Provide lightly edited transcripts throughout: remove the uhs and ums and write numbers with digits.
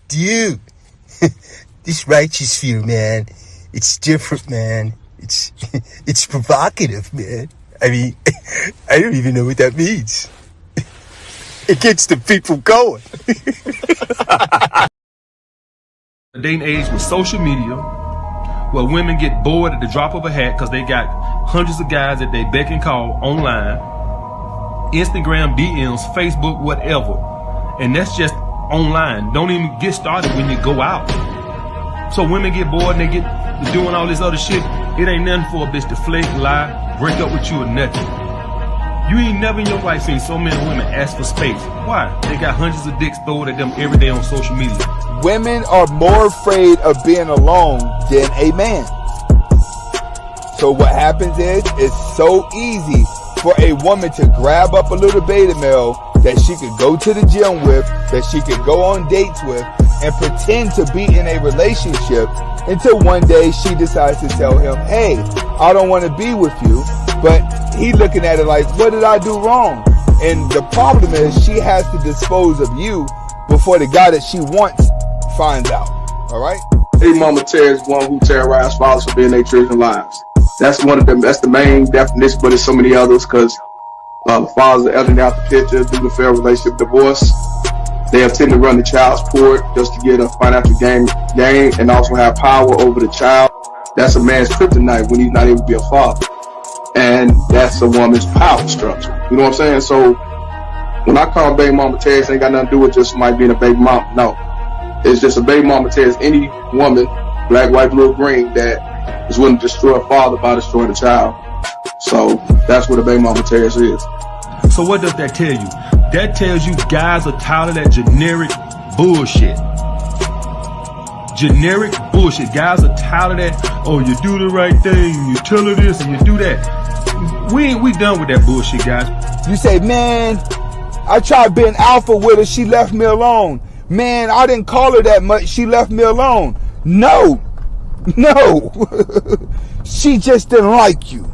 Dude, this righteous fear, man, it's different, man. It's provocative, man. I mean, I don't even know what that means. It gets the people going. The dating age with social media, where women get bored at the drop of a hat because they got hundreds of guys that they beck and call online, Instagram, DMs, Facebook, whatever. And that's just online. Don't even get started when you go out. So women get bored and they get doing all this other shit. It ain't nothing for a bitch to flake, lie, break up with you or nothing. You ain't never in your life seen so many women ask for space. Why? They got hundreds of dicks thrown at them every day on social media. Women are more afraid of being alone than a man. So what happens is, it's so easy for a woman to grab up a little beta male that she could go to the gym with, that she could go on dates with, and pretend to be in a relationship until one day she decides to tell him, hey, I don't want to be with you. But he looking at it like, what did I do wrong? And the problem is she has to dispose of you before the guy that she wants finds out. All right? Baby mama is one who terrorized fathers for being their children's lives. That's one of them. That's the main definition, but there's so many others because the fathers are editing out the picture due to failed relationship divorce. They intend to run the child support just to get a financial gain and also have power over the child. That's a man's kryptonite when he's not able to be a father. And that's a woman's power structure. You know what I'm saying? So when I call baby mama Terrence, ain't got nothing to do with just somebody being a baby mama. No. It's just a baby mama Terrence. Any woman, black, white, blue, or green, that is willing to destroy a father by destroying a child. So that's what a baby mama Terrence is. So what does that tell you? That tells you guys are tired of that generic bullshit. Generic bullshit. Guys are tired of that. Oh, you do the right thing, you tell her this, and you do that. We done with that bullshit, guys. You say, man, I tried being alpha with her, she left me alone. Man, I didn't call her that much, she left me alone. No. She just didn't like you.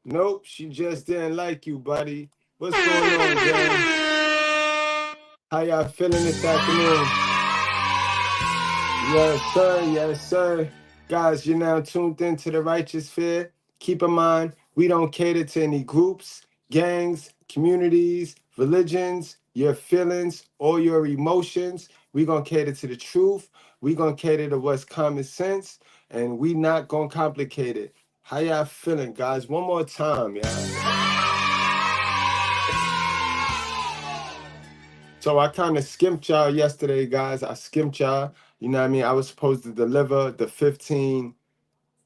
Nope, she just didn't like you, buddy. What's going on, gang? How y'all feeling this afternoon? Yes, sir. Guys, you're now tuned into the Righteous Fear. Keep in mind, we don't cater to any groups, gangs, communities, religions, your feelings, or your emotions. We're going to cater to the truth. We're going to cater to what's common sense, and we not going to complicate it. How y'all feeling, guys? One more time, y'all. So I kind of skimped y'all yesterday, guys. I skimped y'all. You know what I mean? I was supposed to deliver the 15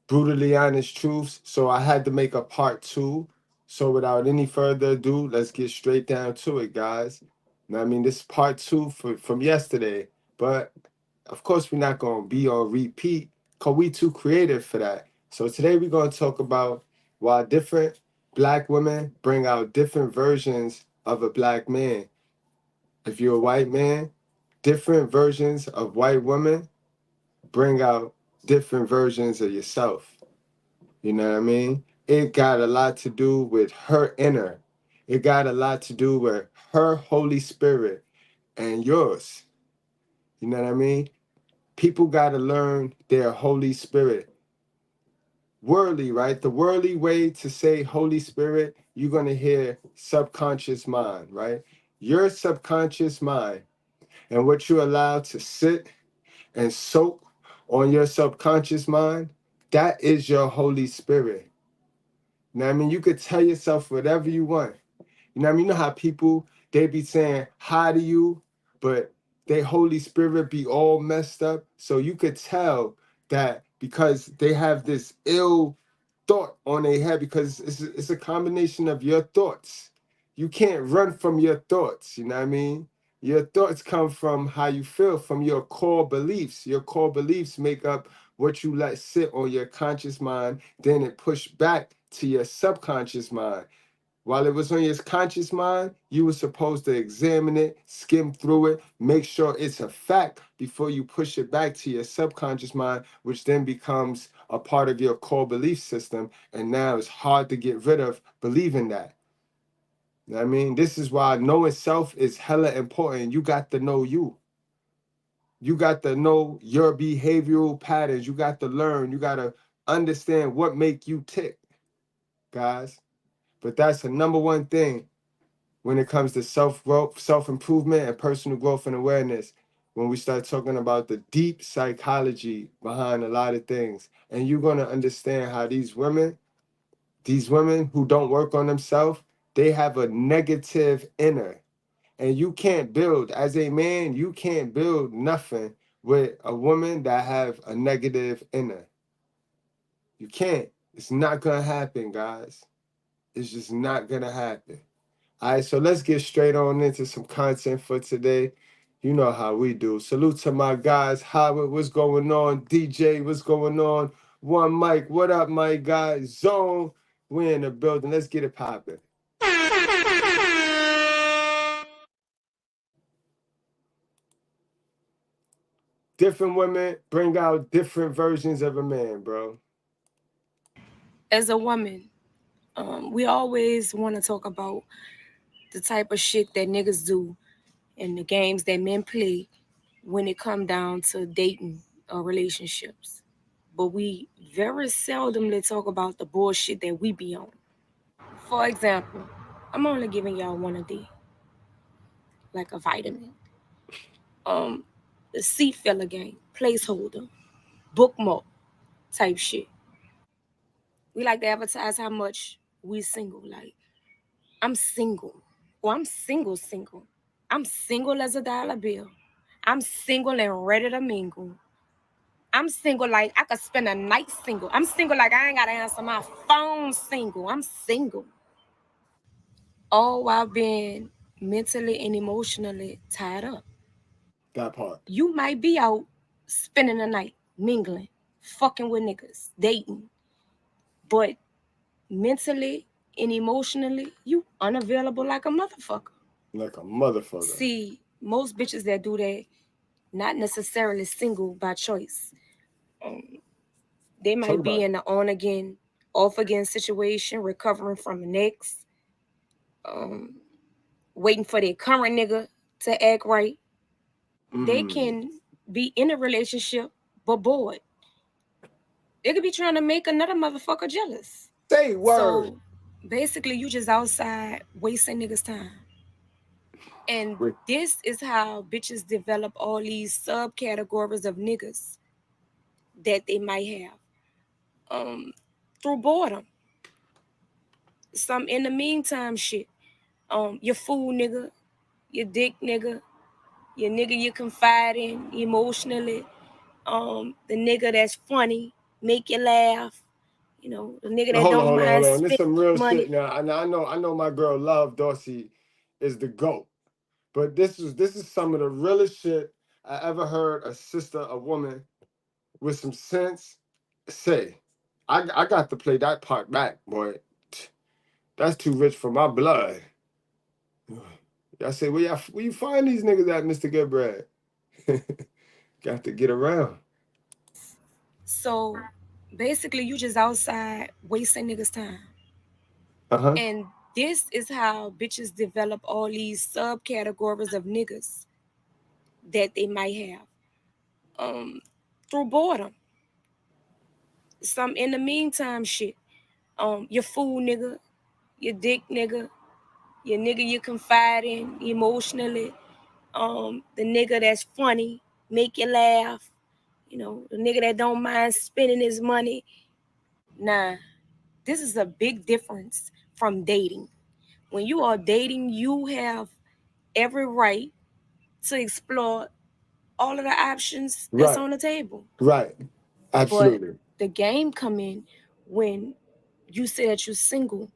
brutally honest truths. So I had to make a part 2. So without any further ado, let's get straight down to it, guys. You know what I mean? This is part 2 from yesterday. But of course, we're not going to be on repeat because we too creative for that. So today we're going to talk about why different black women bring out different versions of a black man. If you're a white man, different versions of white women bring out different versions of yourself. You know what I mean? It got a lot to do with her inner. It got a lot to do with her Holy Spirit and yours. You know what I mean? People got to learn their Holy Spirit. Worldly, right? The worldly way to say Holy Spirit, you're going to hear subconscious mind, right? Your subconscious mind and what you allow to sit and soak on your subconscious mind, that is your Holy Spirit. You know what I mean? You could tell yourself whatever you want. You know what I mean? You know how people, they be saying hi to you, but their Holy Spirit be all messed up. So you could tell that because they have this ill thought on their head because it's a combination of your thoughts. You can't run from your thoughts, you know what I mean? Your thoughts come from how you feel, from your core beliefs. Your core beliefs make up what you let sit on your conscious mind, then it push back to your subconscious mind. While it was on your conscious mind, you were supposed to examine it, skim through it, make sure it's a fact before you push it back to your subconscious mind, which then becomes a part of your core belief system. And now it's hard to get rid of believing that. You know what I mean? This is why knowing self is hella important. You got to know you. You got to know your behavioral patterns. You got to learn. You got to understand what make you tick, guys. But that's the number one thing when it comes to self-growth, self-improvement, and personal growth and awareness. When we start talking about the deep psychology behind a lot of things. And you're going to understand how these women who don't work on themselves, they have a negative inner. And you can't build, as a man, you can't build nothing with a woman that have a negative inner. You can't. It's not going to happen, guys. It's just not going to happen. All right, so let's get straight on into some content for today. You know how we do. Salute to my guys. Howard, what's going on? DJ, what's going on? One Mike, what up, my guy? Zone, we in the building. Let's get it popping. Different women bring out different versions of a man, bro. As a woman, we always want to talk about the type of shit that niggas do and the games that men play when it come down to dating or relationships. But we very seldomly talk about the bullshit that we be on. For example, I'm only giving y'all one a day, like a vitamin. The seat filler game, placeholder, bookmark type shit. We like to advertise how much we single. Like, I'm single. Or I'm single. I'm single as a dollar bill. I'm single and ready to mingle. I'm single like I could spend a night single. I'm single like I ain't got to answer my phone single. I'm single. All while being mentally and emotionally tied up. That part. You might be out spending the night, mingling, fucking with niggas, dating. But mentally and emotionally, you unavailable like a motherfucker. Like a motherfucker. See, most bitches that do that, not necessarily single by choice. They might be in the on again, off again situation, recovering from an ex, waiting for their current nigga to act right. They can be in a relationship but bored. They could be trying to make another motherfucker jealous. Say word. So basically, you just outside wasting niggas' time. And this is how bitches develop all these subcategories of niggas that they might have through boredom. Some in the meantime shit. Your fool nigga, your dick nigga, your nigga you confide in emotionally, the nigga that's funny, make you laugh, you know, the nigga that don't mind spending This some real money. shit now. And I know my girl Love Dorsey is the GOAT. But this is some of the realest shit I ever heard a sister, a woman with some sense say. I got to play that part back, boy. That's too rich for my blood. I say, where you find these niggas at, Mr. Goodbread? Got to get around. So basically, you just outside wasting niggas' time. And this is how bitches develop all these subcategories of niggas that they might have through boredom. Some in the meantime shit. Your fool nigga, your dick nigga, your nigga you confide in emotionally, the nigga that's funny, make you laugh, you know, the nigga that don't mind spending his money. Nah, this is a big difference from dating. When you are dating, you have every right to explore all of the options that's on the table. Right. Absolutely. But the game come in when you say that you're single,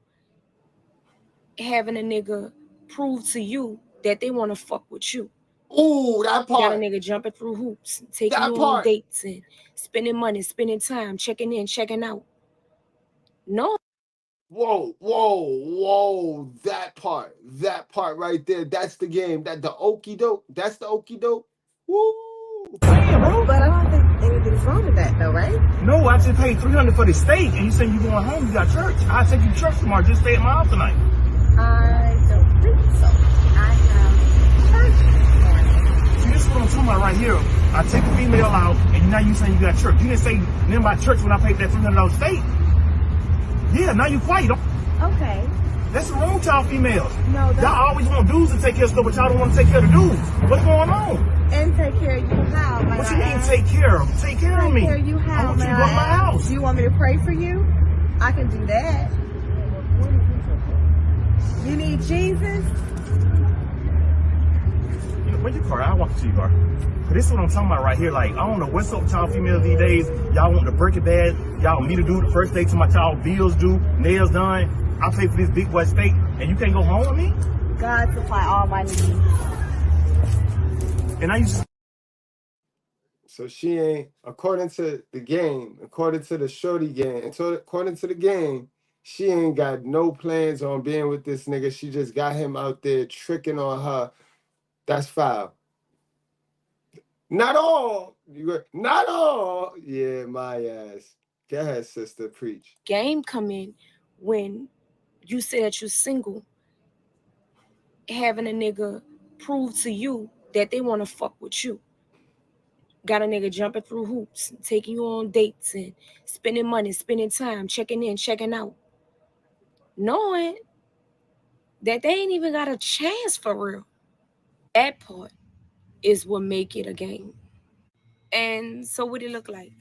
having a nigga prove to you that they want to fuck with you. Ooh, that part. Got a nigga jumping through hoops, taking you on dates and spending money, spending time, checking in, checking out. No. Whoa. That part right there. That's the game. That the okie doke. That's the okie doke. Woo. Damn, bro. But I don't think anything's wrong with that, though, right? No, I just paid $300 for the steak, and you say you going home, you got church. I'll take you to church tomorrow. Just stay at my house tonight. I don't I take the female out, and now you saying you got church. You didn't say nothing about church when I paid that $300 fee. Yeah, now you quiet. Okay. That's the wrong y'all females. No, y'all always want dudes to take care of stuff, but y'all don't want to take care of the dudes. What's going on? And take care of you how? What you mean take care of? Take care of me. Take care of you how? I want you to go to my house. You want me to pray for you? I can do that. You need Jesus? You know, where's your car? I'll walk to your car. But this is what I'm talking about right here. Like, I don't know what's up with y'all females these days. Y'all want to break it bad. Y'all want me to do the first day to my child bills due, nails done. I pay for this big boy steak, and you can't go home with me? God supply all my needs. And I used to... So she ain't, according to the game, according to the shorty game, and so according to the game, she ain't got no plans on being with this nigga. She just got him out there tricking on her. That's foul. Not all. Not all. Yeah, my ass. Go ahead, sister, preach. Game come in when you say that you're single, having a nigga prove to you that they want to fuck with you. Got a nigga jumping through hoops, taking you on dates and spending money, spending time, checking in, checking out. Knowing that they ain't even got a chance for real. That part is what make it a game. And so what it look like?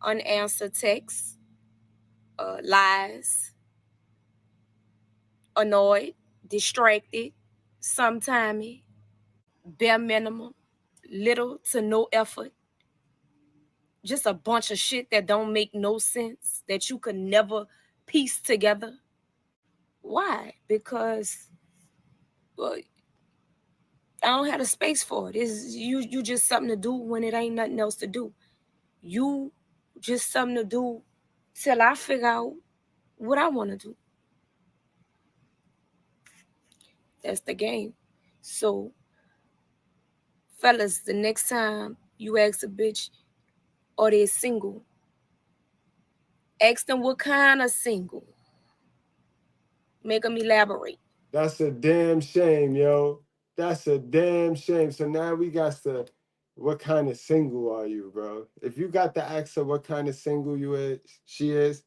Unanswered texts, lies, annoyed, distracted, sometimey, bare minimum, little to no effort, just a bunch of shit that don't make no sense, that you could never piece together. Why? Because well, I don't have the space for it. It's you just something to do when it ain't nothing else to do. You just something to do till I figure out what I want to do. That's the game. So, fellas, the next time you ask a bitch, or they're single, ask them what kind of single. Make them elaborate. That's a damn shame, yo. That's a damn shame. So now we got to, what kind of single are you, bro? If you got to ask her what kind of single she is,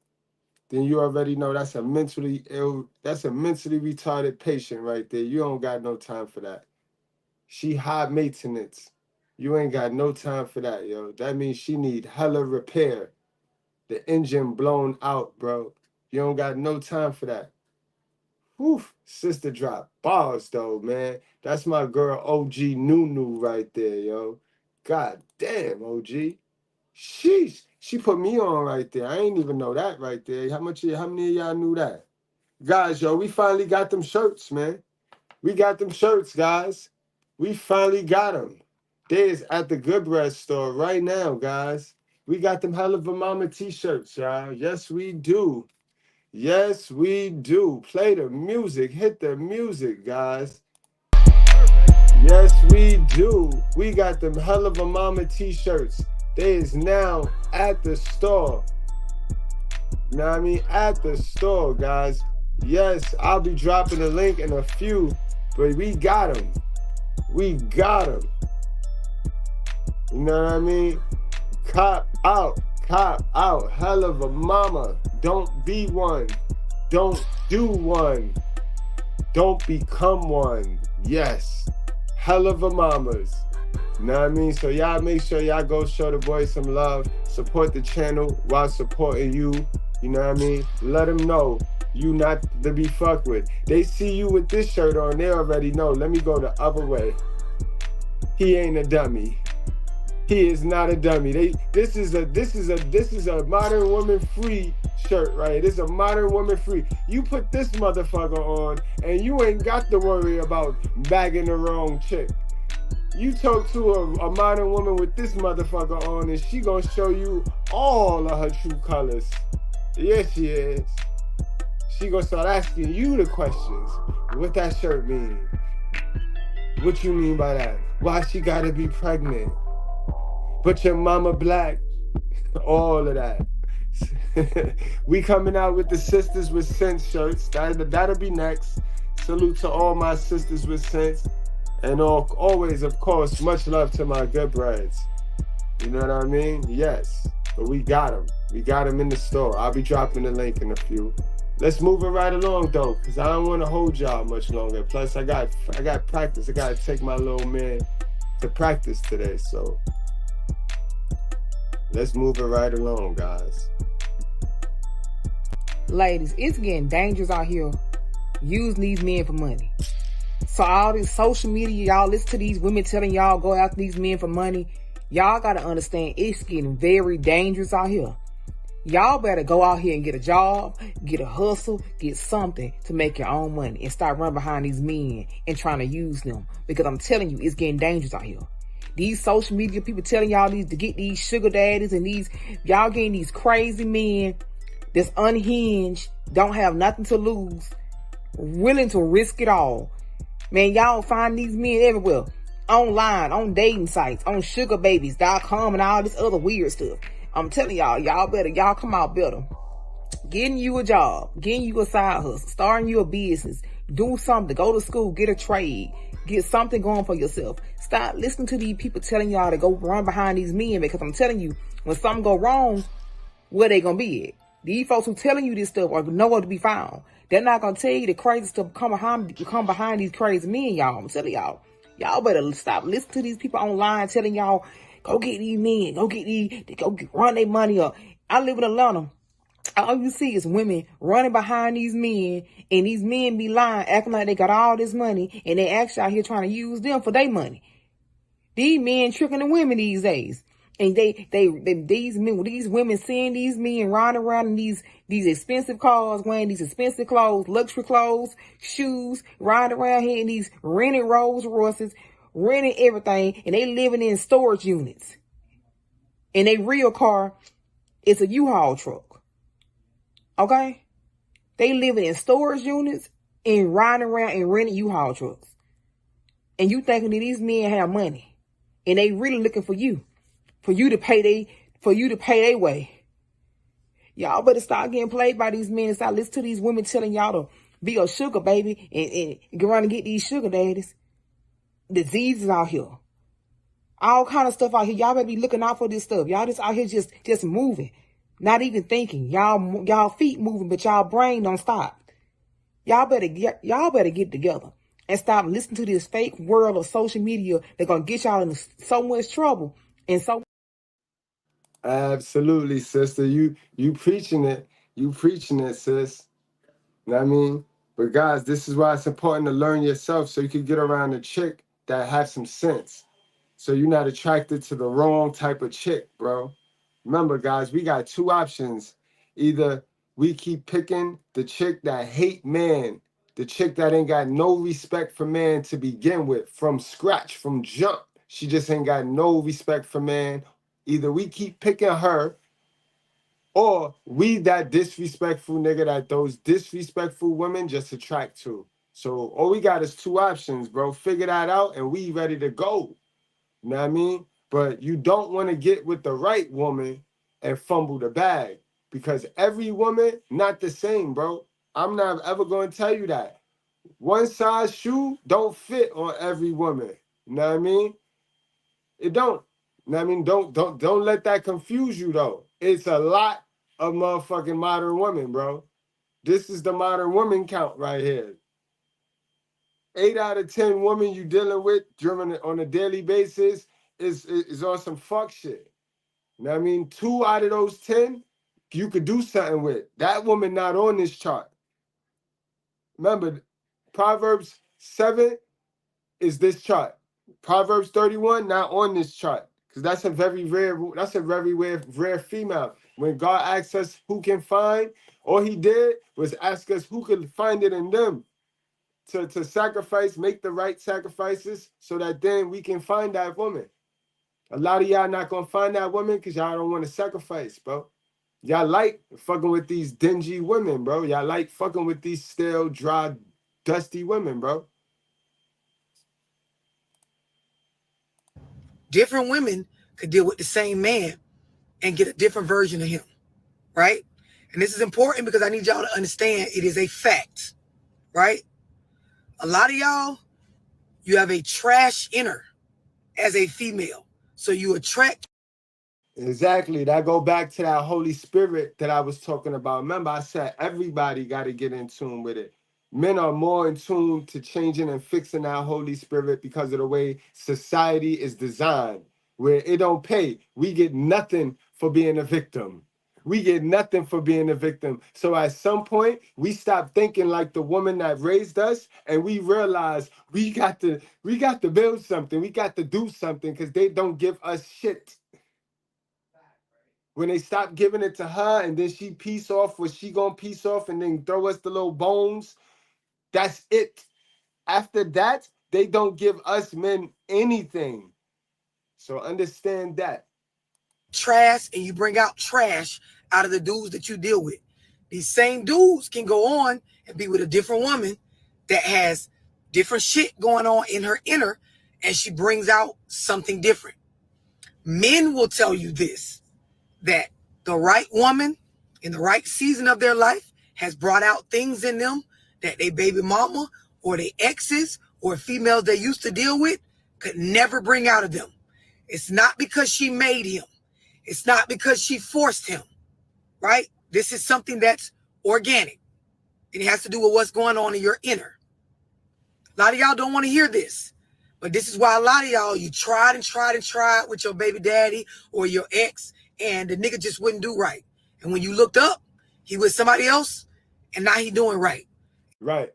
then you already know that's a mentally ill, that's a mentally retarded patient right there. You don't got no time for that. She high maintenance. You ain't got no time for that, yo. That means she need hella repair. The engine blown out, bro. You don't got no time for that. Whew, sister drop bars though, man. That's my girl OG Nunu right there, yo. God damn, OG. Sheesh. She put me on right there. I ain't even know that right there. How many of y'all knew that? Guys, yo, we finally got them shirts, man. We got them shirts, guys. We finally got them. There's at the Goodbread store right now, guys. We got them Hell of a Mama t-shirts, y'all. Yes, we do. Yes, we do. Play the music. Hit the music, guys. Yes, we do. We got them Hell of a Mama t-shirts. They is now at the store. You know what I mean? At the store, guys. Yes, I'll be dropping a link in a few, but we got them. We got them. You know what I mean? Cop out. Cop out. Hell of a mama. Don't be one. Don't do one. Don't become one. Yes. Hell of a mamas. You know what I mean? So y'all make sure y'all go show the boys some love. Support the channel while supporting you. You know what I mean? Let them know you not to be fucked with. They see you with this shirt on, they already know. Let me go the other way. He ain't a dummy. He is not a dummy. This is a modern woman free shirt, right? This is a modern woman free. You put this motherfucker on and you ain't got to worry about bagging the wrong chick. You talk to a modern woman with this motherfucker on and she gonna show you all of her true colors. Yes, she is. She gonna start asking you the questions. What that shirt mean? What you mean by that? Why she gotta be pregnant? But your mama black. All of that. We coming out with the Sisters with Sense shirts. That'll be next. Salute to all my sisters with sense. And always, of course, much love to my Goodbreads. You know what I mean? Yes. But we got them. We got them in the store. I'll be dropping the link in a few. Let's move it right along, though, because I don't want to hold y'all much longer. Plus, I got practice. I got to take my little man to practice today. So let's move it right along, guys. Ladies, it's getting dangerous out here using these men for money. So all this social media, y'all listen to these women telling y'all go after these men for money. Y'all got to understand it's getting very dangerous out here. Y'all better go out here and get a job, get a hustle, get something to make your own money and start running behind these men and trying to use them. Because I'm telling you, it's getting dangerous out here. These social media people telling y'all to get these sugar daddies and y'all getting these crazy men that's unhinged, don't have nothing to lose, willing to risk it all. Man, y'all find these men everywhere. Online, on dating sites, on sugarbabies.com and all this other weird stuff. I'm telling y'all come out better. Getting you a job, getting you a side hustle, starting you a business, do something, go to school, get a trade, get something going for yourself. Stop listening to these people telling y'all to go run behind these men, because I'm telling you, when something go wrong, where they gonna be at? These folks who telling you this stuff are nowhere to be found. They're not gonna tell you the crazy stuff come behind these crazy men, y'all. I'm telling y'all. Y'all better stop listening to these people online telling y'all, go get these men, run their money up. I live in Atlanta. All you see is women running behind these men, and these men be lying, acting like they got all this money, and they actually out here trying to use them for their money. These men tricking the women these days. And these women seeing these men riding around in these expensive cars, wearing these expensive clothes, luxury clothes, shoes, riding around here in these rented Rolls Royces, renting everything, and they living in storage units. And their real car is a U-Haul truck. Okay? They living in storage units and riding around and renting U-Haul trucks. And you thinking that these men have money, and they really looking for you. For you to pay their way. Y'all better start getting played by these men. Stop listening to these women telling y'all to be a sugar baby and go around and get these sugar daddies. Diseases out here. All kind of stuff out here. Y'all better be looking out for this stuff. Y'all just out here just moving. Not even thinking. Y'all feet moving, but y'all brain don't stop. Y'all better get together and stop listening to this fake world of social media that's gonna get y'all in so much trouble and so. Absolutely, sister. You preaching it. You preaching it, sis. You know what I mean? But guys, this is why it's important to learn yourself so you can get around a chick that has some sense. So you're not attracted to the wrong type of chick, bro. Remember, guys, we got two options. Either we keep picking the chick that hate man, the chick that ain't got no respect for man to begin with, from scratch, from jump. She just ain't got no respect for man. Either we keep picking her, or we that disrespectful nigga that those disrespectful women just attract to. So all we got is two options, bro. Figure that out and we ready to go. You know what I mean? But you don't want to get with the right woman and fumble the bag, because every woman not the same, bro. I'm not ever going to tell you that. One size shoe don't fit on every woman. You know what I mean? It don't. You know what I mean? Don't let that confuse you, though. It's a lot of motherfucking modern women, bro. This is the modern woman count right here. 8 out of 10 women you dealing with on a daily basis is on some fuck shit. You know what I mean? 2 out of those 10 you could do something with. That woman not on this chart. Remember, Proverbs 7 is this chart. Proverbs 31 not on this chart, because that's a very rare female. When God asks us who can find, all he did was ask us who could find it in them to sacrifice, make the right sacrifices, so that then we can find that woman. A lot of y'all not gonna find that woman because y'all don't want to sacrifice, bro. Y'all like fucking with these dingy women, bro. Y'all like fucking with these stale, dry, dusty women, bro. Different women could deal with the same man and get a different version of him, right? And this is important because I need y'all to understand it is a fact, right? A lot of y'all, you have a trash inner as a female. So you attract. Exactly. That go back to that Holy Spirit that I was talking about. Remember, I said everybody got to get in tune with it. Men are more in tune to changing and fixing that Holy Spirit because of the way society is designed, where it don't pay. We get nothing for being a victim. We get nothing for being a victim. So at some point, we stop thinking like the woman that raised us, and we realize we got to build something. We got to do something because they don't give us shit. When they stop giving it to her and then she piece off what she gonna piece off and then throw us the little bones, that's it. After that, they don't give us men anything. So understand that. Trash, and you bring out trash out of the dudes that you deal with. These same dudes can go on and be with a different woman that has different shit going on in her inner, and she brings out something different. Men will tell you this, that the right woman in the right season of their life has brought out things in them that they baby mama or they exes or females they used to deal with could never bring out of them. It's not because she made him. It's not because she forced him, right? This is something that's organic. It has to do with what's going on in your inner. A lot of y'all don't want to hear this, but this is why a lot of y'all, you tried with your baby daddy or your ex, and the nigga just wouldn't do right. And when you looked up, he was somebody else, and now he doing right. Right.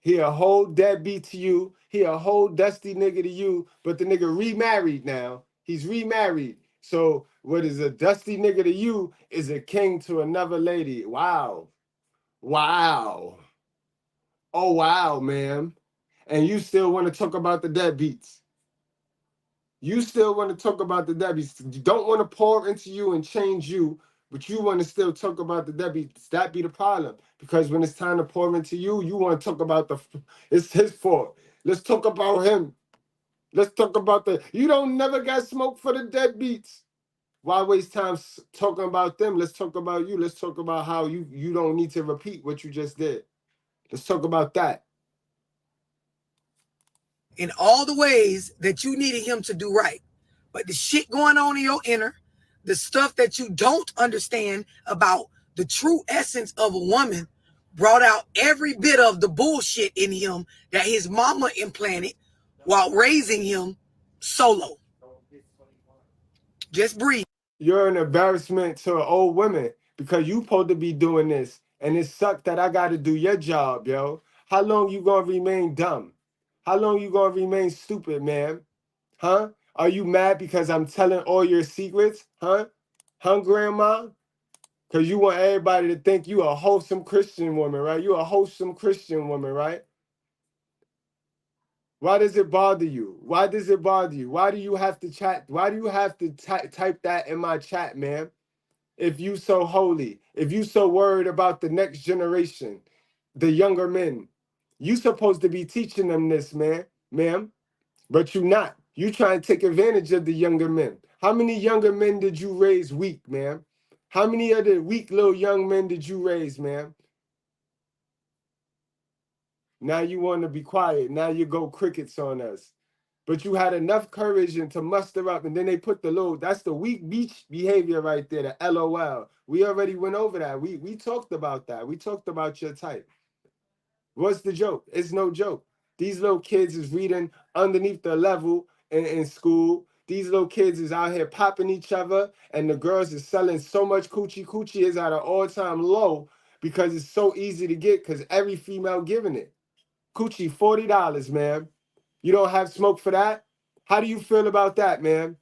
He a whole deadbeat to you. He a whole dusty nigga to you, but the nigga remarried now. He's remarried. So what is a dusty nigga to you is a king to another lady. Wow. Wow. Oh, wow, man. And you still want to talk about the deadbeats. You still want to talk about the deadbeats. You don't want to pour into you and change you, but you want to still talk about the deadbeats. That be the problem. Because when it's time to pour into you, you want to talk about it's his fault. Let's talk about him. Let's talk about you don't never got smoke for the deadbeats. Why waste time talking about them? Let's talk about you. Let's talk about how you don't need to repeat what you just did. Let's talk about that. In all the ways that you needed him to do right. But the shit going on in your inner, the stuff that you don't understand about the true essence of a woman, brought out every bit of the bullshit in him that his mama implanted while raising him solo. Just breathe. You're an embarrassment to old women because you supposed to be doing this. And it sucked that I got to do your job, yo. How long you going to remain dumb? How long you going to remain stupid, man? Huh? Are you mad because I'm telling all your secrets? Huh? Huh, grandma? Because you want everybody to think you a wholesome Christian woman, right? You a wholesome Christian woman, right? Why does it bother you? Why does it bother you? Why do you have to chat? Why do you have to type that in my chat, man? If you so holy, if you so worried about the next generation, the younger men, you supposed to be teaching them this, man, ma'am, but you not. You trying to take advantage of the younger men. How many younger men did you raise weak, man? How many of the weak little young men did you raise, man? Now you want to be quiet. Now you go crickets on us. But you had enough courage and to muster up, and then they put the little, that's the weak beach behavior right there, the LOL. We already went over that. We talked about that. We talked about your type. What's the joke? It's no joke. These little kids is reading underneath the level in school. These little kids is out here popping each other, and the girls is selling so much coochie. Coochie is at an all-time low because it's so easy to get because every female giving it. Coochie, $40, man. You don't have smoke for that? How do you feel about that, man?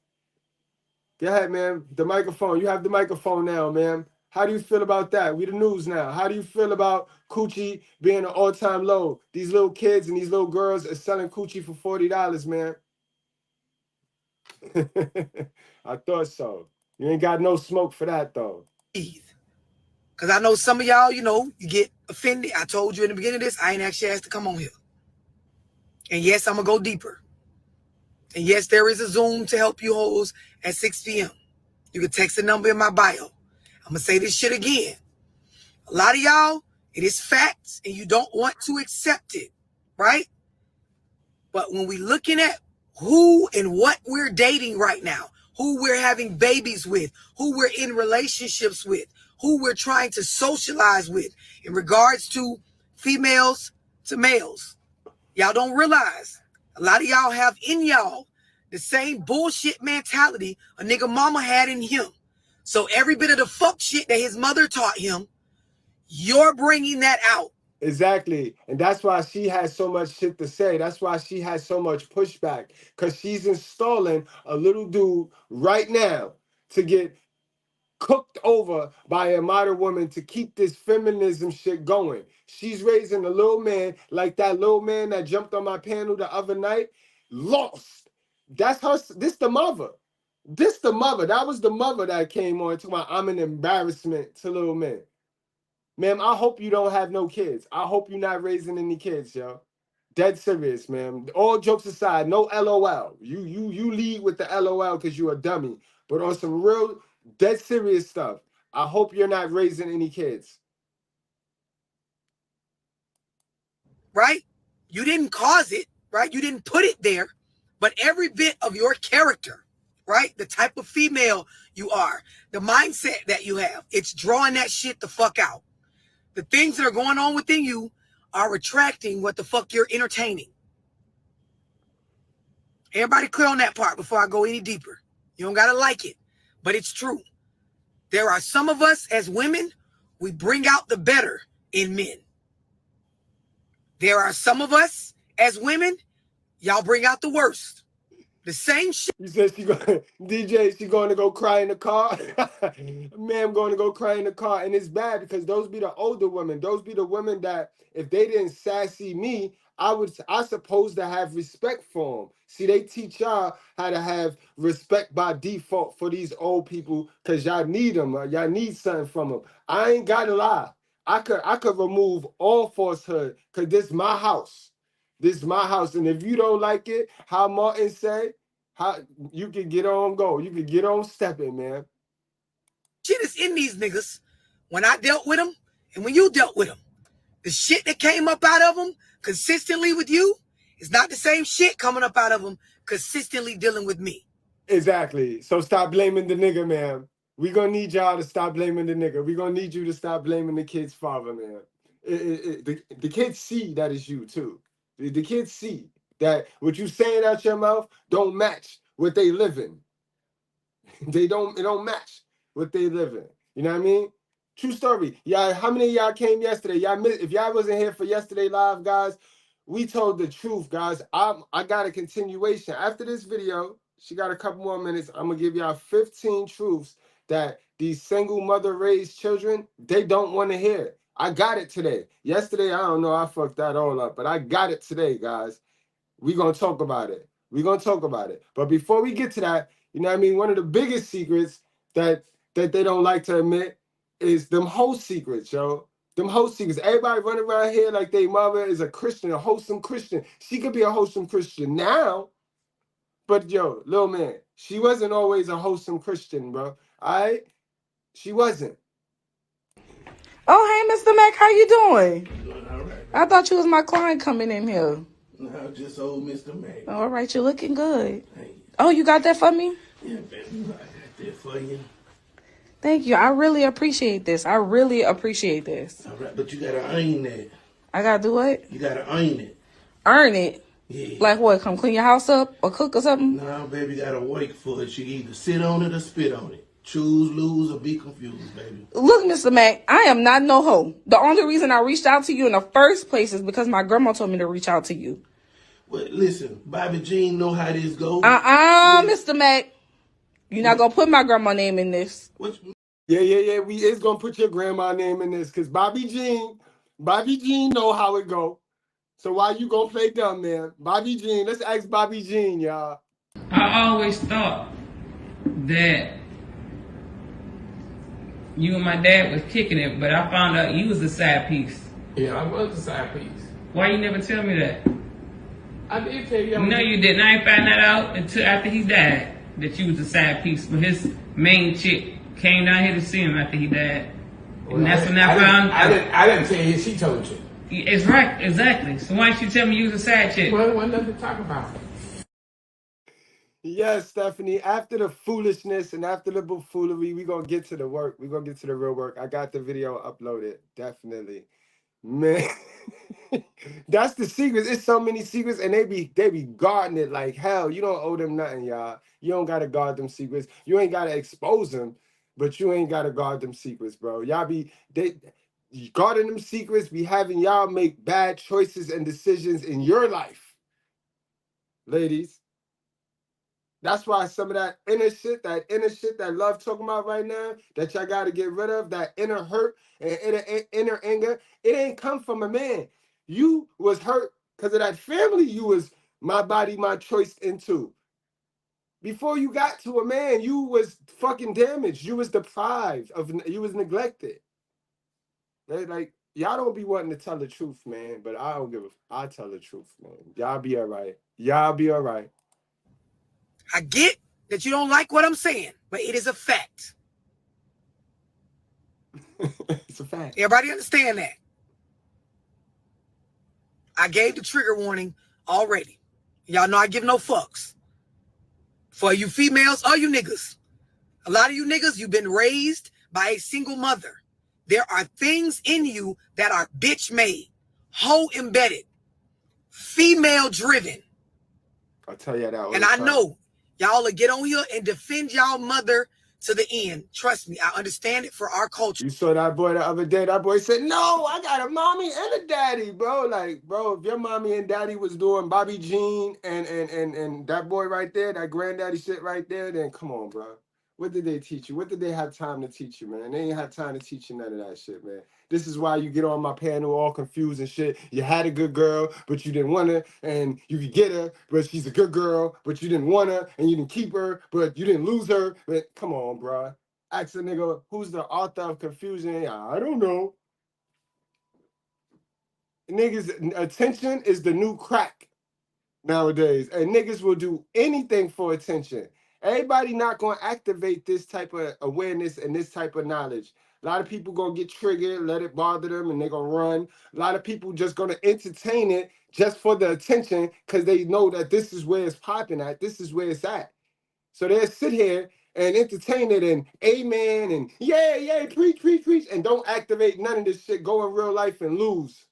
Go ahead, man. The microphone. You have the microphone now, man. How do you feel about that? We the news now. How do you feel about coochie being an all-time low? These little kids and these little girls are selling coochie for $40, man. I thought so. You ain't got no smoke for that, though. Because I know some of y'all, you get offended. I told you in the beginning of this, I ain't actually asked to come on here. And yes, I'm going to go deeper. And yes, there is a Zoom to help you hoes at 6 p.m. You can text the number in my bio. I'm going to say this shit again. A lot of y'all, it is facts and you don't want to accept it, right? But when we looking at who and what we're dating right now, who we're having babies with, who we're in relationships with, who we're trying to socialize with in regards to females to males, y'all don't realize a lot of y'all have in y'all the same bullshit mentality a nigga mama had in him. So every bit of the fuck shit that his mother taught him, you're bringing that out. Exactly. And that's why she has so much shit to say. That's why she has so much pushback. Because she's installing a little dude right now to get cooked over by a modern woman to keep this feminism shit going. She's raising a little man like that little man that jumped on my panel the other night. Lost. That's her. This the mother. This the mother. That was the mother that came on to my I'm an embarrassment to little men. Ma'am, I hope you don't have no kids. I hope you're not raising any kids, yo. Dead serious, ma'am. All jokes aside, no LOL. You lead with the LOL because you're a dummy. But on some real dead serious stuff, I hope you're not raising any kids. Right? You didn't cause it, right? You didn't put it there. But every bit of your character, right? The type of female you are, the mindset that you have, it's drawing that shit the fuck out. The things that are going on within you are attracting what the fuck you're entertaining. Everybody clear on that part before I go any deeper. You don't gotta like it, but it's true. There are some of us as women, we bring out the better in men. There are some of us as women, y'all bring out the worst. The same shit. You said she going, DJ, she going to go cry in the car. Ma'am going to go cry in the car. And it's bad because those be the older women. Those be the women that if they didn't sassy me, I supposed to have respect for them. See, they teach y'all how to have respect by default for these old people because y'all need them. Y'all need something from them. I ain't got to lie. I could remove all falsehood because this is my house. This is my house, and if you don't like it, how Martin say, how you can get on go. You can get on stepping, man. Shit is in these niggas when I dealt with them and when you dealt with them. The shit that came up out of them consistently with you is not the same shit coming up out of them consistently dealing with me. Exactly. So stop blaming the nigga, man. We're going to need y'all to stop blaming the nigga. We're going to need you to stop blaming the kid's father, man. The kids see that it's you, too. The kids see that what you saying out your mouth don't match what they live in. It don't match what they live in. You know what I mean? True story. Y'all, how many of y'all came yesterday? Y'all if y'all wasn't here for yesterday live, guys, we told the truth, guys. I got a continuation. After this video, she got a couple more minutes. I'm gonna give y'all 15 truths that these single mother raised children, they don't want to hear. I got it today. Yesterday, I don't know, I fucked that all up, but I got it today, guys. We're going to talk about it. We're going to talk about it. But before we get to that, you know what I mean? One of the biggest secrets that they don't like to admit is them whole secrets, yo. Them whole secrets. Everybody running around here like their mother is a Christian, a wholesome Christian. She could be a wholesome Christian now, but yo, little man, she wasn't always a wholesome Christian, bro. All right? She wasn't. Oh, hey, Mr. Mac, how you doing? Doing all right. I thought you was my client coming in here. No, just old Mr. Mac. All right, you're looking good. Thank you. Oh, you got that for me? Yeah, baby, I got that for you. Thank you. I really appreciate this. I really appreciate this. All right, but you gotta earn that. I gotta do what? You gotta earn it. Earn it? Yeah. Like what? Come clean your house up or cook or something? No, baby, you gotta work for it. You either sit on it or spit on it. Choose, lose, or be confused, baby. Look, Mr. Mac, I am not no hoe. The only reason I reached out to you in the first place is because my grandma told me to reach out to you. Well, listen, Bobby Jean know how this goes. Mr. Mac. You're not gonna put my grandma name in this. Yeah. We is gonna put your grandma name in this because Bobby Jean know how it go. So why you gonna play dumb, man? Bobby Jean, let's ask Bobby Jean, y'all. I always thought that you and my dad was kicking it, but I found out you was a side piece. Yeah, I was a side piece. Why you never tell me that? I did tell you. No, you didn't. I ain't find that out until after he died, that you was a side piece. But his main chick came down here to see him after he died. Well, and that's when I found out. I didn't tell you, she told you. It's right, exactly. So why don't you tell me you was a side chick? Well, what nothing to talk about. Yes, Stephanie, after the foolishness and after the buffoonery, we're going to get to the work. We're going to get to the real work. I got the video uploaded, definitely. Man, that's the secrets. It's so many secrets, and they be guarding it like hell. You don't owe them nothing, y'all. You don't got to guard them secrets. You ain't got to expose them, but you ain't got to guard them secrets, bro. Y'all they guarding them secrets, be having y'all make bad choices and decisions in your life, ladies. That's why some of that inner shit that love talking about right now, that y'all got to get rid of, that inner hurt and inner anger, it ain't come from a man. You was hurt because of that family you was my body, my choice into. Before you got to a man, you was fucking damaged. You was deprived you was neglected. Like, y'all don't be wanting to tell the truth, man, but I don't give I tell the truth, man. Y'all be all right. Y'all be all right. I get that you don't like what I'm saying, but it is a fact. It's a fact. Everybody understand that? I gave the trigger warning already. Y'all know I give no fucks. For you females or you niggas, a lot of you niggas, you've been raised by a single mother. There are things in you that are bitch made, hoe embedded, female driven. I'll tell you that all and the I time. know y'all will get on here and defend y'all mother to the end. Trust me, I understand it for our culture. You saw that boy the other day. That boy said, no, I got a mommy and a daddy, bro. Like, bro, if your mommy and daddy was doing Bobby Jean and that boy right there, that granddaddy shit right there, then come on, bro. What did they teach you? What did they have time to teach you, man? They ain't have time to teach you none of that shit, man. This is why you get on my panel all confused and shit. You had a good girl, but you didn't want her, and you could get her, but she's a good girl, but you didn't want her, and you didn't keep her, but you didn't lose her. But come on, bro. Ask a nigga, who's the author of confusion? I don't know. Niggas, attention is the new crack nowadays. And niggas will do anything for attention. Everybody not going to activate this type of awareness and this type of knowledge. A lot of people going to get triggered, let it bother them, and they're going to run. A lot of people just going to entertain it just for the attention because they know that this is where it's popping at. This is where it's at. So they'll sit here and entertain it and amen and yeah, preach, and don't activate none of this shit. Go in real life and lose.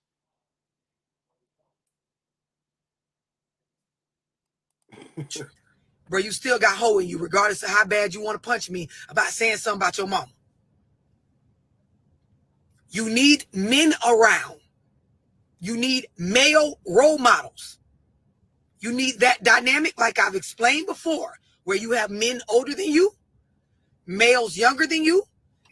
Bro, you still got hoe in you, regardless of how bad you want to punch me about saying something about your mama. You need men around. You need male role models. You need that dynamic, like I've explained before, where you have men older than you, males younger than you,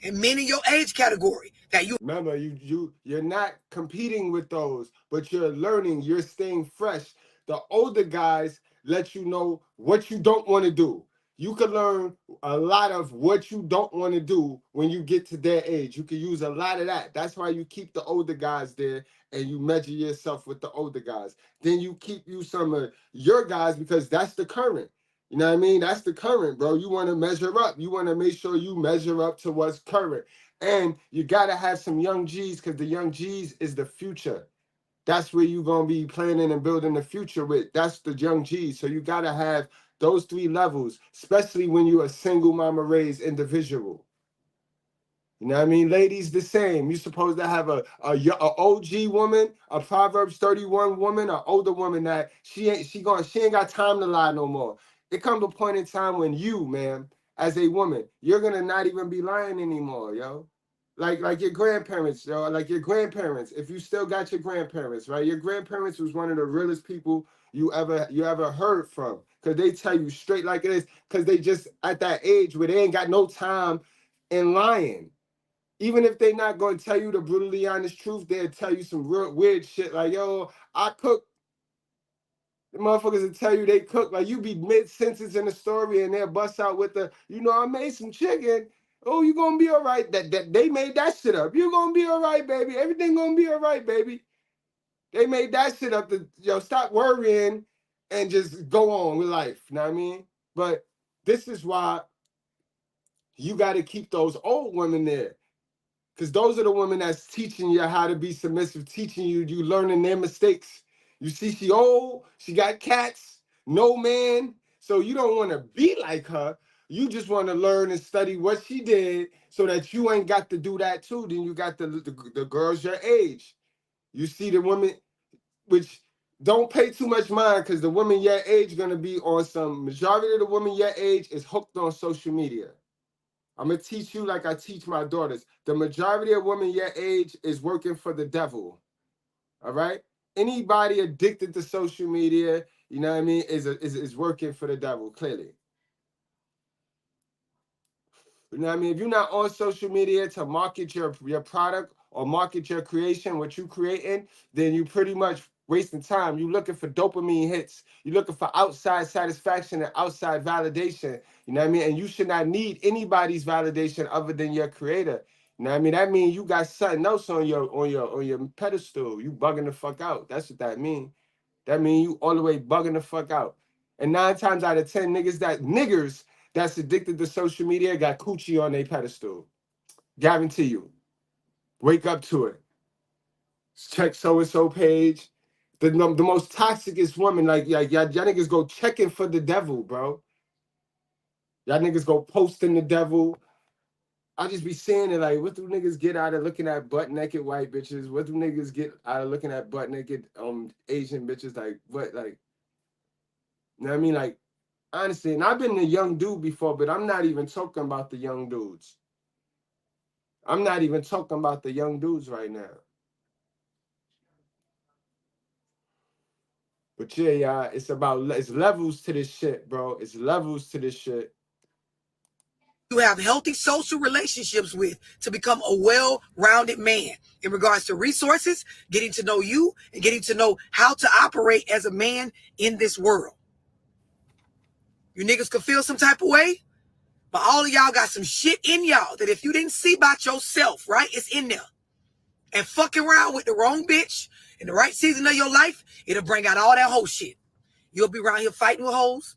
and men in your age category that you remember. You're not competing with those, but you're learning. You're staying fresh. The older guys let you know what you don't want to do. You can learn a lot of what you don't want to do when you get to their age. You can use a lot of that. That's why you keep the older guys there and you measure yourself with the older guys. Then you keep some of your guys because that's the current. You know what I mean? That's the current, bro. You want to measure up. You want to make sure you measure up to what's current. And you got to have some young G's because the young G's is the future. That's where you're going to be planning and building the future with. That's the young G's. So you got to have those 3 levels, especially when you're a single mama raised individual. You know what I mean? Ladies, the same. You're supposed to have a OG woman, a Proverbs 31 woman, an older woman that she ain't got time to lie no more. It comes a point in time when you, man, as a woman, you're gonna not even be lying anymore, yo. Like your grandparents, yo, like your grandparents. If you still got your grandparents, right? Your grandparents was one of the realest people you ever heard from, because they tell you straight like it is, because they just at that age where they ain't got no time in lying. Even if they not going to tell you the brutally honest truth, they'll tell you some real weird shit like, yo, I cook. The motherfuckers will tell you they cook. Like, you be mid-sentence in the story and they'll bust out with the, I made some chicken. Oh, you going to be all right. That they made that shit up. You going to be all right, baby. Everything going to be all right, baby. They made that shit up to, stop worrying and just go on with life. You know what I mean? But this is why you got to keep those old women there. Because those are the women that's teaching you how to be submissive, teaching you learning their mistakes. You see, she old, she got cats, no man. So you don't want to be like her. You just want to learn and study what she did so that you ain't got to do that too. Then you got the girls your age. You see the women, which don't pay too much mind because the women your age going to be on some, majority of the women your age is hooked on social media. I'm going to teach you like I teach my daughters. The majority of women your age is working for the devil. All right? Anybody addicted to social media, you know what I mean, is working for the devil, clearly. You know what I mean? If you're not on social media to market your product or market your creation, what you creating, then you pretty much wasting time. You looking for dopamine hits. You're looking for outside satisfaction and outside validation. You know what I mean? And you should not need anybody's validation other than your creator. You know what I mean? That means you got something else on your pedestal. You bugging the fuck out. That's what that means. That means you all the way bugging the fuck out. And 9 times out of 10 niggers that's addicted to social media got coochie on their pedestal. Guarantee you. Wake up to it. Check so-and-so page. The most toxicest woman, like y'all niggas go checking for the devil, bro. Y'all niggas go posting the devil. I just be saying it like, what do niggas get out of looking at butt naked white bitches? What do niggas get out of looking at butt naked Asian bitches? Like what? Like, you know what I mean? Like, honestly, and I've been a young dude before, but I'm not even talking about the young dudes. I'm not even talking about the young dudes right now. But yeah, y'all, it's levels to this shit, bro. It's levels to this shit. You have healthy social relationships with to become a well-rounded man in regards to resources, getting to know you, and getting to know how to operate as a man in this world. You niggas could feel some type of way, but all of y'all got some shit in y'all that if you didn't see about yourself, right, it's in there. And fucking around with the wrong bitch in the right season of your life, it'll bring out all that whole shit. You'll be around here fighting with hoes,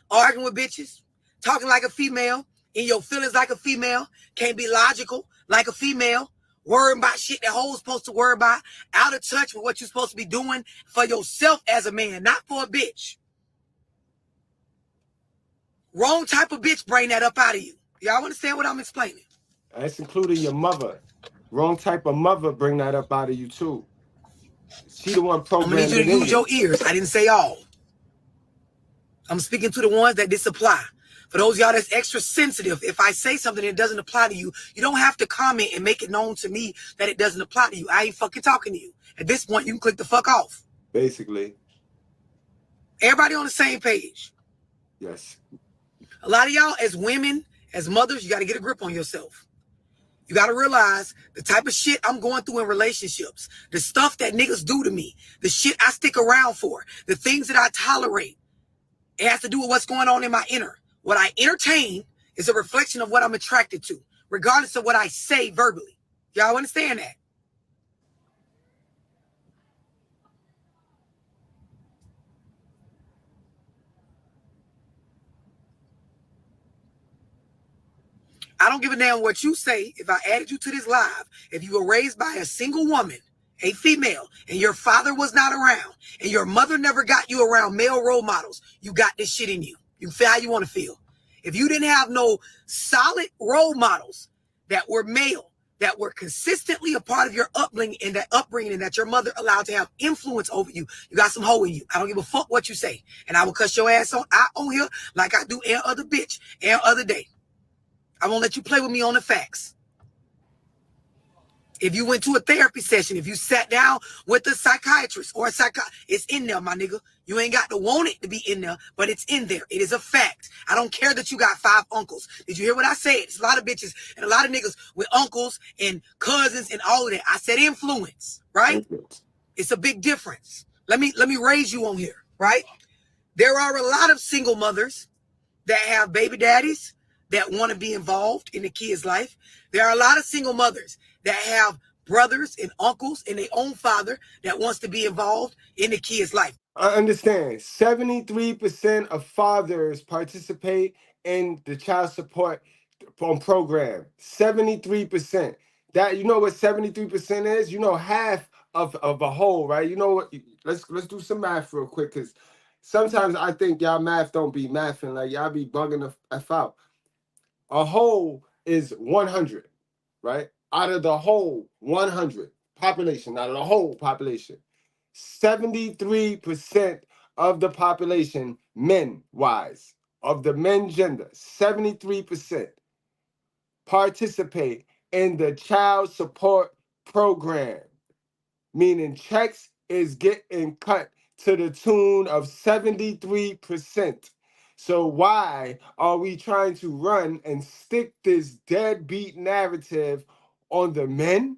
arguing with bitches, talking like a female, in your feelings like a female, can't be logical like a female, worrying about shit that hoes supposed to worry about, out of touch with what you're supposed to be doing for yourself as a man, not for a bitch. Wrong type of bitch bring that up out of you. Y'all understand what I'm explaining? That's including your mother. Wrong type of mother bring that up out of you too. She the one programmed. I'm gonna need you to use your ears. I didn't say all. I'm speaking to the ones that this apply. For those of y'all that's extra sensitive, if I say something that doesn't apply to you, you don't have to comment and make it known to me that it doesn't apply to you. I ain't fucking talking to you. At this point, you can click the fuck off. Basically. Everybody on the same page. Yes. A lot of y'all as women, as mothers, you got to get a grip on yourself. You got to realize the type of shit I'm going through in relationships, the stuff that niggas do to me, the shit I stick around for, the things that I tolerate. It has to do with what's going on in my inner. What I entertain is a reflection of what I'm attracted to, regardless of what I say verbally. Y'all understand that? I don't give a damn what you say. If I added you to this live, if you were raised by a single woman, a female, and your father was not around, and your mother never got you around male role models, you got this shit in you. You feel how you want to feel. If you didn't have no solid role models that were male, that were consistently a part of your upbringing and that your mother allowed to have influence over you, you got some hoe in you. I don't give a fuck what you say. And I will cuss your ass out on here like I do every other bitch every other day. I won't let you play with me on the facts. If you went to a therapy session, if you sat down with a psychiatrist or a it's in there, my nigga. You ain't got to want it to be in there, but it's in there. It is a fact. I don't care that you got 5 uncles. Did you hear what I said? It's a lot of bitches and a lot of niggas with uncles and cousins and all of that. I said influence, right? It's a big difference. Let me raise you on here, right? There are a lot of single mothers that have baby daddies that want to be involved in the kid's life. There are a lot of single mothers that have brothers and uncles and their own father that wants to be involved in the kid's life. I understand. 73% of fathers participate in the child support program. 73%. That, you know what 73% is? You know, half of a whole, right? You know what? Let's do some math real quick, because sometimes I think y'all math don't be mathing, like y'all be bugging the F out. A whole is 100, right? Out of the whole 100 population, out of the whole population, 73% of the population, men-wise, of the men gender, 73% participate in the child support program, meaning checks is getting cut to the tune of 73%. So why are we trying to run and stick this deadbeat narrative on the men?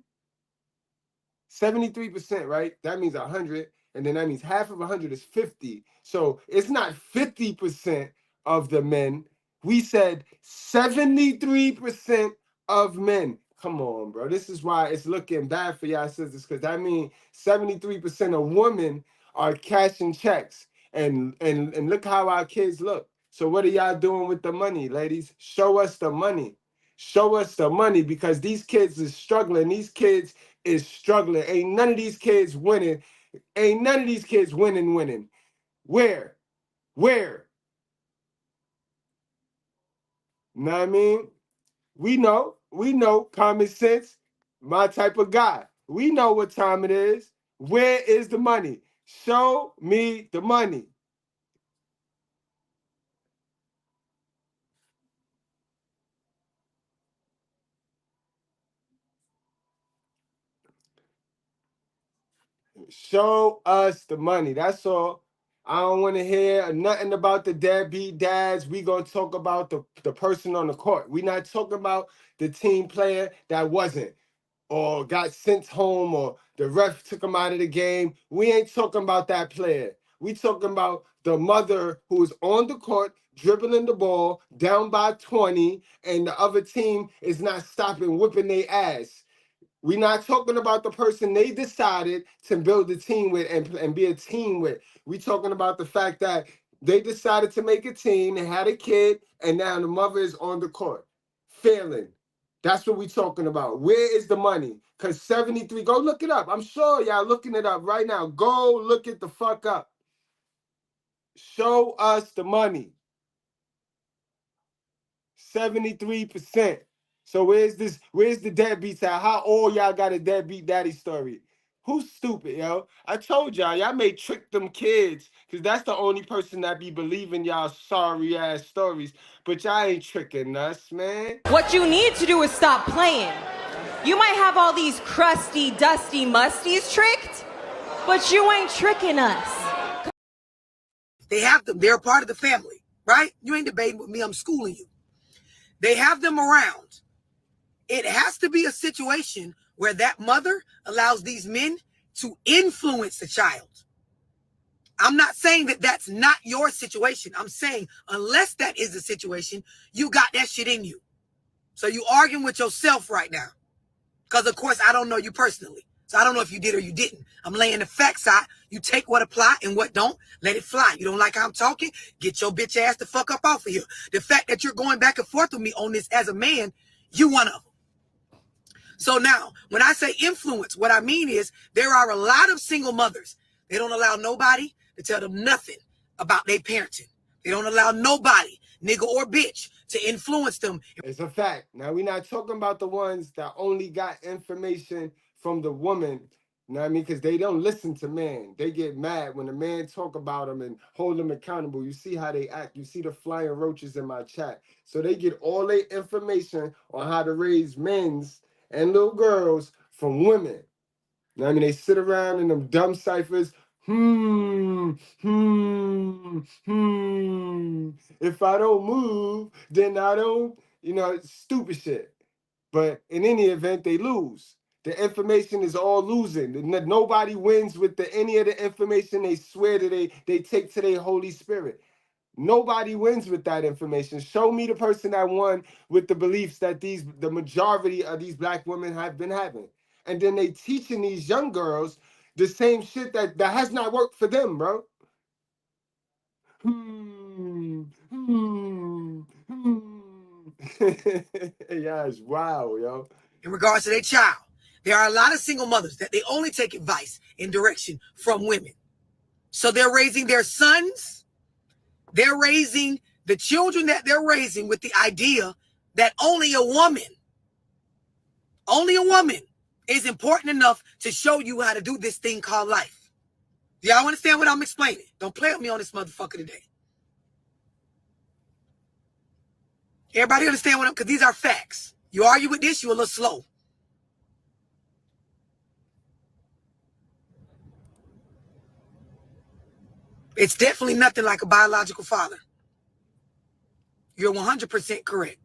73%, right? That means 100, and then that means half of 100 is 50. So it's not 50% of the men. We said 73% of men. Come on, bro. This is why it's looking bad for y'all sisters, because that means 73% of women are cashing checks. And look how our kids look. So what are y'all doing with the money, ladies? Show us the money. Show us the money, because these kids is struggling. These kids is struggling. Ain't none of these kids winning. Ain't none of these kids winning. Where? Know what I mean? We know common sense, my type of guy. We know what time it is. Where is the money? Show me the money. Show us the money. That's all. I don't want to hear nothing about the deadbeat dads. We gonna talk about the person on the court. We not talking about the team player that wasn't, or got sent home, or the ref took him out of the game. We ain't talking about that player. We talking about the mother who's on the court dribbling the ball down by 20, and the other team is not stopping whipping their ass. We're not talking about the person they decided to build a team with and be a team with. We're talking about the fact that they decided to make a team, they had a kid, and now the mother is on the court, failing. That's what we're talking about. Where is the money? Because 73, go look it up. I'm sure y'all looking it up right now. Go look it the fuck up. Show us the money. 73%. So where's the deadbeats at? How old y'all got a deadbeat daddy story? Who's stupid, yo? I told y'all may trick them kids, because that's the only person that be believing y'all sorry ass stories. But y'all ain't tricking us, man. What you need to do is stop playing. You might have all these crusty, dusty musties tricked, but you ain't tricking us. They have them. They're a part of the family, right? You ain't debating with me. I'm schooling you. They have them around. It has to be a situation where that mother allows these men to influence the child. I'm not saying that that's not your situation. I'm saying unless that is the situation, you got that shit in you. So you arguing with yourself right now. Because, of course, I don't know you personally. So I don't know if you did or you didn't. I'm laying the facts out. You take what apply and what don't, let it fly. You don't like how I'm talking? Get your bitch ass the fuck up off of here. The fact that you're going back and forth with me on this as a man, you one of them. So now, when I say influence, what I mean is there are a lot of single mothers. They don't allow nobody to tell them nothing about their parenting. They don't allow nobody, nigga or bitch, to influence them. It's a fact. Now, we're not talking about the ones that only got information from the woman, you know what I mean? Because they don't listen to man. They get mad when a man talk about them and hold them accountable. You see how they act. You see the flying roaches in my chat. So they get all their information on how to raise men's and little girls from women. You know what I mean? They sit around in them dumb ciphers. If I don't move, then I don't, stupid shit. But in any event, they lose. The information is all losing. Nobody wins with any of the information they swear that they take to their Holy Spirit. Nobody wins with that information. Show me the person that won with the beliefs that the majority of these black women have been having. And then they teaching these young girls the same shit that has not worked for them, bro. Yeah, it's wild, yo. in regards to their child. There are a lot of single mothers that they only take advice and direction from women. So they're raising their sons. They're raising the children that they're raising with the idea that only a woman is important enough to show you how to do this thing called life. Do y'all understand what I'm explaining? Don't play with me on this motherfucker today. Everybody understand what I'm, because these are facts. You argue with this, you're a little slow. It's definitely nothing like a biological father. You're 100% correct.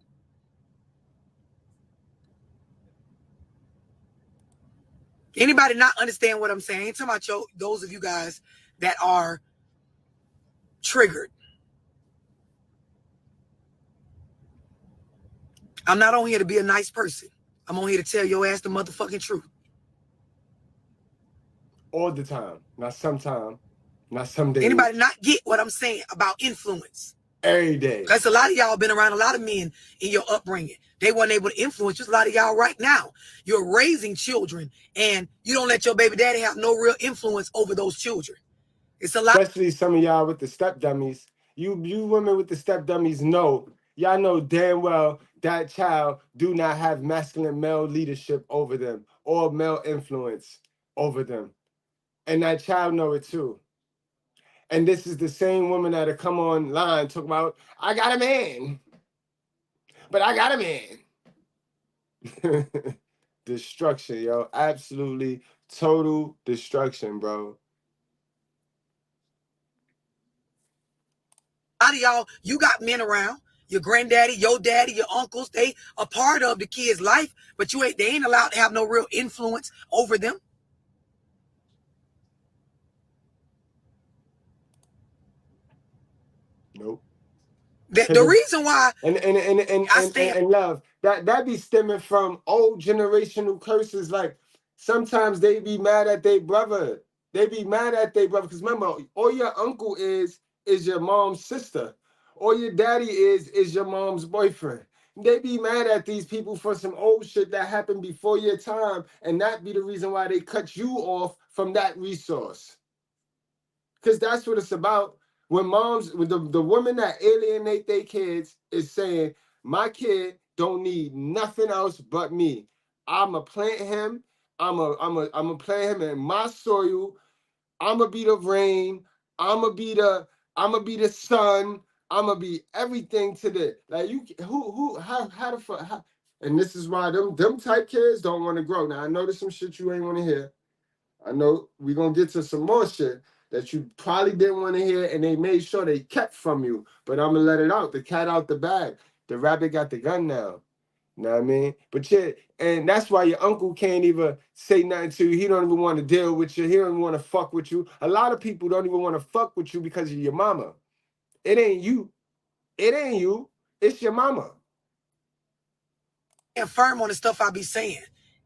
Anybody not understand what I'm saying? I ain't talking about those of you guys that are triggered. I'm not on here to be a nice person. I'm on here to tell your ass the motherfucking truth. All the time. Not sometime. Not some days. Anybody not get what I'm saying about influence? Every day. Because a lot of y'all been around a lot of men in your upbringing. They weren't able to influence just a lot of y'all right now. You're raising children and you don't let your baby daddy have no real influence over those children. It's a lot. Especially some of y'all with the step dummies. You women with the step dummies know. Y'all know damn well that child do not have masculine male leadership over them or male influence over them. And that child know it too. And this is the same woman that'll come online talk about, I got a man. But I got a man. Destruction, yo. Absolutely total destruction, bro. A lot of y'all, you got men around. Your granddaddy, your daddy, your uncles, they a part of the kid's life, but they ain't allowed to have no real influence over them. Nope. The reason why and love that be stemming from old generational curses. Like sometimes they be mad at their brother. They be mad at their brother because remember, all your uncle is your mom's sister. All your daddy is your mom's boyfriend. They be mad at these people for some old shit that happened before your time, and that be the reason why they cut you off from that resource. Because that's what it's about. When moms, when the women that alienate their kids is saying, my kid don't need nothing else but me. I'ma plant him. I'ma plant him in my soil. I'ma be the rain. I'ma be the sun. I'ma be everything to the like you. How the fuck? How, and this is why them type kids don't want to grow. Now I know there's some shit you ain't want to hear. I know we're gonna get to some more shit that you probably didn't want to hear, and they made sure they kept from you. But I'm gonna let it out. The cat out the bag. The rabbit got the gun now. You know what I mean? But yeah, and that's why your uncle can't even say nothing to you. He don't even want to deal with you. He don't even want to fuck with you. A lot of people don't even want to fuck with you because of your mama. It ain't you. It ain't you. It's your mama. And firm on the stuff I be saying.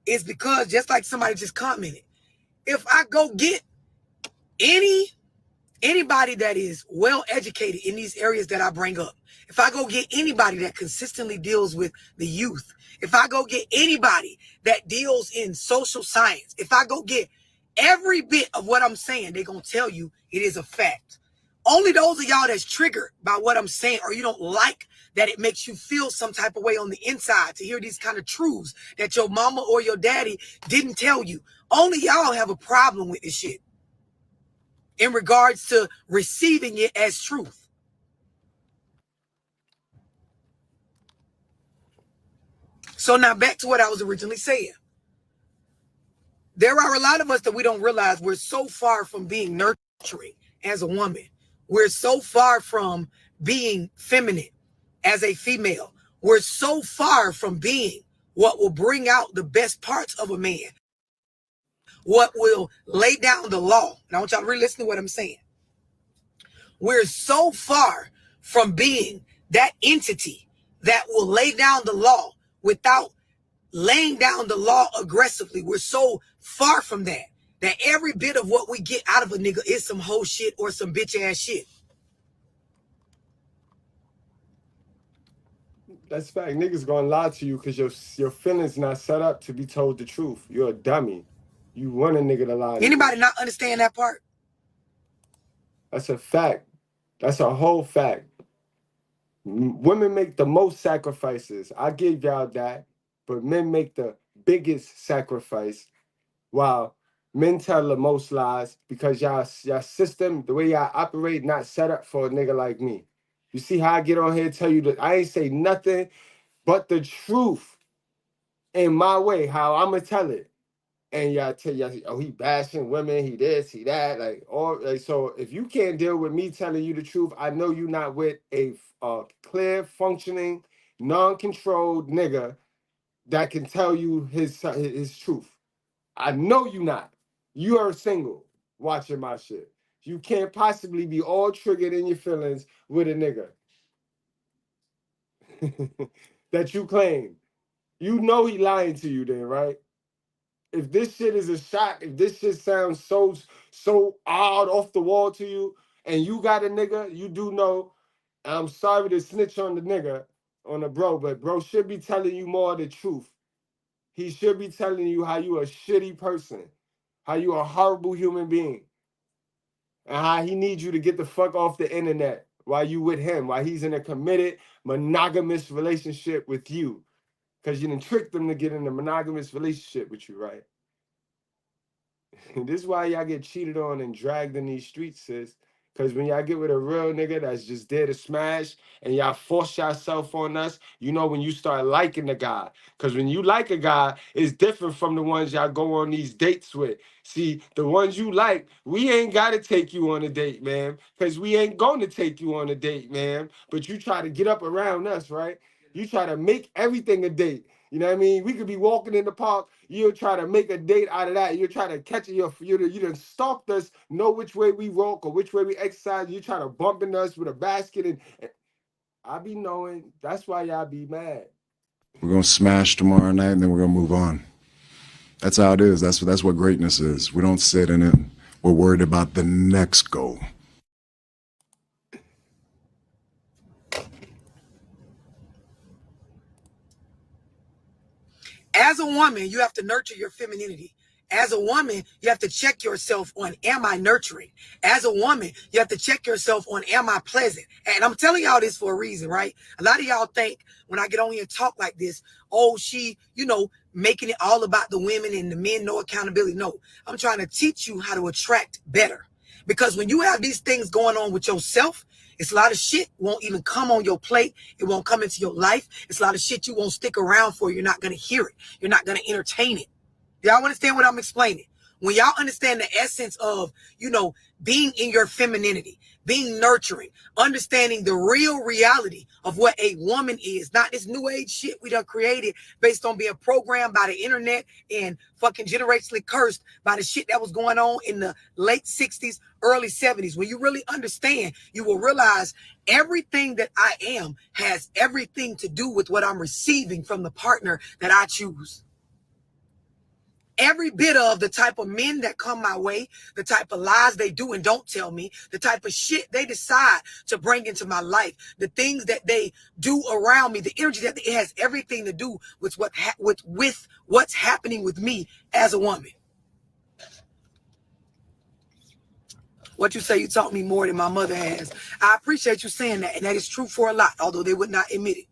It's because just like somebody just commented, if I go get anybody that is well educated in these areas that I bring up, if I go get anybody that consistently deals with the youth, if I go get anybody that deals in social science, if I go get every bit of what I'm saying, they're going to tell you it is a fact. Only those of y'all that's triggered by what I'm saying, or you don't like that it makes you feel some type of way on the inside to hear these kind of truths that your mama or your daddy didn't tell you. Only y'all have a problem with this shit in regards to receiving it as truth. So now back to what I was originally saying. There are a lot of us that we don't realize we're so far from being nurturing as a woman. We're so far from being feminine as a female. We're so far from being what will bring out the best parts of a man. What will lay down the law. And I want y'all to really listen to what I'm saying. We're so far from being that entity that will lay down the law without laying down the law aggressively. We're so far from that every bit of what we get out of a nigga is some whole shit or some bitch ass shit. That's fact. Niggas gonna lie to you because your feelings not set up to be told the truth. You're a dummy. You want a nigga to lie to you. Anybody not understand that part? That's a fact. That's a whole fact. Women make the most sacrifices. I give y'all that. But men make the biggest sacrifice while men tell the most lies because y'all system, the way y'all operate, not set up for a nigga like me. You see how I get on here and tell you that I ain't say nothing but the truth in my way, how I'm gonna tell it. And y'all tell y'all, oh, he bashing women, he this, he that, so if you can't deal with me telling you the truth, I know you're not with a clear, functioning, non-controlled nigga that can tell you his truth. I know you not. You are single watching my shit. You can't possibly be all triggered in your feelings with a nigga that you claim. You know he lying to you then, right? If this shit is a shock, if this shit sounds so odd off the wall to you, and you got a nigga, you do know, I'm sorry to snitch on the nigga, on the bro, but bro should be telling you more of the truth. He should be telling you how you a shitty person, how you a horrible human being, and how he needs you to get the fuck off the internet while you with him, while he's in a committed, monogamous relationship with you. Because you done tricked him to get in a monogamous relationship with you, right? This is why y'all get cheated on and dragged in these streets, sis. Because when y'all get with a real nigga that's just there to smash and y'all force yourself on us, you know when you start liking the guy. Because when you like a guy, it's different from the ones y'all go on these dates with. See, the ones you like, we ain't got to take you on a date, man. Because we ain't going to take you on a date, man. But you try to get up around us, right? You try to make everything a date. You know what I mean? We could be walking in the park. You'll try to make a date out of that. You'll try to catch it. You done stalked us, know which way we walk or which way we exercise. You try to bump in us with a basket. And I be knowing. That's why y'all be mad. We're going to smash tomorrow night, and then we're going to move on. That's how it is. That's what greatness is. We don't sit in it. We're worried about the next goal. As a woman, you have to nurture your femininity. As a woman, you have to check yourself on, am I nurturing? As a woman, you have to check yourself on, am I pleasant? And I'm telling y'all this for a reason, right? A lot of y'all think when I get on here and talk like this, oh, she, making it all about the women and the men, no accountability. No, I'm trying to teach you how to attract better. Because when you have these things going on with yourself, it's a lot of shit won't even come on your plate. It won't come into your life. It's a lot of shit you won't stick around for. You're not going to hear it. You're not going to entertain it. Y'all understand what I'm explaining? When y'all understand the essence of, being in your femininity, being nurturing, understanding the real reality of what a woman is, not this new age shit we done created based on being programmed by the internet and fucking generationally cursed by the shit that was going on in the late 60s, early 70s. When you really understand, you will realize everything that I am has everything to do with what I'm receiving from the partner that I choose. Every bit of the type of men that come my way, the type of lies they do and don't tell me, the type of shit they decide to bring into my life, the things that they do around me, the energy that it has everything to do with what's happening with me as a woman. What you say, you taught me more than my mother has. I appreciate you saying that, and that is true for a lot, although they would not admit it.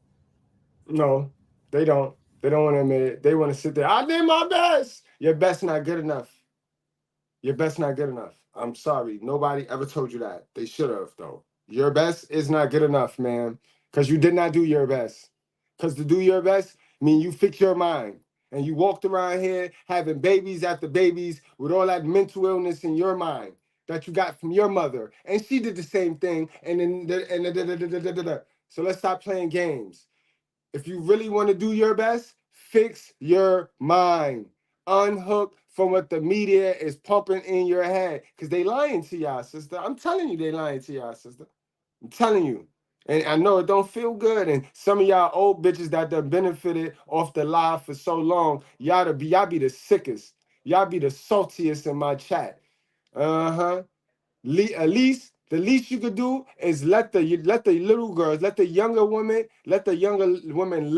No, they don't. They don't want to admit it. They want to sit there. I did my best. Your best not good enough. Your best not good enough. I'm sorry. Nobody ever told you that. They should have, though. Your best is not good enough, man. Because you did not do your best. Because to do your best means you fix your mind. And you walked around here having babies after babies with all that mental illness in your mind that you got from your mother. And she did the same thing. So let's stop playing games. If you really want to do your best, fix your mind. Unhook from what the media is pumping in your head. Because they lying to y'all, sister. I'm telling you, they lying to y'all, sister. I'm telling you. And I know it don't feel good. And some of y'all old bitches that done benefited off the lie for so long, y'all be the sickest. Y'all be the saltiest in my chat. At least The least you could do is let the little girls, let the younger women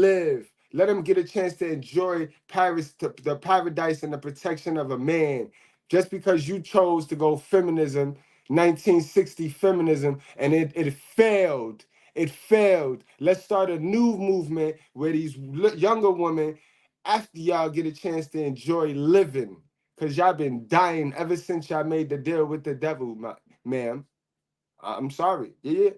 live. Let them get a chance to enjoy the paradise and the protection of a man. Just because you chose to go feminism, 1960 feminism, and it failed. It failed. Let's start a new movement where these younger women, after y'all get a chance to enjoy living, because y'all been dying ever since y'all made the deal with the devil, ma'am. I'm sorry. Yeah.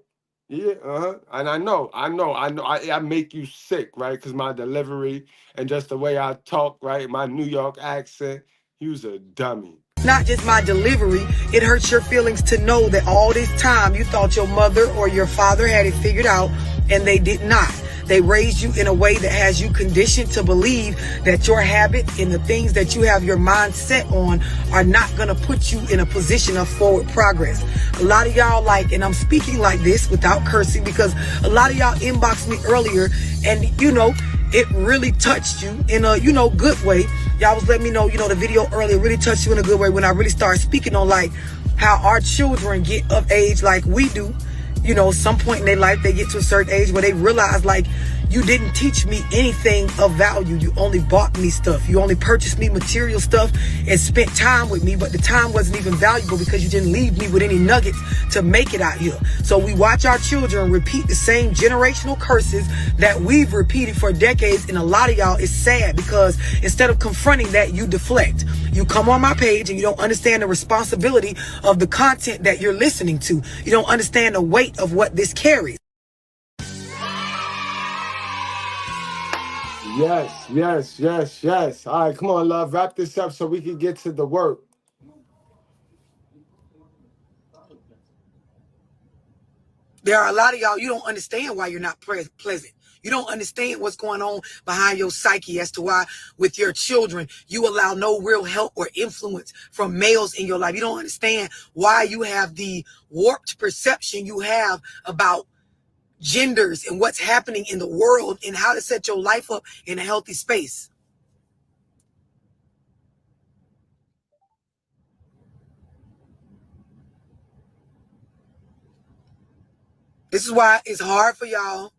And I know. I make you sick, right? Because my delivery and just the way I talk, right? My New York accent. You's a dummy. Not just my delivery, it hurts your feelings to know that all this time you thought your mother or your father had it figured out, and they did not. They raised you in a way that has you conditioned to believe that your habits and the things that you have your mind set on are not going to put you in a position of forward progress. A lot of y'all and I'm speaking like this without cursing because a lot of y'all inboxed me earlier and, it really touched you in a, good way. Y'all was letting me know, the video earlier really touched you in a good way when I really started speaking on how our children get of age like we do. Some point in their life, they get to a certain age where they realize, you didn't teach me anything of value. You only bought me stuff. You only purchased me material stuff and spent time with me, but the time wasn't even valuable because you didn't leave me with any nuggets to make it out here. So we watch our children repeat the same generational curses that we've repeated for decades, and a lot of y'all is sad because instead of confronting that, you deflect. You come on my page and you don't understand the responsibility of the content that you're listening to. You don't understand the weight of what this carries. Yes. All right, come on, love. Wrap this up so we can get to the work. There are a lot of y'all, you don't understand why you're not pleasant. You don't understand what's going on behind your psyche as to why with your children, you allow no real help or influence from males in your life. You don't understand why you have the warped perception you have about genders and what's happening in the world and how to set your life up in a healthy space. This is why it's hard for y'all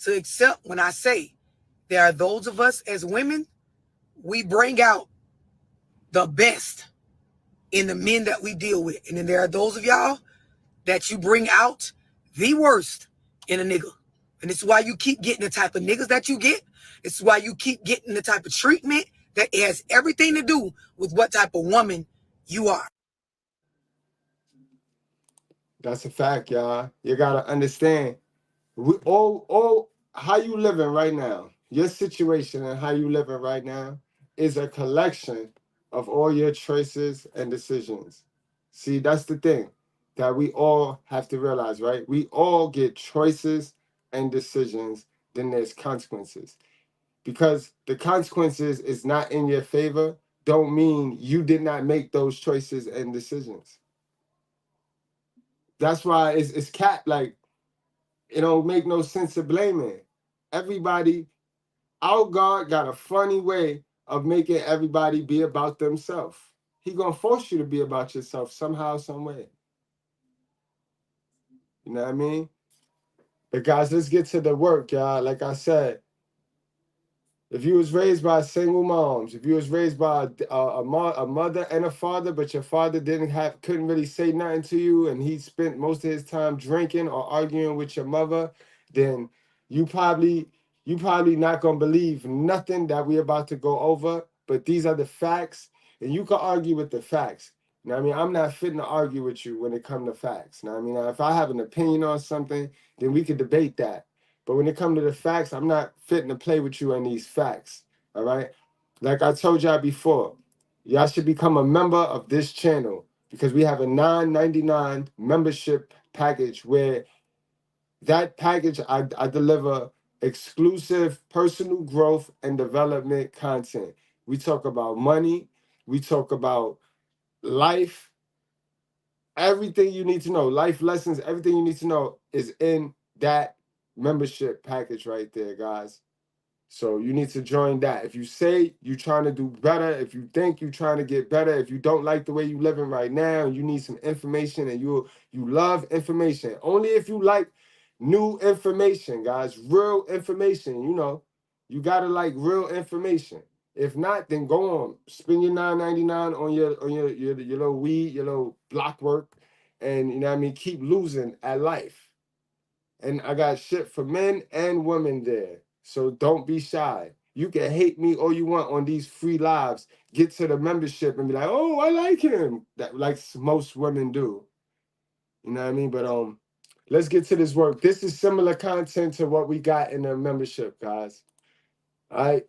to accept when I say there are those of us as women, we bring out the best in the men that we deal with. And then there are those of y'all that you bring out the worst in a nigga. And it's why you keep getting the type of niggas that you get. It's why you keep getting the type of treatment that has everything to do with what type of woman you are. That's a fact, y'all. You gotta understand. We all how you living right now, your situation and how you living right now is a collection of all your choices and decisions. See, that's the thing that we all have to realize, right? We all get choices and decisions, then there's consequences. Because the consequences is not in your favor, don't mean you did not make those choices and decisions. That's why it's cat it don't make no sense to blame it. Everybody, our God got a funny way of making everybody be about themselves. He gonna force you to be about yourself somehow, some way. You know what I mean? But guys, let's get to the work, y'all. Like I said, if you was raised by single moms, if you was raised by a mother and a father, but your father couldn't really say nothing to you, and he spent most of his time drinking or arguing with your mother, then you probably not gonna believe nothing that we're about to go over. But these are the facts, and you can argue with the facts. You know what I mean? I'm not fitting to argue with you when it comes to facts. You know what I mean? Now, if I have an opinion on something, then we could debate that. But when it comes to the facts, I'm not fitting to play with you on these facts, all right? Like I told y'all before, y'all should become a member of this channel because we have a $9.99 membership package where that package, I deliver exclusive personal growth and development content. We talk about money. We talk about life. Everything you need to know, life lessons, everything you need to know is in that membership package right there, guys. So you need to join that. If you say you're trying to do better, if you think you're trying to get better, if you don't like the way you're living right now, you need some information and you love information. Only if you like new information, guys, real information, you know. You gotta like real information. If not, then go on. Spend your $9.99 on your little weed, your little block work, and you know what I mean, keep losing at life. And I got shit for men and women there. So don't be shy. You can hate me all you want on these free lives. Get to the membership and be like, oh, I like him. That like most women do. You know what I mean? But let's get to this work. This is similar content to what we got in the membership, guys. All right.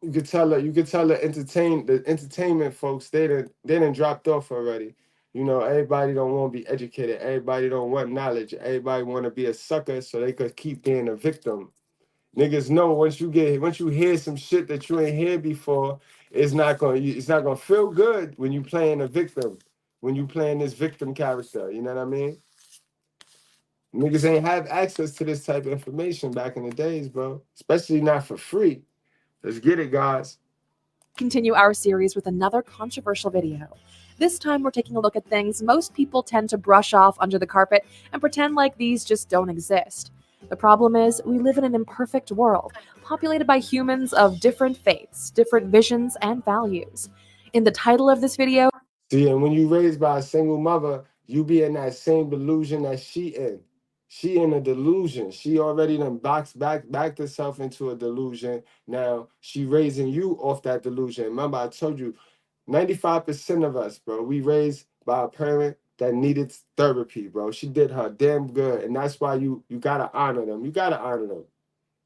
You could tell the entertainment folks, they done dropped off already. You know, everybody don't want to be educated. Everybody don't want knowledge. Everybody want to be a sucker so they could keep being a victim. Niggas know once you hear some shit that you ain't heard before, it's not gonna feel good when you playing a victim, when you playing this victim character. You know what I mean? Niggas ain't have access to this type of information back in the days, bro. Especially not for free. Let's get it, guys. Continue our series with another controversial video. This time we're taking a look at things most people tend to brush off under the carpet and pretend like these just don't exist. The problem is, we live in an imperfect world, populated by humans of different faiths, different visions, and values. In the title of this video... See, and when you raised by a single mother, you be in that same delusion that she in. She in a delusion. She already done backed herself into a delusion. Now, she raising you off that delusion. Remember, I told you, 95% of us, bro, we raised by a parent that needed therapy, bro. She did her damn good. And that's why you gotta honor them. You gotta honor them.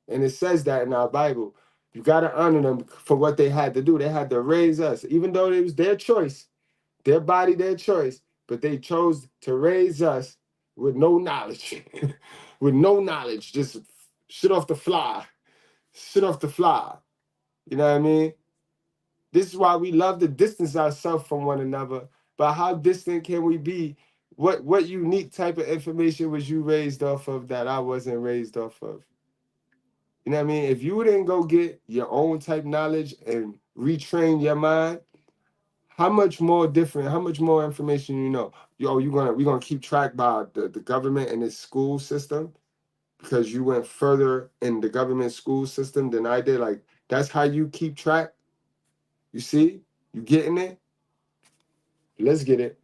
And it says that in our Bible. You gotta honor them for what they had to do. They had to raise us. Even though it was their choice, their body, their choice, but they chose to raise us with no knowledge. With no knowledge. Just shit off the fly. Shit off the fly. You know what I mean? This is why we love to distance ourselves from one another. But how distant can we be? What unique type of information was you raised off of that I wasn't raised off of? You know what I mean? If you didn't go get your own type knowledge and retrain your mind, how much more information you know? We're gonna keep track by the government and its school system because you went further in the government school system than I did. Like, that's how you keep track. You see? You getting it? Let's get it.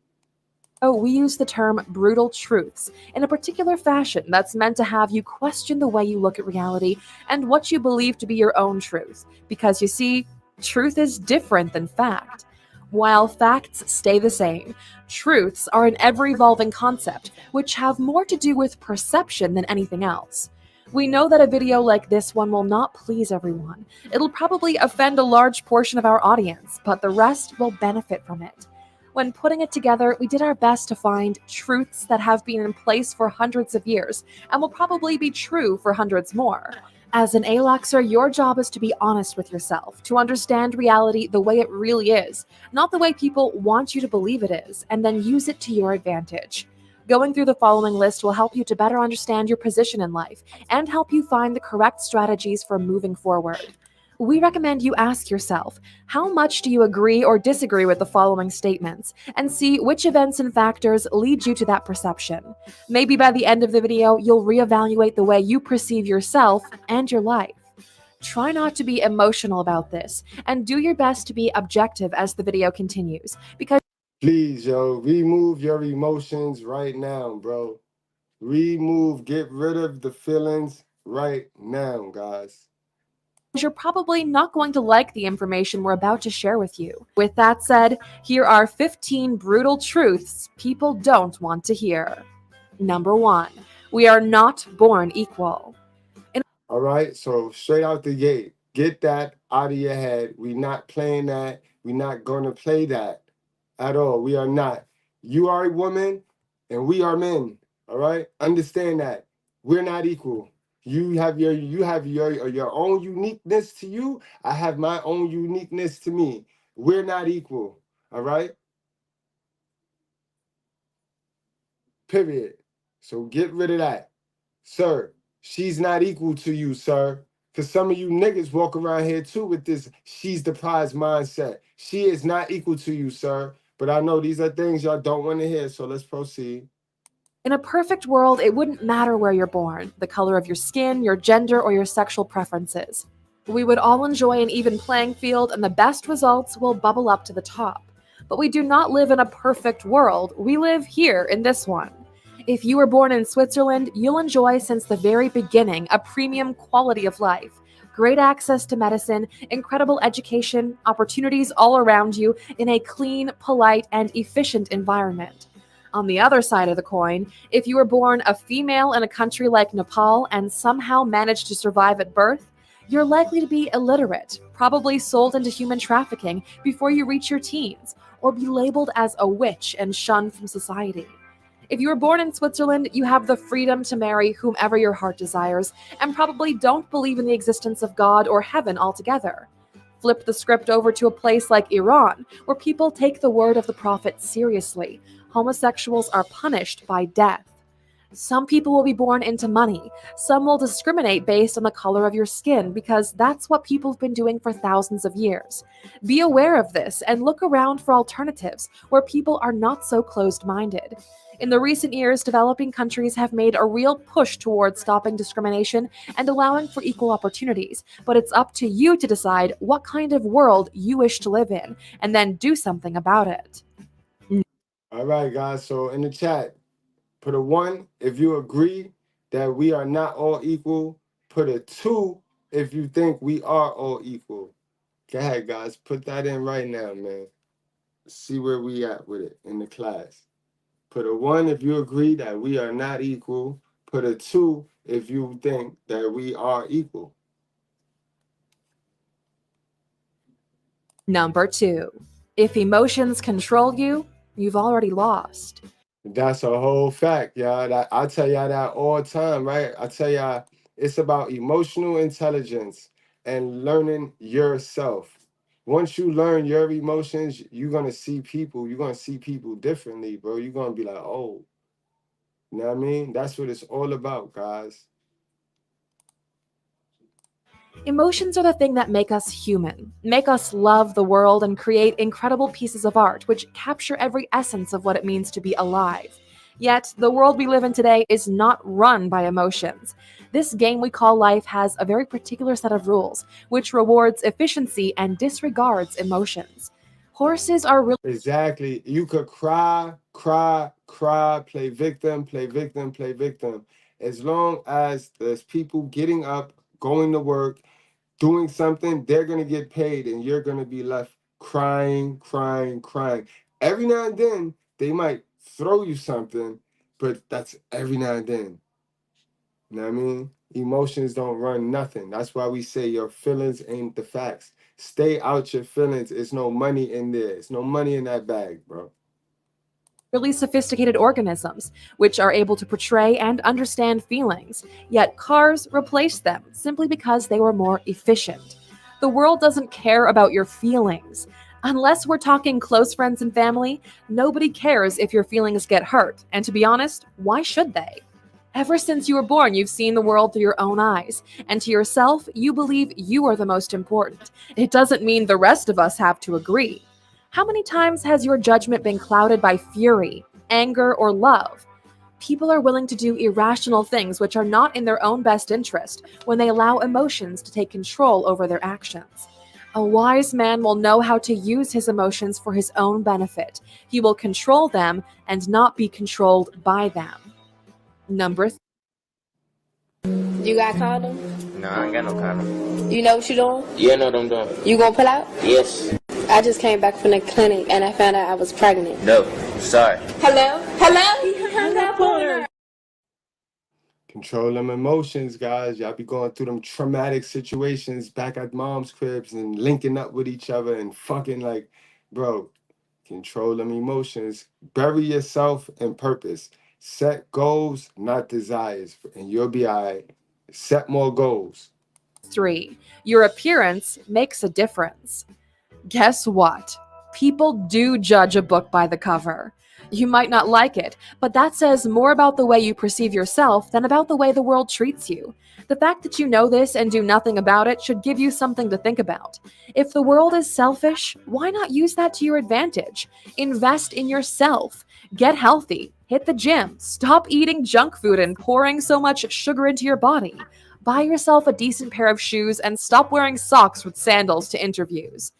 We use the term brutal truths in a particular fashion that's meant to have you question the way you look at reality and what you believe to be your own truth. Because you see, truth is different than fact. While facts stay the same, truths are an ever-evolving concept which have more to do with perception than anything else. We know that a video like this one will not please everyone. It'll probably offend a large portion of our audience, but the rest will benefit from it. When putting it together, we did our best to find truths that have been in place for hundreds of years and will probably be true for hundreds more. As an ALAXer, your job is to be honest with yourself, to understand reality the way it really is, not the way people want you to believe it is, and then use it to your advantage. Going through the following list will help you to better understand your position in life and help you find the correct strategies for moving forward. We recommend you ask yourself, how much do you agree or disagree with the following statements, and see which events and factors lead you to that perception. Maybe by the end of the video, you'll reevaluate the way you perceive yourself and your life. Try not to be emotional about this, and do your best to be objective as the video continues, because please, yo, remove your emotions right now, bro. Get rid of the feelings right now, guys. You're probably not going to like the information we're about to share with you. With that said, here are 15 brutal truths people don't want to hear. Number 1, we are not born equal. All right, so straight out the gate, get that out of your head. We're not playing that. We're not going to play that at all. We are not. You are a woman and we are men. All right, understand that. We're not equal. You have your own uniqueness to you. I have my own uniqueness to me. We're not equal. All right? Period. So get rid of that. Sir, she's not equal to you, sir. Because some of you niggas walk around here too with this she's the prize mindset. She is not equal to you, sir. But I know these are things y'all don't want to hear, so let's proceed. In a perfect world, it wouldn't matter where you're born, the color of your skin, your gender, or your sexual preferences. We would all enjoy an even playing field, and the best results will bubble up to the top. But we do not live in a perfect world. We live here in this one. If you were born in Switzerland, you'll enjoy since the very beginning a premium quality of life, great access to medicine, incredible education, opportunities all around you in a clean, polite, and efficient environment. On the other side of the coin, if you were born a female in a country like Nepal and somehow managed to survive at birth, you're likely to be illiterate, probably sold into human trafficking before you reach your teens, or be labeled as a witch and shunned from society. If you were born in Switzerland, you have the freedom to marry whomever your heart desires, and probably don't believe in the existence of God or heaven altogether. Flip the script over to a place like Iran, where people take the word of the prophet seriously. Homosexuals are punished by death. Some people will be born into money. Some will discriminate based on the color of your skin because that's what people have been doing for thousands of years. Be aware of this and look around for alternatives where people are not so closed-minded. In the recent years, developing countries have made a real push towards stopping discrimination and allowing for equal opportunities, but it's up to you to decide what kind of world you wish to live in and then do something about it. All right, guys, so in the chat, put a 1 if you agree that we are not all equal. Put a 2 if you think we are all equal. Go ahead, guys. Put that in right now, man. See where we at with it in the class. Put a 1 if you agree that we are not equal. Put a 2 if you think that we are equal. Number 2. If emotions control you, you've already lost. That's a whole fact, y'all. I tell y'all that all the time, right? I tell y'all it's about emotional intelligence and learning yourself. Once you learn your emotions, you're going to see people differently, bro. You're going to be like, oh, you know what I mean? That's what it's all about, guys. Emotions are the thing that make us human, make us love the world, and create incredible pieces of art which capture every essence of what it means to be alive. Yet, the world we live in today is not run by emotions. This game we call life has a very particular set of rules, which rewards efficiency and disregards emotions. Horses are really... Exactly. You could cry, play victim. As long as there's people getting up, going to work, doing something, they're going to get paid, and you're going to be left crying. Every now and then, they might throw you something, but that's every now and then. You know what I mean? Emotions don't run nothing. That's why we say your feelings ain't the facts. Stay out your feelings. There's no money in there. There's no money in that bag, bro. Really sophisticated organisms, which are able to portray and understand feelings, yet cars replaced them simply because they were more efficient. The world doesn't care about your feelings. Unless we're talking close friends and family, nobody cares if your feelings get hurt, and to be honest, why should they? Ever since you were born, you've seen the world through your own eyes, and to yourself, you believe you are the most important. It doesn't mean the rest of us have to agree. How many times has your judgment been clouded by fury, anger, or love? People are willing to do irrational things which are not in their own best interest when they allow emotions to take control over their actions. A wise man will know how to use his emotions for his own benefit. He will control them and not be controlled by them. Number 3. You got condom? No, I ain't got no condom. You know what you doing? Yeah, I know what I'm doing. You gonna pull out? Yes. I just came back from the clinic and I found out I was pregnant. No, sorry. Hello? He hung up on her. Control them emotions, guys. Y'all be going through them traumatic situations back at mom's cribs and linking up with each other and fucking like, bro, control them emotions. Bury yourself in purpose. Set goals, not desires, and you'll be all right. Set more goals. 3. Your appearance makes a difference. Guess what? People do judge a book by the cover. You might not like it, but that says more about the way you perceive yourself than about the way the world treats you. The fact that you know this and do nothing about it should give you something to think about. If the world is selfish, why not use that to your advantage? Invest in yourself. Get healthy. Hit the gym. Stop eating junk food and pouring so much sugar into your body. Buy yourself a decent pair of shoes and stop wearing socks with sandals to interviews.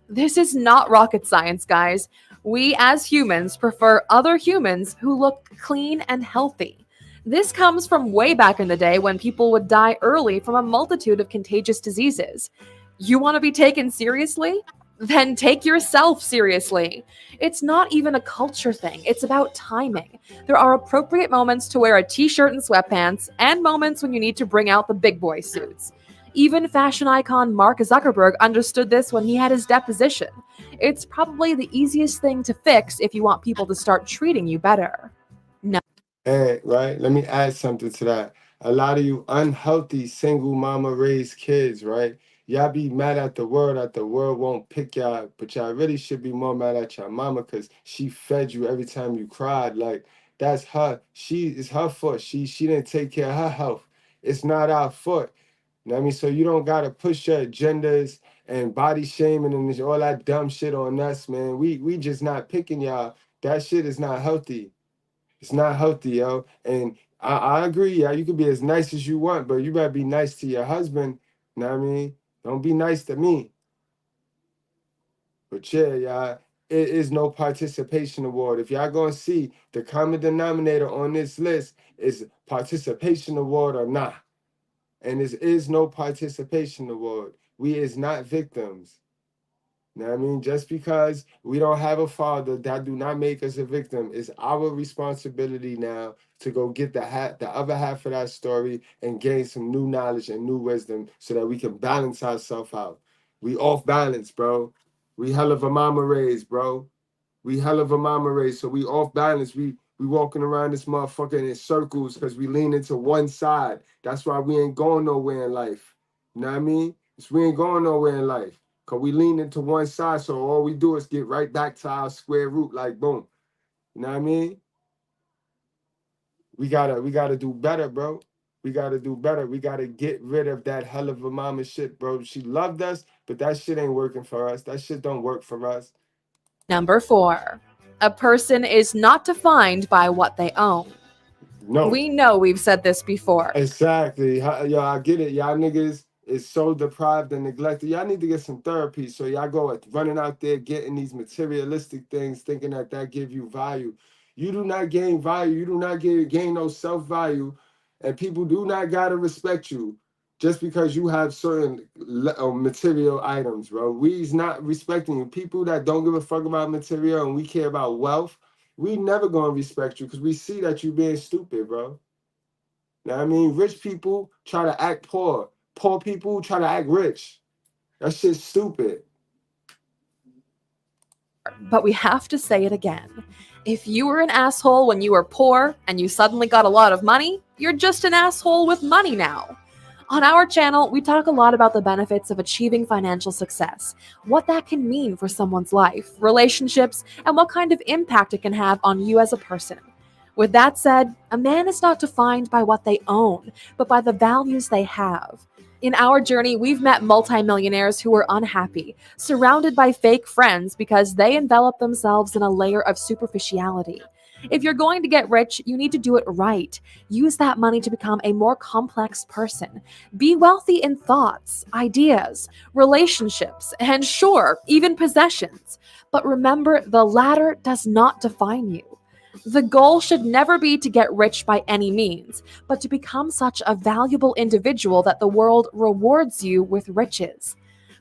This is not rocket science, guys. We as humans prefer other humans who look clean and healthy. This comes from way back in the day when people would die early from a multitude of contagious diseases. You want to be taken seriously? Then take yourself seriously. It's not even a culture thing, it's about timing. There are appropriate moments to wear a t-shirt and sweatpants, and moments when you need to bring out the big boy suits. Even fashion icon Mark Zuckerberg understood this when he had his deposition. It's probably the easiest thing to fix if you want people to start treating you better. No. Hey, right? Let me add something to that. A lot of you unhealthy single mama raised kids, right? Y'all be mad at the world that the world won't pick y'all, but y'all really should be more mad at your mama because she fed you every time you cried. Like, that's her. It's her fault. She didn't take care of her health. It's not our fault. You know what I mean? So you don't gotta push your agendas and body shaming and all that dumb shit on us, man. We just not picking y'all. That shit is not healthy. It's not healthy, yo. And I agree, yeah. You can be as nice as you want, but you better be nice to your husband. You know what I mean? Don't be nice to me. But yeah, y'all, it is no participation award. If y'all gonna see the common denominator on this list is participation award or not. And this is no participation award. We is not victims. You know what I mean? Just because we don't have a father, that do not make us a victim. It's our responsibility now to go get the other half of that story and gain some new knowledge and new wisdom so that we can balance ourselves out. We off balance, bro. We hell of a mama raised, bro. We hell of a mama raised, so we off balance. We walking around this motherfucker in circles because we lean into one side. That's why we ain't going nowhere in life. You know what I mean? We ain't going nowhere in life. Cause we lean into one side, so all we do is get right back to our square root, like boom. You know what I mean? We gotta do better, bro. We gotta do better. We gotta get rid of that hell of a mama shit, bro. She loved us, but that shit ain't working for us. That shit don't work for us. Number 4. A person is not defined by what they own. No. We know we've said this before. Exactly. Yo, I get it. Y'all niggas is so deprived and neglected. Y'all need to get some therapy. So y'all go running out there getting these materialistic things, thinking that give you value. You do not gain value. You do not gain no self-value. And people do not gotta respect you just because you have certain material items, bro. We's not respecting you. People that don't give a fuck about material and we care about wealth, we never gonna respect you because we see that you being stupid, bro. Now, I mean, rich people try to act poor. Poor people try to act rich. That shit's stupid. But we have to say it again. If you were an asshole when you were poor and you suddenly got a lot of money, you're just an asshole with money now. On our channel, we talk a lot about the benefits of achieving financial success, what that can mean for someone's life, relationships, and what kind of impact it can have on you as a person. With that said, a man is not defined by what they own, but by the values they have. In our journey, we've met multimillionaires who were unhappy, surrounded by fake friends because they envelop themselves in a layer of superficiality. If you're going to get rich, you need to do it right. Use that money to become a more complex person. Be wealthy in thoughts, ideas, relationships, and sure, even possessions. But remember, the latter does not define you. The goal should never be to get rich by any means, but to become such a valuable individual that the world rewards you with riches.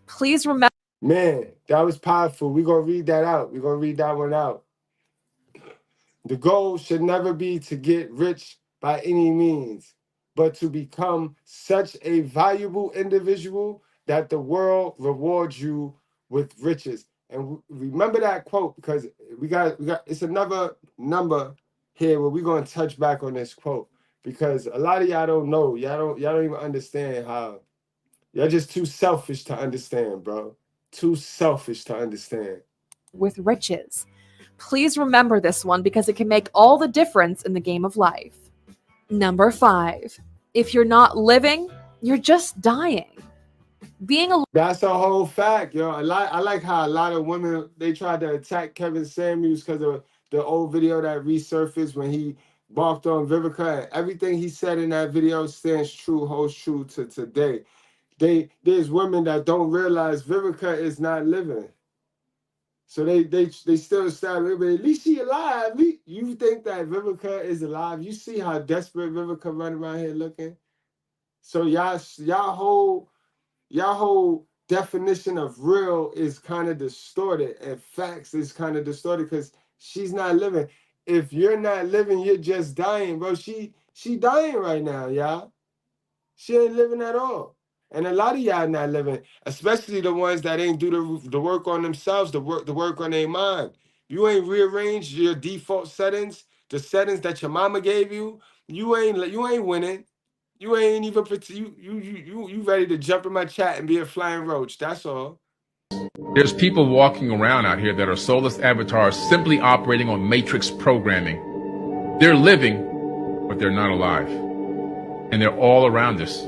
Please remember. Man, that was powerful. We're going to read that out. We're going to read that one out. The goal should never be to get rich by any means, but to become such a valuable individual that the world rewards you with riches. And remember that quote because we got it's another number here where we're going to touch back on this quote because a lot of y'all don't know. Y'all don't even understand how. Y'all just too selfish to understand, bro. Too selfish to understand. With riches. Please remember this one because it can make all the difference in the game of life. Number 5. If you're not living, you're just dying. That's a whole fact, yo. I like how a lot of women, they tried to attack Kevin Samuels because of the old video that resurfaced when he barked on Vivica. And everything he said in that video stands true, holds true to today. There's women that don't realize Vivica is not living. So they still stab her, but at least she alive. You think that Vivica is alive? You see how desperate Vivica run around here looking? So y'all whole definition of real is kind of distorted, and facts is kind of distorted because she's not living. If you're not living, you're just dying, bro. She dying right now, y'all. She ain't living at all. And a lot of y'all not living, especially the ones that ain't do the work on themselves, the work on their mind. You ain't rearranged your default settings, the settings that your mama gave you. You ain't winning. You ain't even you ready to jump in my chat and be a flying roach. That's all. There's people walking around out here that are soulless avatars simply operating on matrix programming. They're living, but they're not alive. And they're all around us.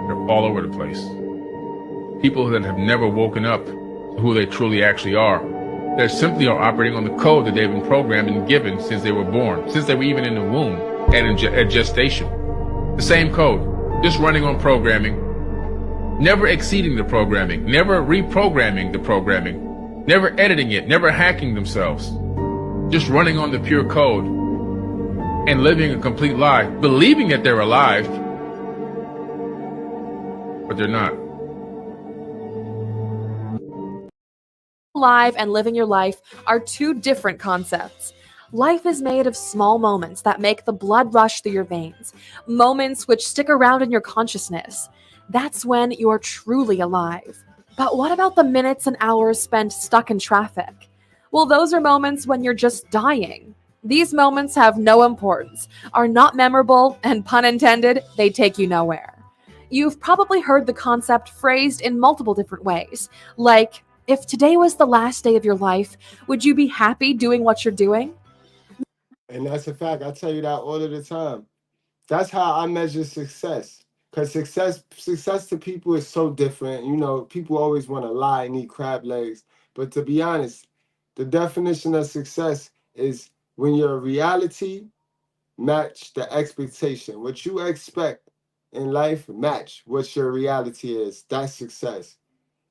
They're all over the place. People that have never woken up to who they truly actually are. They simply are operating on the code that they've been programmed and given since they were born, since they were even in the womb and at gestation. The same code, just running on programming, never exceeding the programming, never reprogramming the programming, never editing it, never hacking themselves, just running on the pure code and living a complete lie, believing that they're alive, but they're not. Alive and living your life are two different concepts. Life is made of small moments that make the blood rush through your veins, moments which stick around in your consciousness. That's when you're truly alive. But what about the minutes and hours spent stuck in traffic? Well, those are moments when you're just dying. These moments have no importance, are not memorable, and pun intended, they take you nowhere. You've probably heard the concept phrased in multiple different ways, like, if today was the last day of your life, would you be happy doing what you're doing? And that's a fact. I tell you that all of the time. That's how I measure success. Because success to people is so different. You know, people always want to lie and eat crab legs. But to be honest, the definition of success is when your reality match the expectation. What you expect in life match what your reality is. That's success.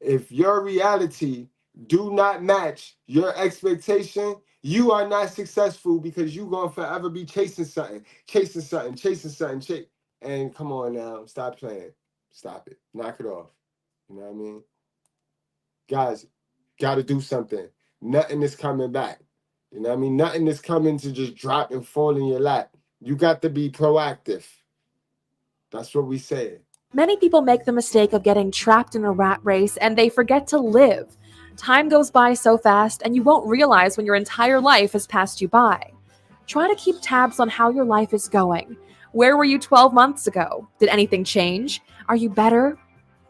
If your reality do not match your expectation, you are not successful because you're going to forever be chasing something. And come on now, stop playing. Stop it. Knock it off. You know what I mean? Guys, got to do something. Nothing is coming back. You know what I mean? Nothing is coming to just drop and fall in your lap. You got to be proactive. That's what we say. Many people make the mistake of getting trapped in a rat race and they forget to live. Time goes by so fast and you won't realize when your entire life has passed you by. Try to keep tabs on how your life is going. Where were you 12 months ago? Did anything change? Are you better?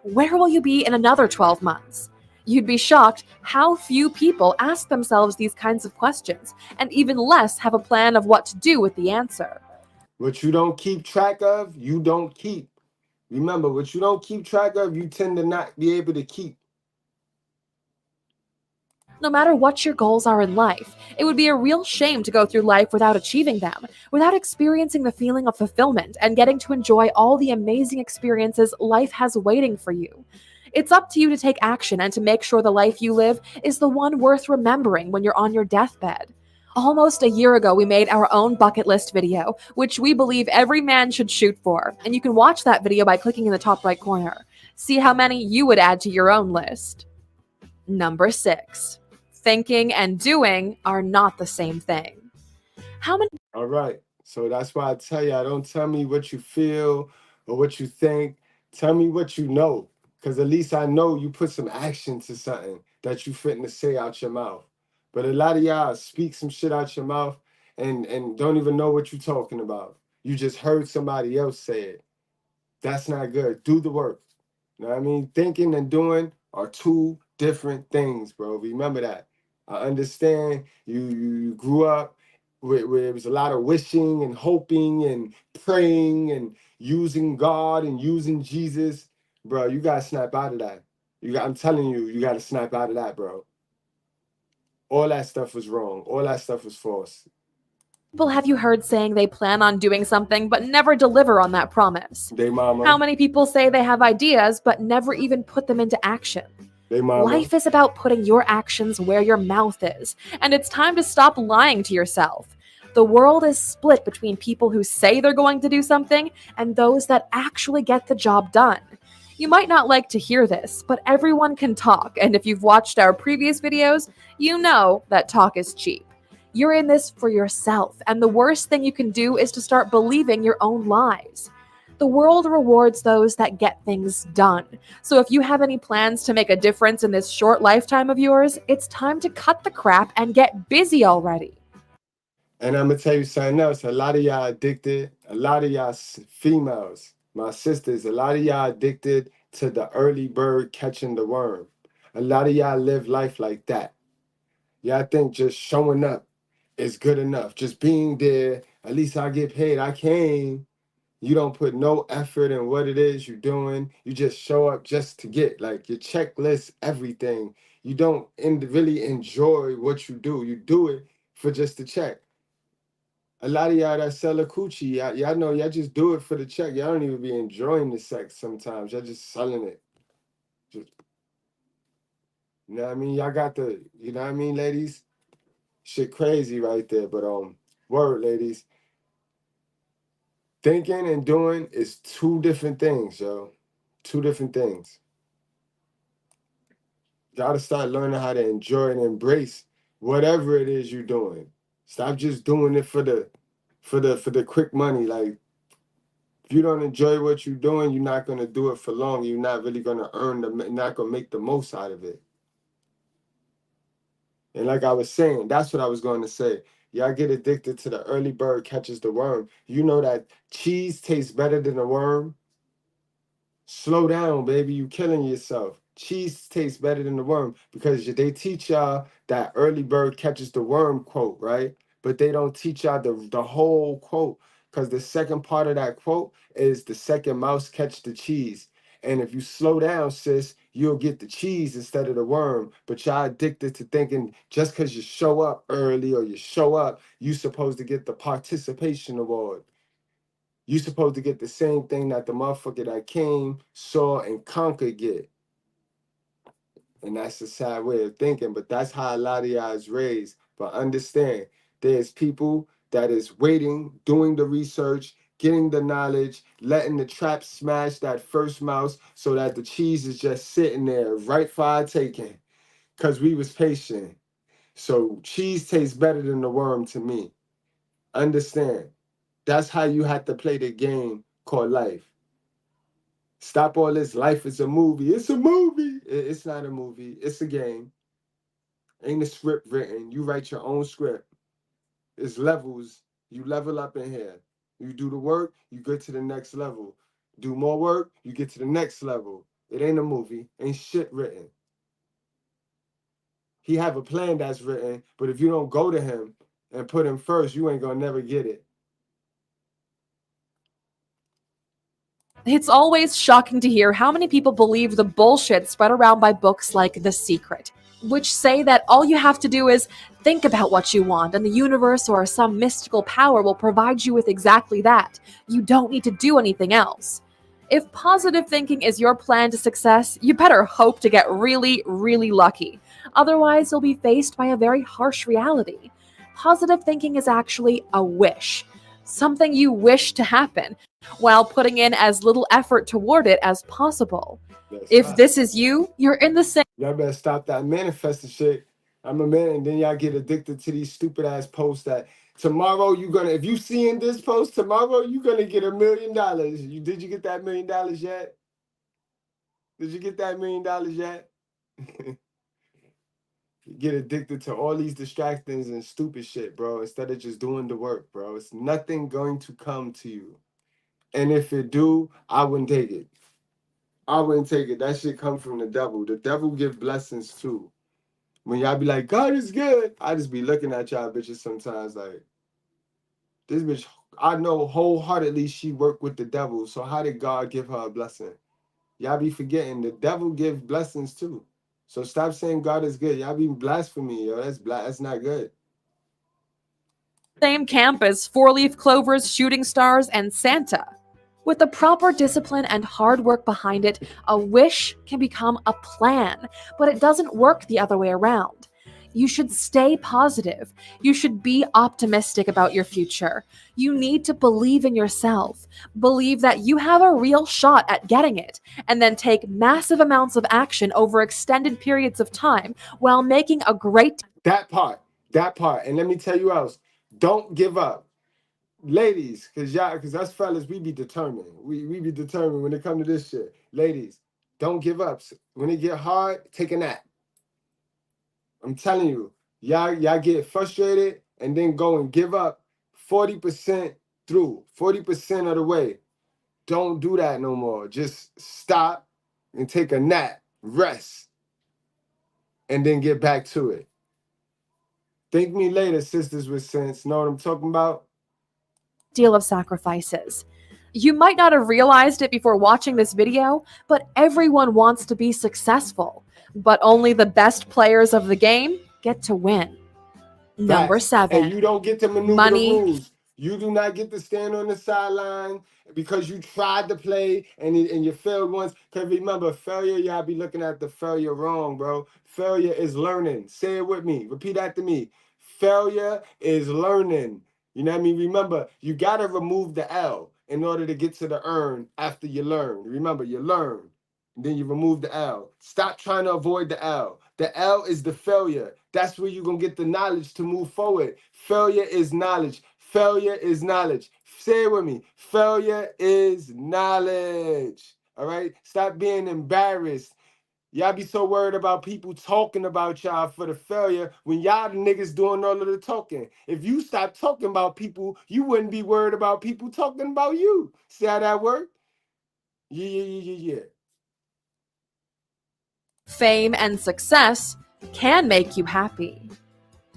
Where will you be in another 12 months? You'd be shocked how few people ask themselves these kinds of questions, and even less have a plan of what to do with the answer. What you don't keep track of, you don't keep. Remember, what you don't keep track of, you tend to not be able to keep. No matter what your goals are in life, it would be a real shame to go through life without achieving them, without experiencing the feeling of fulfillment and getting to enjoy all the amazing experiences life has waiting for you. It's up to you to take action and to make sure the life you live is the one worth remembering when you're on your deathbed. Almost a year ago, we made our own bucket list video, which we believe every man should shoot for, and you can watch that video by clicking in the top right corner. See how many you would add to your own list. Number 6. Thinking and doing are not the same thing. All right. So that's why I tell you, don't tell me what you feel or what you think. Tell me what you know. Because at least I know you put some action to something that you fitting to say out your mouth. But a lot of y'all speak some shit out your mouth and don't even know what you're talking about. You just heard somebody else say it. That's not good. Do the work. You know what I mean? Thinking and doing are two different things, bro. Remember that. I understand you grew up where it was a lot of wishing and hoping and praying and using God and using Jesus. Bro, you gotta snap out of that. I'm telling you, you gotta snap out of that, bro. All that stuff was wrong. All that stuff was false. People have you heard saying they plan on doing something but never deliver on that promise? They mama. How many people say they have ideas but never even put them into action? They mama. Life is about putting your actions where your mouth is, and it's time to stop lying to yourself. The world is split between people who say they're going to do something and those that actually get the job done. You might not like to hear this, but everyone can talk, and if you've watched our previous videos, you know that talk is cheap. You're in this for yourself, and the worst thing you can do is to start believing your own lies. The world rewards those that get things done. So if you have any plans to make a difference in this short lifetime of yours, it's time to cut the crap and get busy already. And I'm going to tell you something else. A lot of y'all addicted. A lot of y'all females, my sisters, a lot of y'all addicted to the early bird catching the worm. A lot of y'all live life like that. Y'all think just showing up is good enough. Just being there, at least I get paid. I came. You don't put no effort in what it is you're doing. You just show up just to get, like, your checklist, everything. You don't really enjoy what you do. You do it for just the check. A lot of y'all that sell a coochie, y'all know y'all just do it for the check. Y'all don't even be enjoying the sex sometimes. Y'all just selling it. Just, you know what I mean? Y'all got the, you know what I mean, ladies? Shit crazy right there, but word, ladies. Thinking and doing is two different things, yo. Two different things. You gotta start learning how to enjoy and embrace whatever it is you're doing. Stop just doing it for the quick money. Like, if you don't enjoy what you're doing, you're not gonna do it for long. You're not really gonna not gonna make the most out of it. And like I was saying, that's what I was going to say. Y'all get addicted to the early bird catches the worm. You know that cheese tastes better than a worm? Slow down, baby. You killing yourself. Cheese tastes better than the worm because they teach y'all that early bird catches the worm quote, right? But they don't teach y'all the whole quote, because the second part of that quote is the second mouse catch the cheese. And if you slow down, sis, you'll get the cheese instead of the worm. But y'all addicted to thinking just because you show up early or you show up, you supposed to get the participation award. You supposed to get the same thing that the motherfucker that came, saw, and conquered get. And that's a sad way of thinking, but that's how a lot of y'all is raised. But understand, there's people that is waiting, doing the research, getting the knowledge, letting the trap smash that first mouse so that the cheese is just sitting there right for our taking. Because we was patient. So cheese tastes better than the worm to me. Understand. That's how you have to play the game called life. Stop all this life is a movie. It's a movie. It's not a movie. It's a game. Ain't a script written. You write your own script. It's levels. You level up in here. You do the work, you get to the next level. Do more work, you get to the next level. It ain't a movie. Ain't shit written. He have a plan that's written, but if you don't go to him and put him first, you ain't gonna never get it. It's always shocking to hear how many people believe the bullshit spread around by books like The Secret, which say that all you have to do is think about what you want and the universe or some mystical power will provide you with exactly that. You don't need to do anything else. If positive thinking is your plan to success, you better hope to get really, really lucky. Otherwise, you'll be faced by a very harsh reality. Positive thinking is actually a wish, something you wish to happen, while putting in as little effort toward it as possible. If this is you, you're in the same. Y'all better stop that manifesting shit. I'm a man, and then y'all get addicted to these stupid ass posts that tomorrow you're gonna, if you seeing this post tomorrow, you're gonna get $1 million. Did you get that $1 million yet? Did you get that $1 million yet? You get addicted to all these distractions and stupid shit, bro, instead of just doing the work, bro. It's nothing going to come to you. And if it do, I wouldn't take it. I wouldn't take it. That shit come from the devil. The devil give blessings too. When y'all be like, God is good, I just be looking at y'all bitches sometimes like, this bitch, I know wholeheartedly she worked with the devil. So how did God give her a blessing? Y'all be forgetting the devil gives blessings too. So stop saying God is good. Y'all be blasphemy, yo. That's not good. Same campus, 4-leaf clovers, shooting stars, and Santa. With the proper discipline and hard work behind it, a wish can become a plan, but it doesn't work the other way around. You should stay positive. You should be optimistic about your future. You need to believe in yourself. Believe that you have a real shot at getting it, and then take massive amounts of action over extended periods of time while making a great... That part. And let me tell you else. Don't give up. Ladies, because us fellas, we be determined. We be determined when it comes to this shit. Ladies, don't give up. When it get hard, take a nap. I'm telling you, y'all get frustrated and then go and give up 40% through, 40% of the way. Don't do that no more. Just stop and take a nap, rest, and then get back to it. Thank me later, sisters with sense. Know what I'm talking about? Deal of sacrifices. You might not have realized it before watching this video, but everyone wants to be successful. But only the best players of the game get to win. Number 7. And you don't get to maneuver Money. the rules. You do not get to stand on the sideline because you tried to play and you failed once. Because remember, failure, y'all be looking at the failure wrong, bro. Failure is learning. Say it with me. Repeat after me. Failure is learning. You know what I mean? Remember, you got to remove the L in order to get to the earn after you learn. Remember, you learn. Then you remove the L. Stop trying to avoid the L. The L is the failure. That's where you're going to get the knowledge to move forward. Failure is knowledge. Failure is knowledge. Say it with me. Failure is knowledge. All right? Stop being embarrassed. Y'all be so worried about people talking about y'all for the failure when y'all the niggas doing all of the talking. If you stop talking about people, you wouldn't be worried about people talking about you. See how that work? Yeah. Fame and success can make you happy.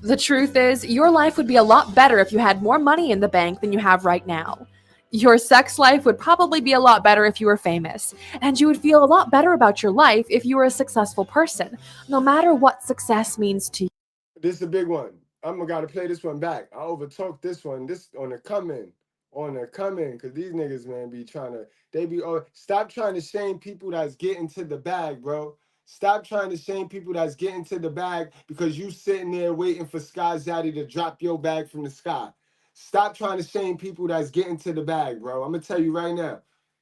The truth is, your life would be a lot better if you had more money in the bank than you have right now. Your sex life would probably be a lot better if you were famous, and you would feel a lot better about your life if you were a successful person, no matter what success means to you. This is a big one. I'm gonna play this one back. I overtalked this one. This on the coming, because these niggas, man, be trying to, stop trying to shame people that's getting to the bag, bro. Stop trying to shame people that's getting to the bag because you sitting there waiting for Sky Zaddy to drop your bag from the sky. Stop trying to shame people that's getting to the bag, bro. I'm gonna tell you right now,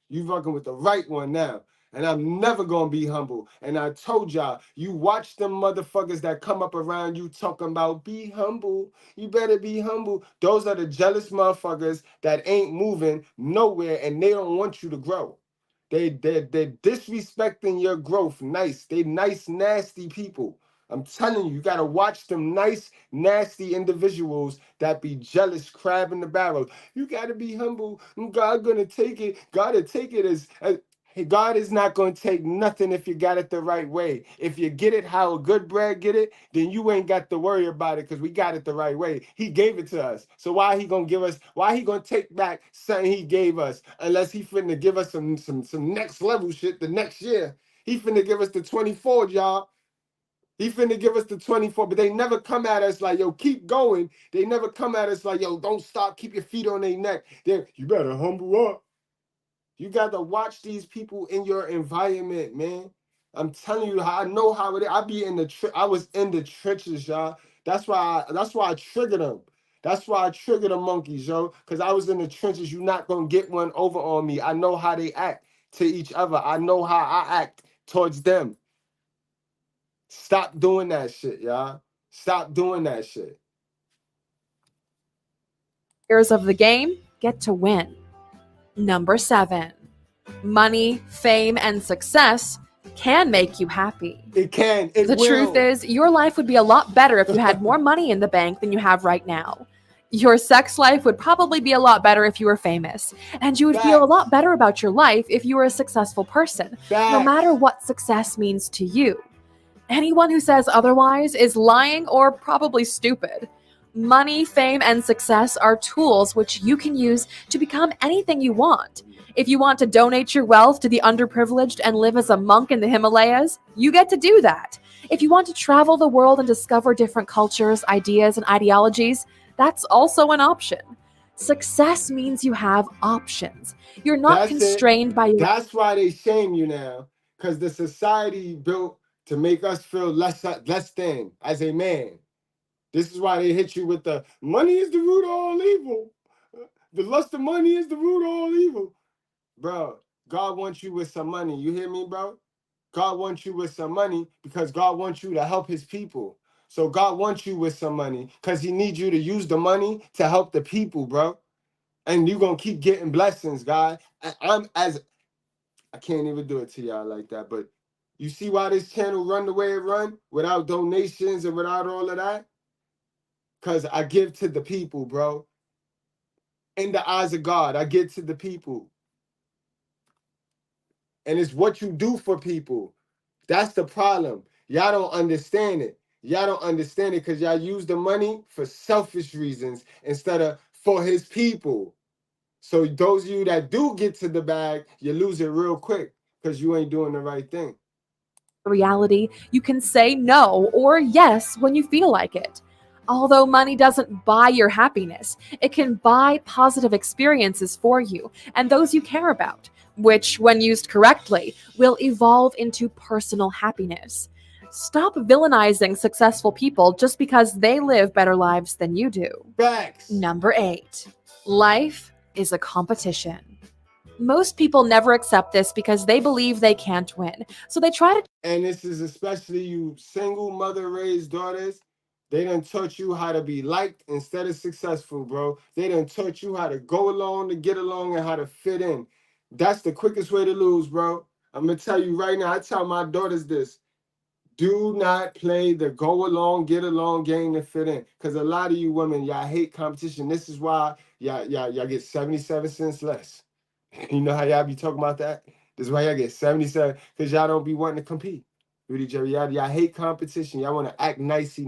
you fucking with the right one now. And I'm never gonna be humble. And I told y'all, you watch them motherfuckers that come up around you talking about be humble. You better be humble. Those are the jealous motherfuckers that ain't moving nowhere and they don't want you to grow. They're disrespecting your growth. Nice. They nice, nasty people. I'm telling you, you gotta watch them nice, nasty individuals that be jealous, crab in the barrel. You gotta be humble. God gonna take it. Gotta take it as God is not going to take nothing if you got it the right way. If you get it how a Goodbread get it, then you ain't got to worry about it because we got it the right way. He gave it to us. So why he going to give us, why he going to take back something he gave us unless he finna give us some next level shit the next year. He finna give us the 24, y'all. He finna give us the 24, but they never come at us like, yo, keep going. They never come at us like, yo, don't stop, keep your feet on their neck. You better humble up. You got to watch these people in your environment, man. I'm telling you how I know how it is. I was in the trenches, y'all. That's why I triggered them. That's why I triggered the monkeys, yo. Because I was in the trenches. You're not gonna get one over on me. I know how they act to each other. I know how I act towards them. Stop doing that shit, y'all. Stop doing that shit. Players of the game get to win. Number 7. Money, fame, and success can make you happy. It can. It will. The truth is, your life would be a lot better if you had more money in the bank than you have right now. Your sex life would probably be a lot better if you were famous, and you would feel a lot better about your life if you were a successful person, no matter what success means to you. Anyone who says otherwise is lying or probably stupid. Money, fame, and success are tools which you can use to become anything you want. If you want to donate your wealth to the underprivileged and live as a monk in the Himalayas, you get to do that. If you want to travel the world and discover different cultures, ideas, and ideologies, that's also an option. Success means you have options. You're not constrained by your... That's why they shame you now, because the society built to make us feel less than as a man. This is why they hit you with the money is the root of all evil. The lust of money is the root of all evil. Bro, God wants you with some money. You hear me, bro? God wants you with some money because God wants you to help his people. So God wants you with some money because he needs you to use the money to help the people, bro. And you're going to keep getting blessings, God. I can't even do it to y'all like that, but you see why this channel run the way it run without donations and without all of that? Because I give to the people, bro. In the eyes of God, I give to the people. And it's what you do for people. That's the problem. Y'all don't understand it. Y'all don't understand it because y'all use the money for selfish reasons instead of for his people. So those of you that do get to the bag, you lose it real quick because you ain't doing the right thing. Reality, you can say no or yes when you feel like it. Although money doesn't buy your happiness, it can buy positive experiences for you and those you care about, which, when used correctly, will evolve into personal happiness. Stop villainizing successful people just because they live better lives than you do. Facts. Number 8. Life is a competition. Most people never accept this because they believe they can't win. So they try to... And this is especially you single mother-raised daughters. They done taught you how to be liked instead of successful, bro. They done taught you how to go along to get along and how to fit in. That's the quickest way to lose, bro. I'm going to tell you right now, I tell my daughters this. Do not play the go along, get along game to fit in. Because a lot of you women, y'all hate competition. This is why y'all get 77 cents less. You know how y'all be talking about that? This is why y'all get 77, because y'all don't be wanting to compete with each other. Y'all hate competition. Y'all want to act nicey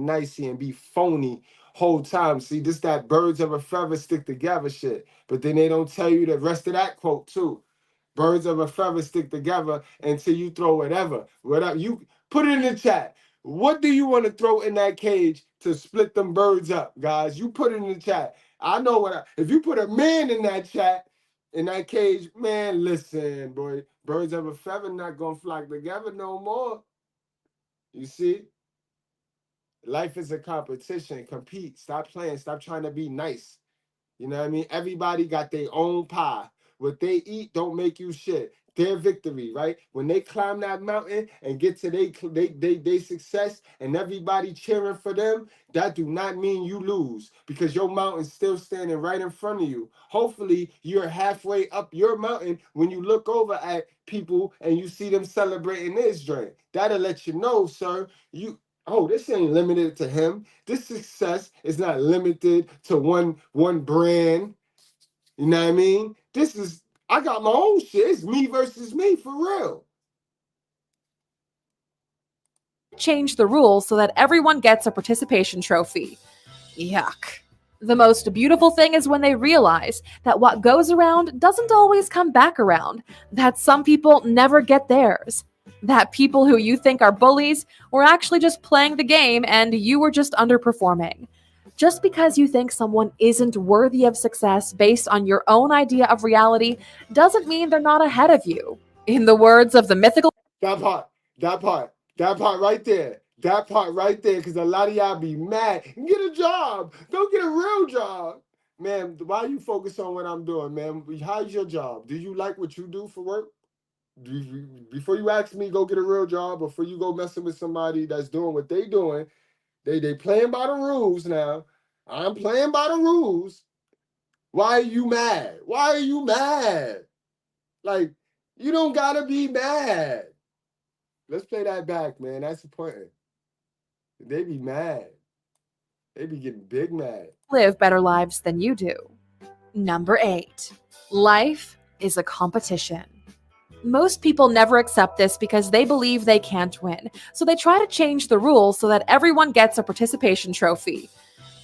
and be phony whole time. See, this that birds of a feather stick together shit. But then they don't tell you the rest of that quote too. Birds of a feather stick together until you throw whatever. You put it in the chat. What do you want to throw in that cage to split them birds up, guys? You put it in the chat. I know if you put a man in that chat, in that cage, man, listen, boy. Birds of a feather not gonna flock together no more. You see? Life is a competition. Compete. Stop playing. Stop trying to be nice. You know what I mean? Everybody got their own pie. What they eat don't make you shit. Their victory, right? When they climb that mountain and get to they success and everybody cheering for them, that do not mean you lose because your mountain's still standing right in front of you. Hopefully, you're halfway up your mountain when you look over at people and you see them celebrating this drink. That'll let you know, sir, this ain't limited to him. This success is not limited to one brand. You know what I mean? I got my own shit. It's me versus me, for real. Change the rules so that everyone gets a participation trophy. Yuck. The most beautiful thing is when they realize that what goes around doesn't always come back around, that some people never get theirs, that people who you think are bullies were actually just playing the game and you were just underperforming. Just because you think someone isn't worthy of success based on your own idea of reality doesn't mean they're not ahead of you. In the words of the mythical... That part right there. That part right there, because a lot of y'all be mad. Get a job. Go get a real job. Man, why you focus on what I'm doing, man? How's your job? Do you like what you do for work? Before you ask me, go get a real job, before you go messing with somebody that's doing what they doing, they playing by the rules now. I'm playing by the rules. Why are you mad? Why are you mad? Like, you don't gotta be mad. Let's play that back, man. That's important. They be mad. They be getting big mad. Live better lives than you do. Number 8. Life is a competition. Most people never accept this because they believe they can't win, so they try to change the rules so that everyone gets a participation trophy.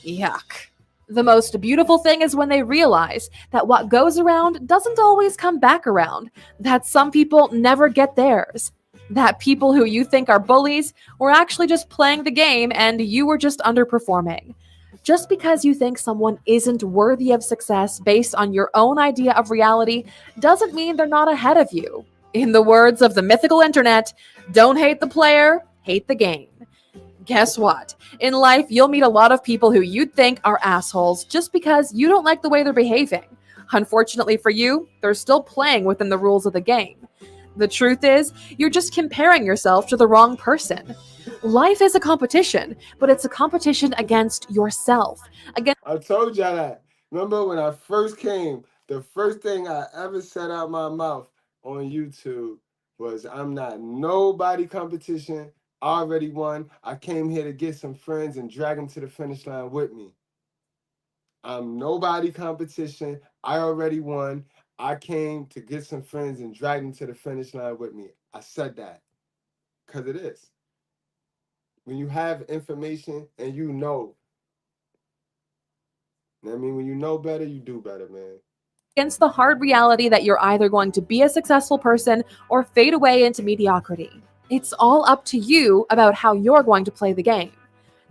Yuck. The most beautiful thing is when they realize that what goes around doesn't always come back around, that some people never get theirs, that people who you think are bullies were actually just playing the game and you were just underperforming. Just because you think someone isn't worthy of success based on your own idea of reality doesn't mean they're not ahead of you. In the words of the mythical internet, don't hate the player, hate the game. Guess what? In life, you'll meet a lot of people who you'd think are assholes just because you don't like the way they're behaving. Unfortunately for you, they're still playing within the rules of the game. The truth is, you're just comparing yourself to the wrong person. Life is a competition, but it's a competition against yourself. I told y'all that. Remember when I first came, the first thing I ever said out my mouth on YouTube was, I'm not nobody competition. I already won. I came here to get some friends and drag them to the finish line with me. I'm nobody competition. I already won. I came to get some friends and drag them to the finish line with me. I said that because it is. When you have information and you know, I mean, when you know better, you do better, man. Against the hard reality that you're either going to be a successful person or fade away into mediocrity. It's all up to you about how you're going to play the game.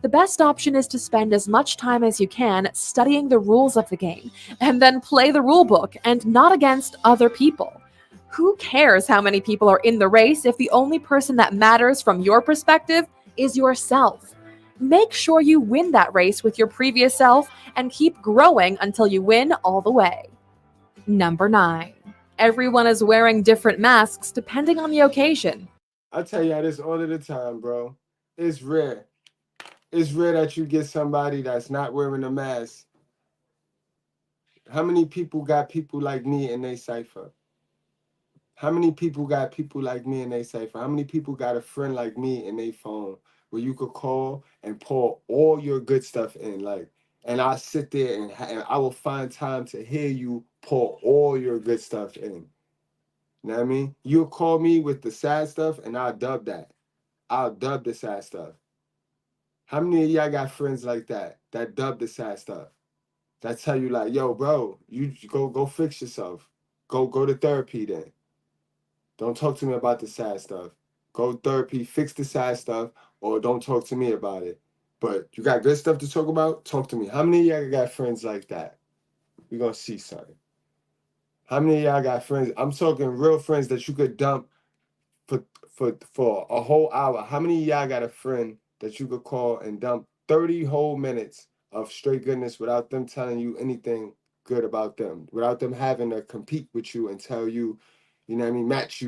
The best option is to spend as much time as you can studying the rules of the game, and then play the rule book and not against other people. Who cares how many people are in the race if the only person that matters from your perspective is yourself? Make sure you win that race with your previous self and keep growing until you win all the way. Number 9. Everyone is wearing different masks depending on the occasion. I tell y'all this all of the time, bro. It's rare. It's rare that you get somebody that's not wearing a mask. How many people got people like me in their cipher? How many people got people like me in their cipher? How many people got a friend like me in their phone where you could call and pour all your good stuff in? Like, and I sit there and I will find time to hear you pour all your good stuff in. You know what I mean? You'll call me with the sad stuff and I'll dub that. I'll dub the sad stuff. How many of y'all got friends like that dub the sad stuff? That tell you like, yo, bro, you go fix yourself. Go to therapy then. Don't talk to me about the sad stuff. Go therapy, fix the sad stuff, or don't talk to me about it. But you got good stuff to talk about? Talk to me. How many of y'all got friends like that? We're gonna see something. How many of y'all got friends? I'm talking real friends that you could dump for a whole hour. How many of y'all got a friend that you could call and dump 30 whole minutes of straight goodness without them telling you anything good about them, without them having to compete with you and tell you, you know what I mean, match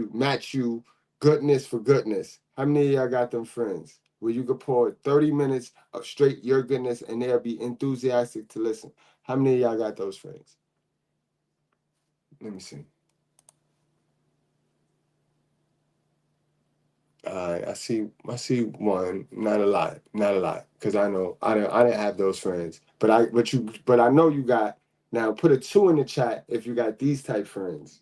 you goodness for goodness? How many of y'all got them friends where you could pour 30 minutes of straight your goodness and they'll be enthusiastic to listen? How many of y'all got those friends? Let me see. I see one, not a lot, because I know I didn't have those friends, but I know you got. Now put a 2 in the chat if you got these type friends.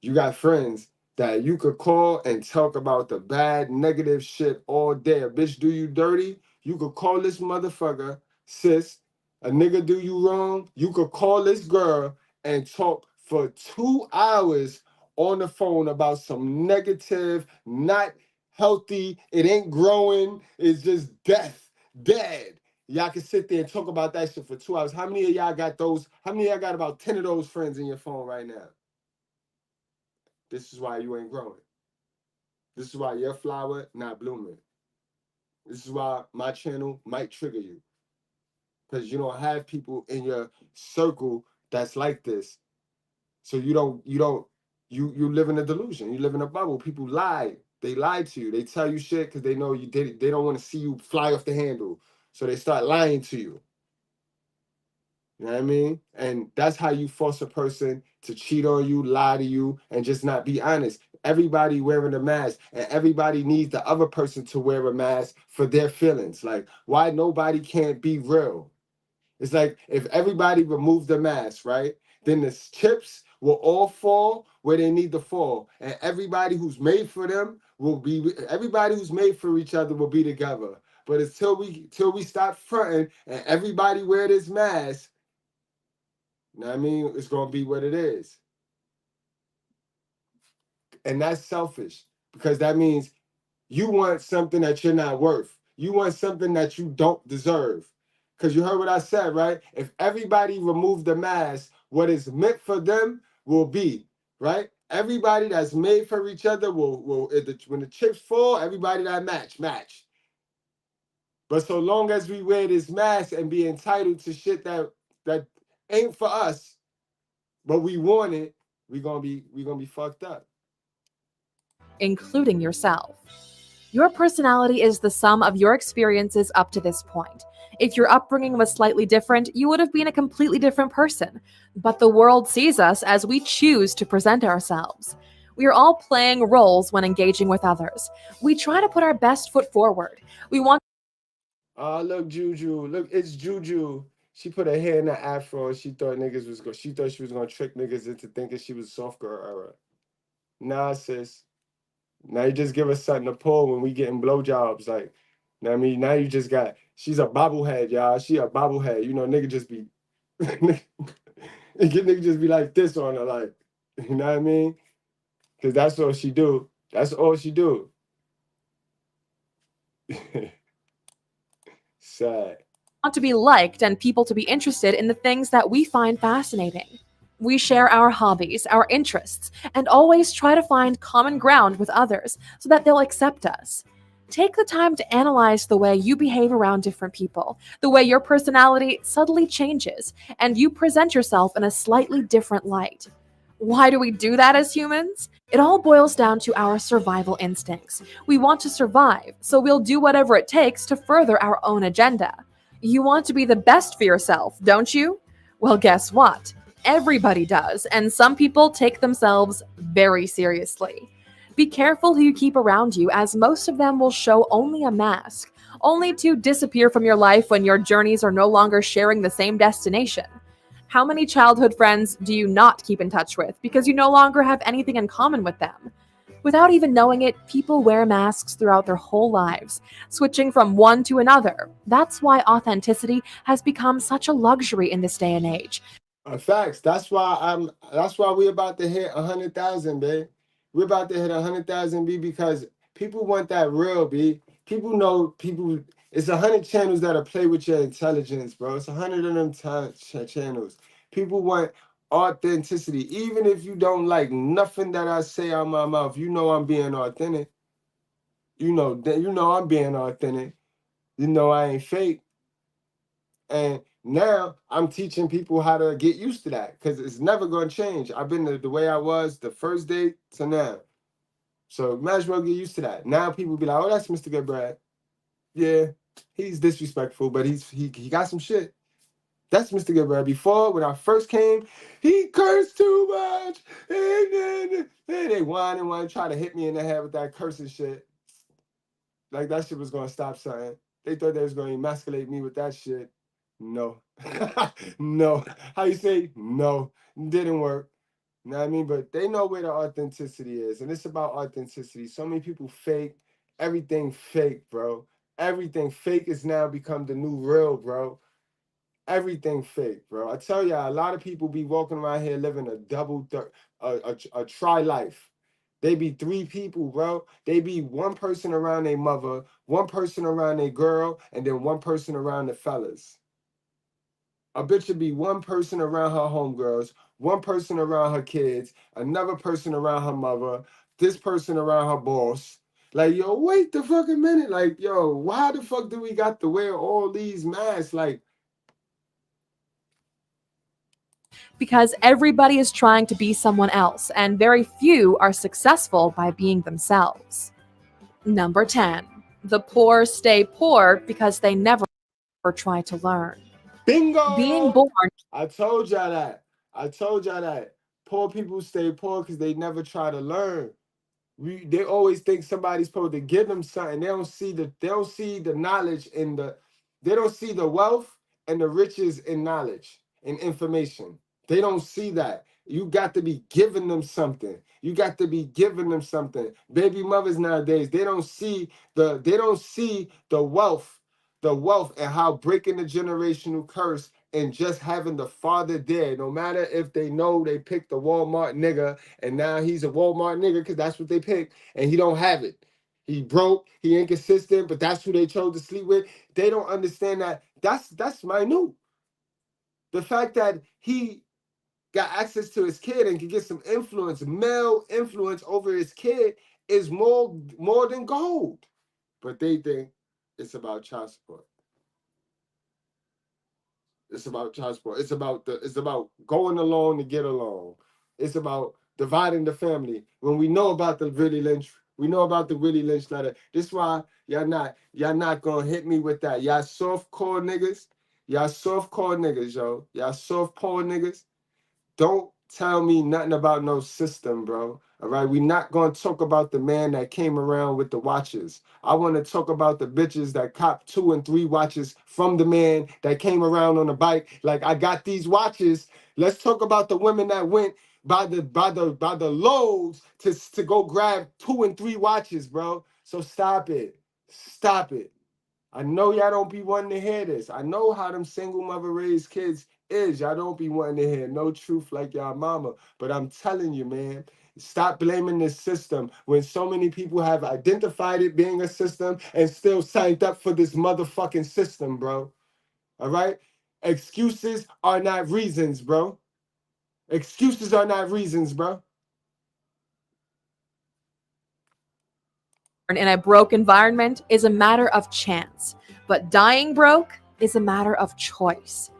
You got friends that you could call and talk about the bad, negative shit all day. A bitch do you dirty, you could call this motherfucker, sis. A nigga do you wrong, you could call this girl and talk for 2 hours on the phone about some negative, not healthy, it ain't growing, it's just dead. Y'all can sit there and talk about that shit for 2 hours. How many of y'all got those? How many of y'all got about 10 of those friends in your phone right now? This is why you ain't growing. This is why your flower not blooming. This is why my channel might trigger you. Because you don't have people in your circle that's like this. So you live in a delusion. You live in a bubble. People lie. They lie to you. They tell you shit because they know you did it. They don't want to see you fly off the handle. So they start lying to you. You know what I mean? And that's how you force a person to cheat on you, lie to you, and just not be honest. Everybody wearing a mask, and everybody needs the other person to wear a mask for their feelings. Like, why nobody can't be real? It's like if everybody removed the mask, right? Then the chips will all fall where they need to fall. And everybody who's made for them will be, everybody who's made for each other will be together. But until we stop fronting and everybody wear this mask, you know what I mean, it's gonna be what it is. And that's selfish, because that means you want something that you're not worth. You want something that you don't deserve. Because you heard what I said, right? If everybody remove the mask, what is meant for them will be, right? Everybody that's made for each other will when the chips fall, everybody that match. But so long as we wear this mask and be entitled to shit that ain't for us, but we want it, we gonna be fucked up. Including yourself. Your personality is the sum of your experiences up to this point. If your upbringing was slightly different, you would have been a completely different person. But the world sees us as we choose to present ourselves. We are all playing roles when engaging with others. We try to put our best foot forward. We want. Oh, look, Juju. Look, it's Juju. She put her hair in the afro and she thought she was gonna trick niggas into thinking she was soft girl era. Nah, sis. Now you just give us something to pull when we getting blowjobs. Like, you know what I mean? Now you just got, she's a bobblehead, y'all. She a bobblehead. You know, nigga just be, nigga just be like this on her, like, you know what I mean? Because that's all she do. That's all she do. Sad. Want to be liked and people to be interested in the things that we find fascinating. We share our hobbies, our interests, and always try to find common ground with others so that they'll accept us. Take the time to analyze the way you behave around different people, the way your personality subtly changes, and you present yourself in a slightly different light. Why do we do that as humans? It all boils down to our survival instincts. We want to survive, so we'll do whatever it takes to further our own agenda. You want to be the best for yourself, don't you? Well, guess what? Everybody does, and some people take themselves very seriously. Be careful who you keep around you, as most of them will show only a mask, only to disappear from your life when your journeys are no longer sharing the same destination. How many childhood friends do you not keep in touch with because you no longer have anything in common with them? Without even knowing it, people wear masks throughout their whole lives, switching from one to another. That's why authenticity has become such a luxury in this day and age. Facts. That's why we about to hit 100,000, babe. We're about to hit 100,000, B, because people want that real, B. People know it's 100 channels that'll play with your intelligence, bro. It's 100 of them channels. People want authenticity. Even if you don't like nothing that I say out my mouth, you know I'm being authentic. You know I'm being authentic. You know I ain't fake. And now I'm teaching people how to get used to that, because it's never going to change. I've been the way I was the first day to now. So might as well get used to that. Now people be like, oh, that's Mr. Goodbread. Yeah, he's disrespectful, but he got some shit. That's Mr. Goodbread. Before, when I first came, he cursed too much. And they whine and try to hit me in the head with that cursing shit. Like that shit was going to stop something. They thought they was going to emasculate me with that shit. No. No. How you say? No. Didn't work. You know what I mean? But they know where the authenticity is. And it's about authenticity. So many people fake. Everything fake, bro. Everything fake has now become the new real, bro. Everything fake, bro. I tell y'all, a lot of people be walking around here living a tri-life. They be three people, bro. They be one person around their mother, one person around their girl, and then one person around the fellas. A bitch should be one person around her homegirls, one person around her kids, another person around her mother, this person around her boss. Like, yo, wait the fucking minute. Like, yo, why the fuck do we got to wear all these masks? Like, because everybody is trying to be someone else, and very few are successful by being themselves. Number 10. The poor stay poor because they never try to learn. bingo! Being born. I told y'all that. Poor people stay poor because they never try to learn. They always think somebody's supposed to give them something. They don't see the knowledge in they don't see the wealth and the riches in knowledge and information. They don't see that. You got to be giving them something. You got to be giving them something. Baby mothers nowadays, they don't see the wealth, and how breaking the generational curse and just having the father there, no matter if they know they picked the Walmart nigga and now he's a Walmart nigga because that's what they picked and he don't have it. He broke, he inconsistent, but that's who they chose to sleep with. They don't understand that that's minute. The fact that he got access to his kid and can get some influence, male influence over his kid is more than gold. But they think it's about child support. It's about child support. It's about going along to get along. It's about dividing the family. When we know about the Willie Lynch, letter. This is why y'all not gonna hit me with that. Y'all soft core niggas. Y'all soft core niggas, yo. Y'all soft core niggas. Don't tell me nothing about no system, bro. All right, we not gonna talk about the man that came around with the watches. I want to talk about the bitches that copped 2 and 3 watches from the man that came around on a bike. Like, I got these watches. Let's talk about the women that went by the loads to go grab 2 and 3 watches, bro. So stop it. Stop it. I know y'all don't be wanting to hear this. I know how them single mother raised kids is. Y'all don't be wanting to hear no truth like y'all mama. But I'm telling you, man, stop blaming this system when so many people have identified it being a system and still signed up for this motherfucking system, bro. All right? Excuses are not reasons, bro. Excuses are not reasons, bro. In a broke environment is a matter of chance, but dying broke is a matter of choice.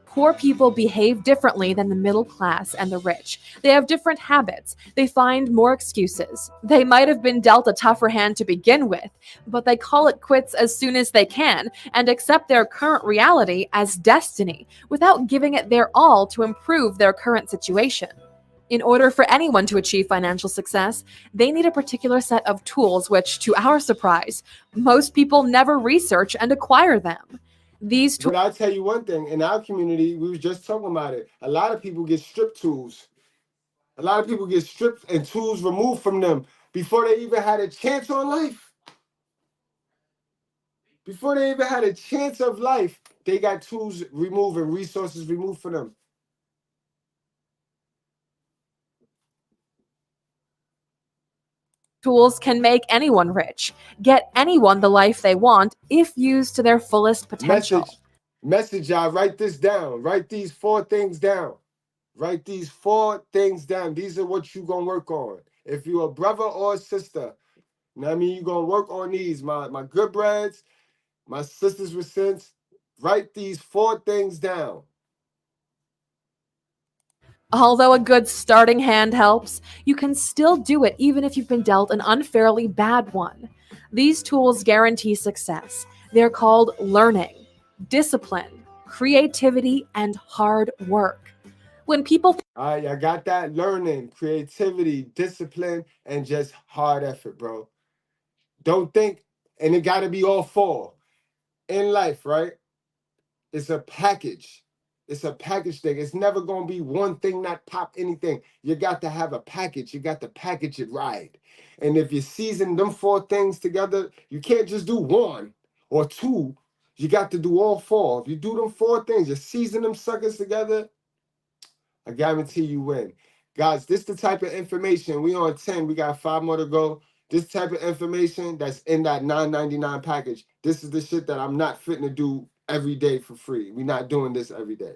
Poor people behave differently than the middle class and the rich. They have different habits. They find more excuses. They might have been dealt a tougher hand to begin with, but they call it quits as soon as they can and accept their current reality as destiny without giving it their all to improve their current situation. In order for anyone to achieve financial success, they need a particular set of tools which, to our surprise, most people never research and acquire them. But I'll tell you one thing, in our community, we was just talking about it. A lot of people get stripped tools. A lot of people get stripped and tools removed from them before they even had a chance on life. Before they even had a chance of life, they got tools removed and resources removed from them. Tools can make anyone rich, get anyone the life they want if used to their fullest potential. Message, y'all. Write this down. Write these 4 things down. Write these 4 things down. These are what you're going to work on. If you're a brother or a sister, you know what I mean? You're going to work on these. My Goodbreads, my sisters with sense. Write these 4 things down. Although a good starting hand helps, you can still do it even if you've been dealt an unfairly bad one. These tools guarantee success. They're called learning, discipline, creativity, and hard work. When people... All right, I got that. Learning, creativity, discipline, and just hard effort, bro. Don't think, and it got to be all 4. In life, right? It's a package. It's a package thing. It's never going to be one thing that pop anything. You got to have a package. You got to package it right. And if you season them 4 things together, you can't just do 1 or 2. You got to do all 4. If you do them 4 things, you season them suckers together, I guarantee you win. Guys, this is the type of information. We on 10. We got 5 more to go. This type of information that's in that $9.99 package. This is the shit that I'm not fitting to do every day for free. We're not doing this every day.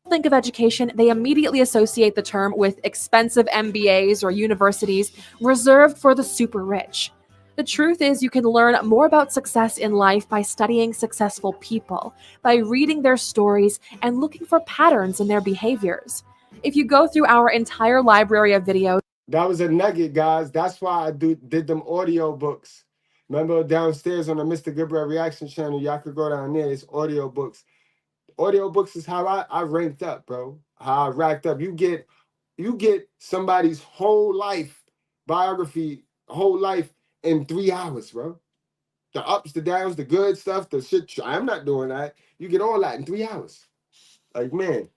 Think of education, they immediately associate the term with expensive MBAs or universities reserved for the super rich. The truth is, you can learn more about success in life by studying successful people, by reading their stories and looking for patterns in their behaviors. If you go through our entire library of videos... That was a nugget, guys. That's why I did them audio books. Remember downstairs on the Mr. Goodbread Reaction channel, y'all could go down there. It's audio books. Audio books is how I ranked up, bro. How I racked up. You get somebody's whole life biography, whole life in 3 hours, bro. The ups, the downs, the good stuff, the shit. I'm not doing that. You get all that in 3 hours. Like, man.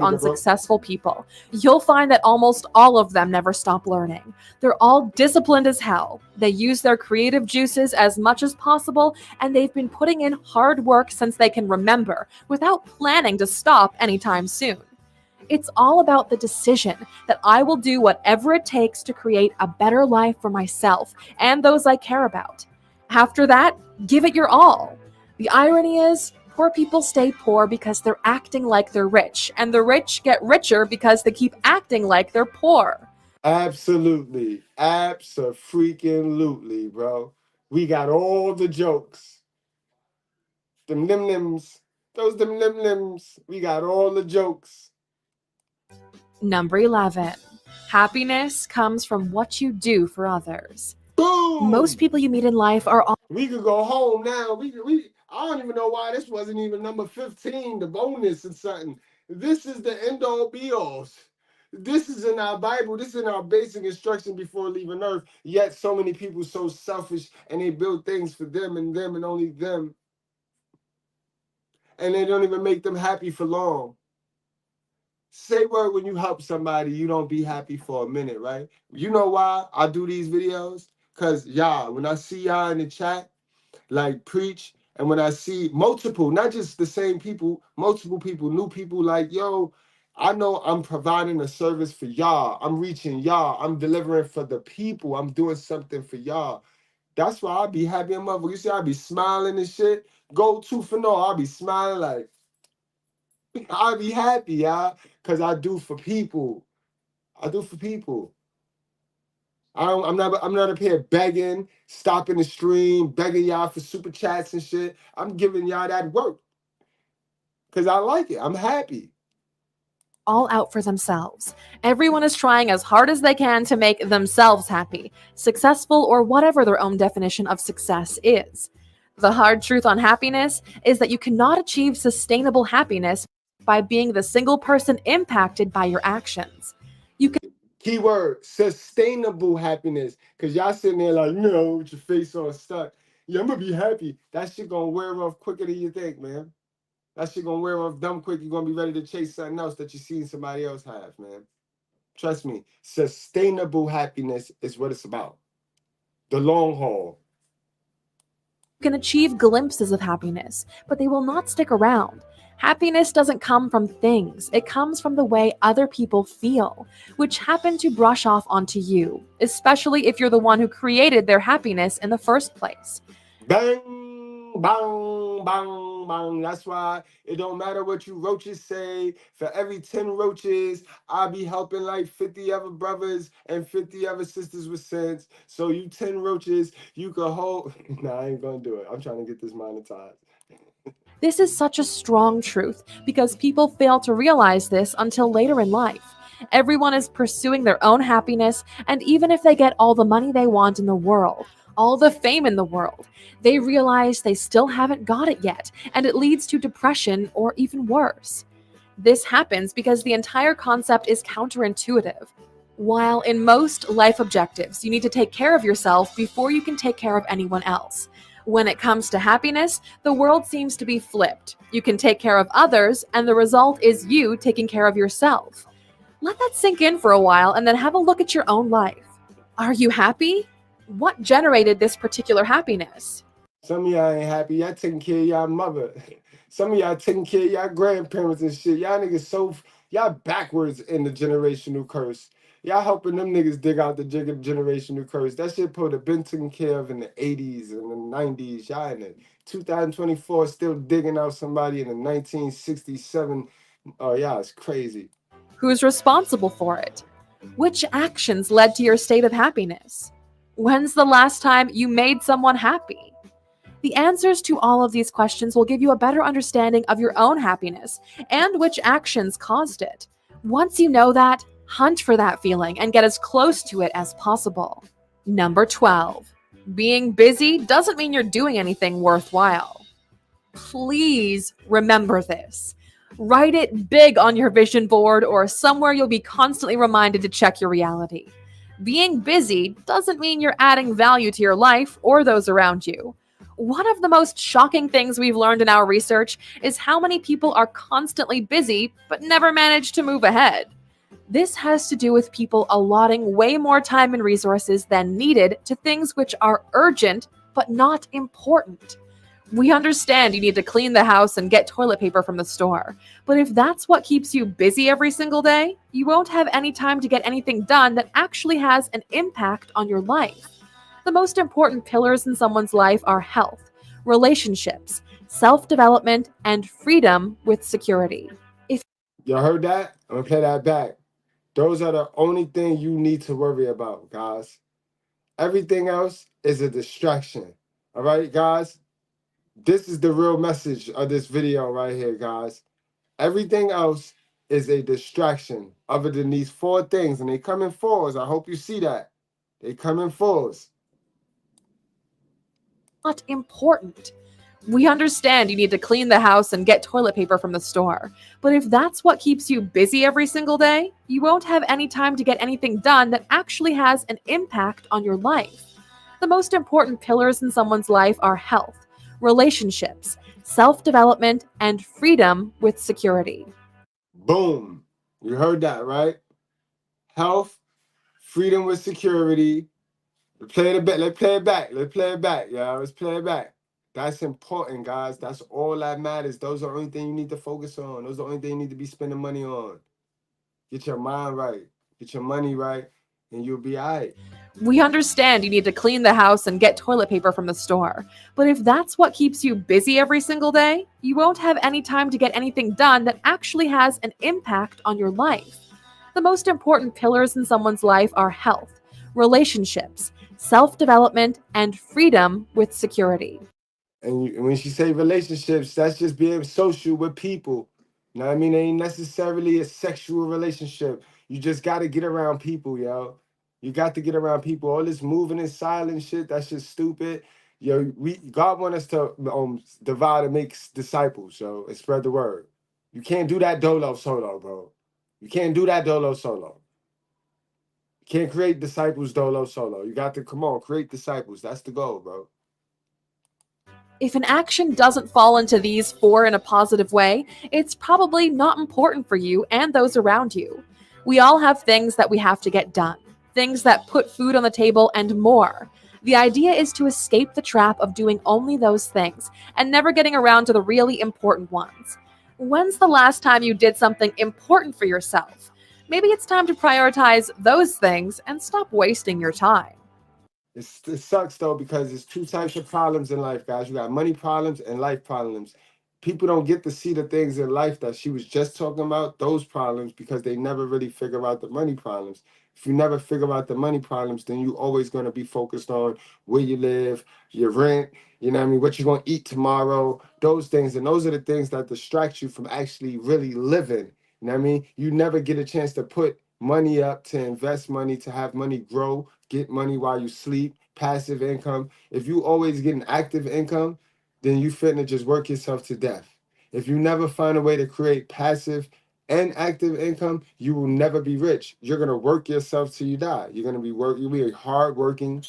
on successful people, you'll find that almost all of them never stop learning. They're all disciplined as hell. They use their creative juices as much as possible, and they've been putting in hard work since they can remember, without planning to stop anytime soon. It's all about the decision that I will do whatever it takes to create a better life for myself and those I care about. After that, give it your all. The irony is, poor people stay poor because they're acting like they're rich, and the rich get richer because they keep acting like they're poor. Absolutely. Abso-freaking-lutely, bro. We got all the jokes. Them lim-lims. Those them lim-lims. We got all the jokes. Number 11. Happiness comes from what you do for others. Boom! Most people you meet in life are all... We could go home now. I don't even know why this wasn't even number 15, the bonus and something. This is the end-all be-alls. This is in our Bible. This is in our basic instruction before leaving earth. Yet so many people so selfish, and they build things for them and only them. And they don't even make them happy for long. Say word when you help somebody, you don't be happy for a minute, right? You know why I do these videos? Because y'all, when I see y'all in the chat, like preach, and when I see multiple, not just the same people, multiple people, new people, like, yo, I know I'm providing a service for y'all. I'm reaching y'all. I'm delivering for the people. I'm doing something for y'all. That's why I be happy and mother. You see, I be smiling and shit. Go to for no. I be smiling like, I be happy, y'all, because I do for people. I do for people. I'm not up here begging, stopping the stream, begging y'all for super chats and shit. I'm giving y'all that work because I like it. I'm happy. All out for themselves. Everyone is trying as hard as they can to make themselves happy, successful, or whatever their own definition of success is. The hard truth on happiness is that you cannot achieve sustainable happiness by being the single person impacted by your actions. You can Keyword, sustainable happiness. Because y'all sitting there like, no, with your face on stuck. Yeah, I'm going to be happy. That shit going to wear off quicker than you think, man. That shit going to wear off dumb quick. You're going to be ready to chase something else that you seen somebody else have, man. Trust me. Sustainable happiness is what it's about. The long haul. You can achieve glimpses of happiness, but they will not stick around. Happiness doesn't come from things. It comes from the way other people feel, which happen to brush off onto you, especially if you're the one who created their happiness in the first place. Bang, bang, bang, bang. That's why it don't matter what you roaches say. For every 10 roaches, I'll be helping like 50 other brothers and 50 other sisters with sense. So you 10 roaches, you can hold... Nah, I ain't gonna do it. I'm trying to get this monetized. This is such a strong truth because people fail to realize this until later in life. Everyone is pursuing their own happiness, and even if they get all the money they want in the world, all the fame in the world, they realize they still haven't got it yet, and it leads to depression or even worse. This happens because the entire concept is counterintuitive. While in most life objectives, you need to take care of yourself before you can take care of anyone else. When it comes to happiness, the world seems to be flipped. You can take care of others, and the result is you taking care of yourself. Let that sink in for a while and then have a look at your own life. Are you happy? What generated this particular happiness? Some of y'all ain't happy. Y'all taking care of y'all mother. Some of y'all taking care of y'all grandparents and shit. Y'all niggas y'all backwards in the generational curse. Y'all helping them niggas dig out the generational curse. That shit probably been taken care of in the 80s and the 90s. Y'all in the 2024 still digging out somebody in the 1967. Oh, yeah, it's crazy. Who's responsible for it? Which actions led to your state of happiness? When's the last time you made someone happy? The answers to all of these questions will give you a better understanding of your own happiness and which actions caused it. Once you know that, hunt for that feeling and get as close to it as possible. Number 12. Being busy doesn't mean you're doing anything worthwhile. Please remember this. Write it big on your vision board or somewhere you'll be constantly reminded to check your reality. Being busy doesn't mean you're adding value to your life or those around you. One of the most shocking things we've learned in our research is how many people are constantly busy but never manage to move ahead. This has to do with people allotting way more time and resources than needed to things which are urgent but not important. We understand you need to clean the house and get toilet paper from the store, but if that's what keeps you busy every single day, you won't have any time to get anything done that actually has an impact on your life. The most important pillars in someone's life are health, relationships, self-development, and freedom with security. Y'all heard that? I'm gonna play that back. Those are the only thing you need to worry about, guys. Everything else is a distraction. All right, guys? This is the real message of this video right here, guys. Everything else is a distraction other than these 4 things, and they come in 4s. I hope you see that. They come in 4s. Not important. We understand you need to clean the house and get toilet paper from the store, but if that's what keeps you busy every single day, you won't have any time to get anything done that actually has an impact on your life. The most important pillars in someone's life are health, relationships, self-development, and freedom with security. Boom. You heard that, right? Health, freedom with security. Let's play it back. Let's play it back. Let's play it back, y'all. Let's play it back. That's important, guys. That's all that matters. Those are the only things you need to focus on. Those are the only things you need to be spending money on. Get your mind right. Get your money right, and you'll be all right. We understand you need to clean the house and get toilet paper from the store, but if that's what keeps you busy every single day, you won't have any time to get anything done that actually has an impact on your life. The most important pillars in someone's life are health, relationships, self-development, and freedom with security. And when she say relationships, that's just being social with people. You know what I mean? It ain't necessarily a sexual relationship. You just got to get around people, yo. You got to get around people. All this moving in silent shit, that's just stupid. Yo, God want us to divide and make disciples, yo, and spread the word. You can't do that dolo solo, bro. You can't do that dolo solo. You can't create disciples dolo solo. You got to, come on, create disciples. That's the goal, bro. If an action doesn't fall into these 4 in a positive way, it's probably not important for you and those around you. We all have things that we have to get done, things that put food on the table and more. The idea is to escape the trap of doing only those things and never getting around to the really important ones. When's the last time you did something important for yourself? Maybe it's time to prioritize those things and stop wasting your time. It sucks, though, because there's 2 types of problems in life, guys. You got money problems and life problems. People don't get to see the things in life that she was just talking about, those problems, because they never really figure out the money problems. If you never figure out the money problems, then you're always going to be focused on where you live, your rent, you know what I mean, what you're going to eat tomorrow, those things. And those are the things that distract you from actually really living. You know what I mean? You never get a chance to put money up, to invest money, to have money grow, get money while you sleep, passive income. If you always get an active income, then you finna just work yourself to death. If you never find a way to create passive and active income, you will never be rich. You're gonna work yourself till you die. You're gonna be you'll be a hardworking,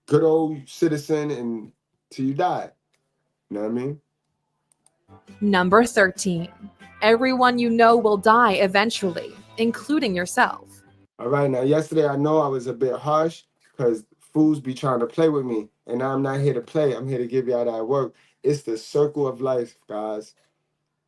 good old citizen and till you die. You know what I mean? Number 13. Everyone you know will die eventually, including yourself. All right, now yesterday I know I was a bit harsh because fools be trying to play with me, and I'm not here to play. I'm here to give y'all that work. It's the circle of life, guys.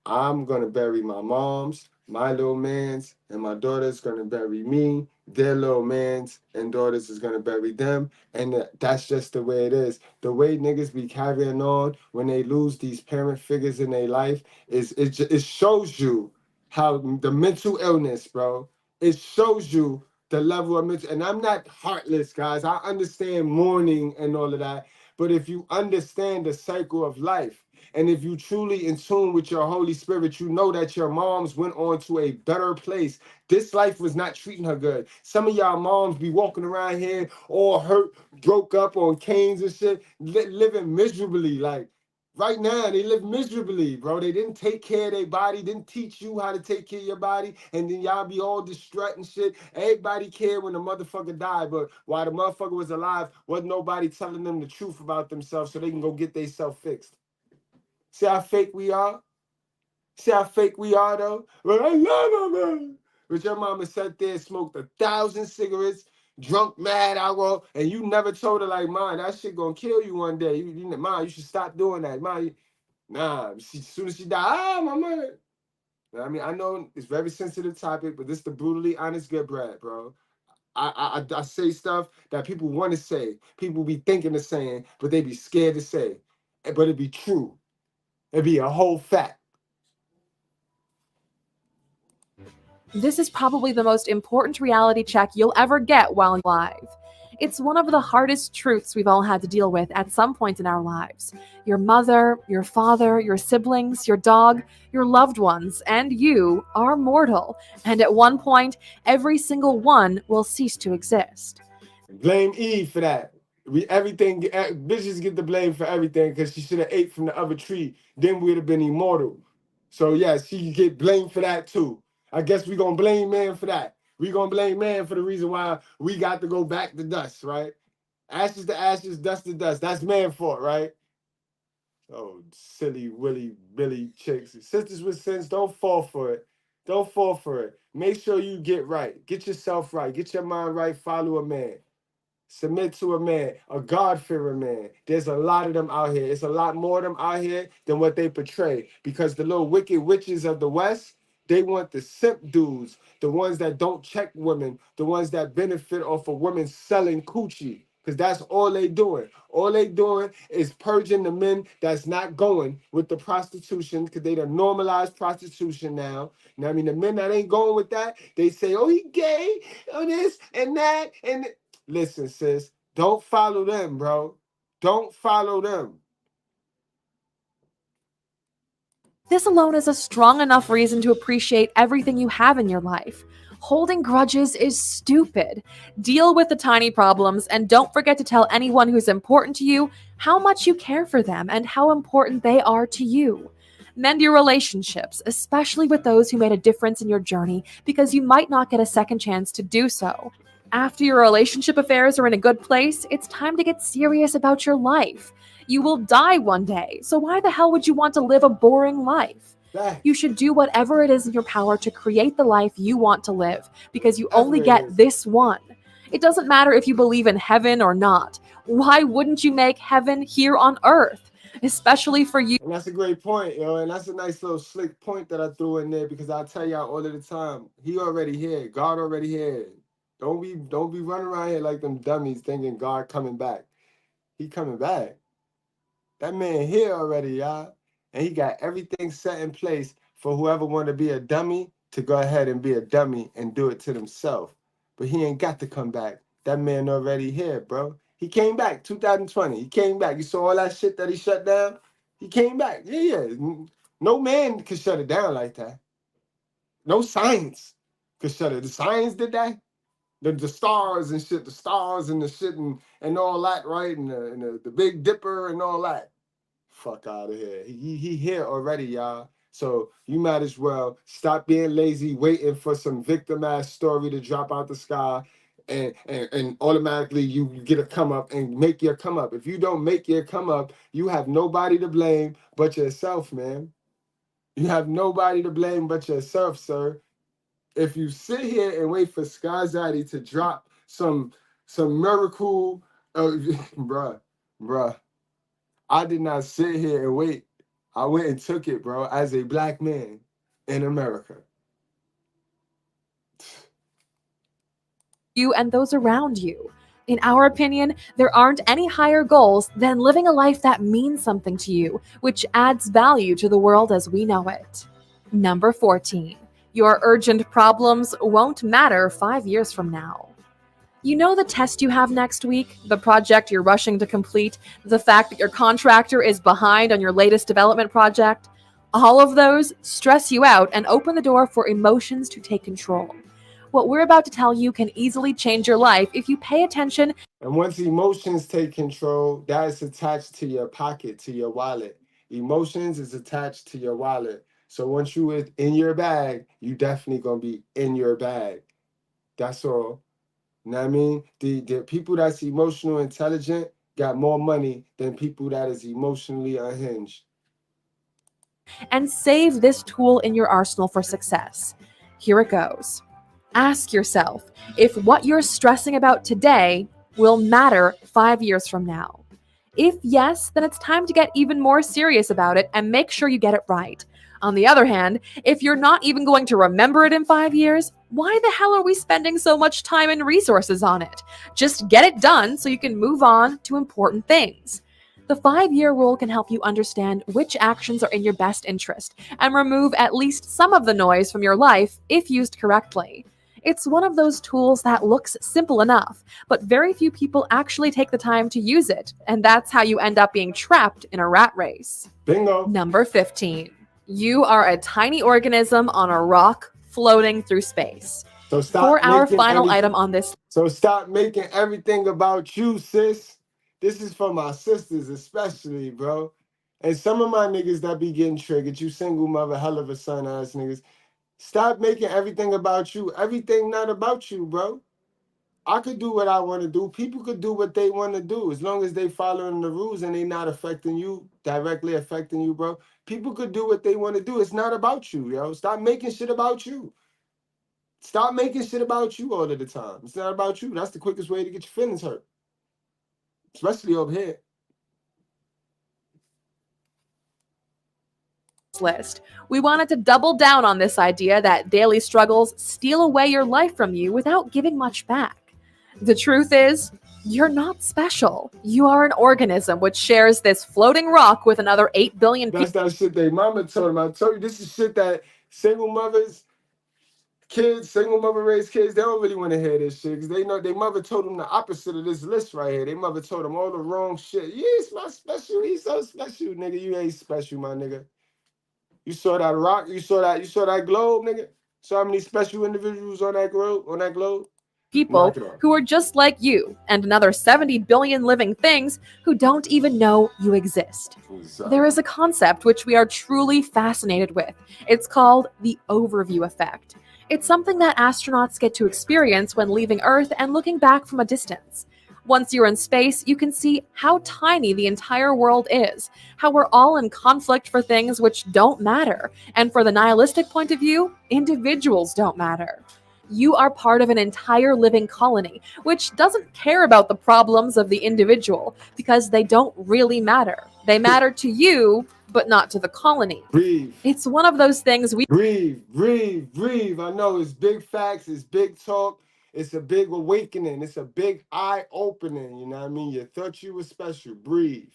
I'm gonna bury my mom's, my little man's, and my daughter's gonna bury me. Their little man's and daughters is gonna bury them, and that's just the way it is. The way niggas be carrying on when they lose these parent figures in their life is it shows you how the mental illness, bro. It shows you the level of mental, and I'm not heartless, guys. I understand mourning and all of that, but if you understand the cycle of life, and if you truly in tune with your Holy Spirit, you know that your moms went on to a better place. This life was not treating her good. Some of y'all moms be walking around here all hurt, broke up on canes and shit, living miserably. Like, Right now, they live miserably, bro. They didn't take care of their body, didn't teach you how to take care of your body, and then y'all be all distraught and shit. Everybody cared when the motherfucker died, but while the motherfucker was alive, wasn't nobody telling them the truth about themselves so they can go get themselves fixed. See how fake we are? See how fake we are, though? But I love my mama. But your mama sat there, smoked 1,000 cigarettes, drunk mad alcohol, and you never told her, like, "Mom, that shit gonna kill you one day. Mom, you should stop doing that. Mom, nah." As soon as she died, my mother. I mean, I know it's a very sensitive topic, but this is the brutally honest Goodbread, bro. I say stuff that people want to say. People be thinking of saying, but they be scared to say. But it be true. It be a whole fact. This is probably the most important reality check you'll ever get while alive. It's one of the hardest truths we've all had to deal with at some point in our lives. Your mother, your father, your siblings, your dog, your loved ones, and you are mortal. And at one point, every single one will cease to exist. Blame Eve for that. Bitches get the blame for everything because she should have ate from the other tree. Then we'd have been immortal. So yeah, she get blamed for that too. I guess we gonna blame man for that. We gonna blame man for the reason why we got to go back to dust, right? Ashes to ashes, dust to dust. That's man fault, right? Oh, silly Willy Billy chicks. Sisters with sense, don't fall for it. Don't fall for it. Make sure you get right. Get yourself right. Get your mind right. Follow a man. Submit to a man, a God-fearing man. There's a lot of them out here. It's a lot more of them out here than what they portray. Because the little wicked witches of the West, they want the simp dudes, the ones that don't check women, the ones that benefit off of women selling coochie. Because that's all they doing. All they doing is purging the men that's not going with the prostitution, because they done normalized prostitution now. I mean, the men that ain't going with that, they say, "Oh, he gay, oh this and that." And listen, sis, don't follow them, bro. Don't follow them. This alone is a strong enough reason to appreciate everything you have in your life. Holding grudges is stupid. Deal with the tiny problems and don't forget to tell anyone who's important to you how much you care for them and how important they are to you. Mend your relationships, especially with those who made a difference in your journey, because you might not get a second chance to do so. After your relationship affairs are in a good place, it's time to get serious about your life. You will die one day, so why the hell would you want to live a boring life? You should do whatever it is in your power to create the life you want to live, because you only get this one. It doesn't matter if you believe in heaven or not. Why wouldn't you make heaven here on earth? Especially for you. And that's a great point, yo. And that's a nice little slick point that I threw in there, because I tell y'all all of the time, he already here. God already here. Don't be running around here like them dummies thinking God coming back. He coming back. That man here already, y'all. And he got everything set in place for whoever want to be a dummy to go ahead and be a dummy and do it to themselves. But he ain't got to come back. That man already here, bro. He came back 2020. He came back. You saw all that shit that he shut down? He came back. Yeah. No man could shut it down like that. No science could shut it. The science did that? The stars and shit, the stars and the shit and all that, right? And the Big Dipper and all that. Fuck out of here. He here already, y'all. So you might as well stop being lazy, waiting for some victim-ass story to drop out the sky, and automatically you get a come up and make your come up. If you don't make your come up, you have nobody to blame but yourself, man. You have nobody to blame but yourself, sir. If you sit here and wait for Sky Zaddy to drop some miracle, bruh. I did not sit here and wait. I went and took it, bro, as a black man in America. You and those around you. In our opinion, there aren't any higher goals than living a life that means something to you, which adds value to the world as we know it. Number 14. Your urgent problems won't matter 5 years from now. You know the test you have next week, the project you're rushing to complete, the fact that your contractor is behind on your latest development project? All of those stress you out and open the door for emotions to take control. What we're about to tell you can easily change your life if you pay attention. And once emotions take control, that is attached to your pocket, to your wallet. Emotions is attached to your wallet. So once you is in your bag, you definitely gonna be in your bag. That's all. You know what I mean? The people that's emotional intelligent got more money than people that is emotionally unhinged. And save this tool in your arsenal for success. Here it goes. Ask yourself if what you're stressing about today will matter 5 years from now. If yes, then it's time to get even more serious about it and make sure you get it right. On the other hand, if you're not even going to remember it in 5 years, why the hell are we spending so much time and resources on it? Just get it done so you can move on to important things. The 5-year rule can help you understand which actions are in your best interest and remove at least some of the noise from your life if used correctly. It's one of those tools that looks simple enough, but very few people actually take the time to use it, and that's how you end up being trapped in a rat race. Bingo. Number 15. You are a tiny organism on a rock floating through space. So stop For our making final everything- item on this. So stop making everything about you, sis. This is for my sisters especially, bro. And some of my niggas that be getting triggered, you single mother, hell of a son ass niggas. Stop making everything about you. Everything not about you, bro. I could do what I want to do. People could do what they want to do as long as they following the rules and they not affecting you, directly affecting you, bro. People could do what they want to do. It's not about you, yo. Stop making shit about you. Stop making shit about you all of the time. It's not about you. That's the quickest way to get your feelings hurt. Especially over here. List. We wanted to double down on this idea that daily struggles steal away your life from you without giving much back. The truth is, you're not special. You are an organism which shares this floating rock with another 8 billion people. That's that shit they mama told them. I told you, this is shit that single mothers, kids, single mother raised kids, they don't really want to hear this shit because they know their mother told them the opposite of this list right here. Their mother told them all the wrong shit. He's my special. He's so special, nigga. You ain't special, my nigga. You saw that rock. You saw that globe, nigga. Saw how many special individuals on that globe. People who are just like you and another 70 billion living things who don't even know you exist. There is a concept which we are truly fascinated with. It's called the overview effect. It's something that astronauts get to experience when leaving Earth and looking back from a distance. Once you're in space, you can see how tiny the entire world is, how we're all in conflict for things which don't matter, and for the nihilistic point of view, individuals don't matter. You are part of an entire living colony, which doesn't care about the problems of the individual because they don't really matter. They matter to you, but not to the colony. Breathe. It's one of those things we breathe. I know it's big facts, it's big talk, it's a big awakening, it's a big eye opening. You know what I mean? You thought you were special. Breathe.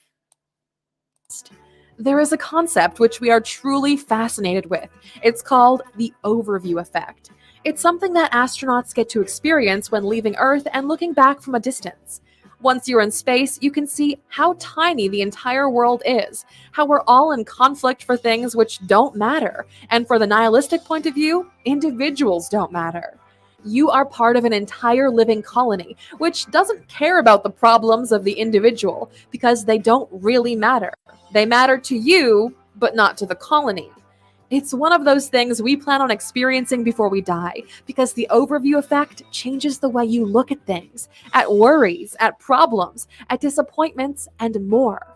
There is a concept which we are truly fascinated with. It's called the overview effect. It's something that astronauts get to experience when leaving Earth and looking back from a distance. Once you're in space, you can see how tiny the entire world is, how we're all in conflict for things which don't matter, and for the nihilistic point of view, individuals don't matter. You are part of an entire living colony, which doesn't care about the problems of the individual because they don't really matter. They matter to you, but not to the colony. It's one of those things we plan on experiencing before we die, because the overview effect changes the way you look at things, at worries, at problems, at disappointments, and more.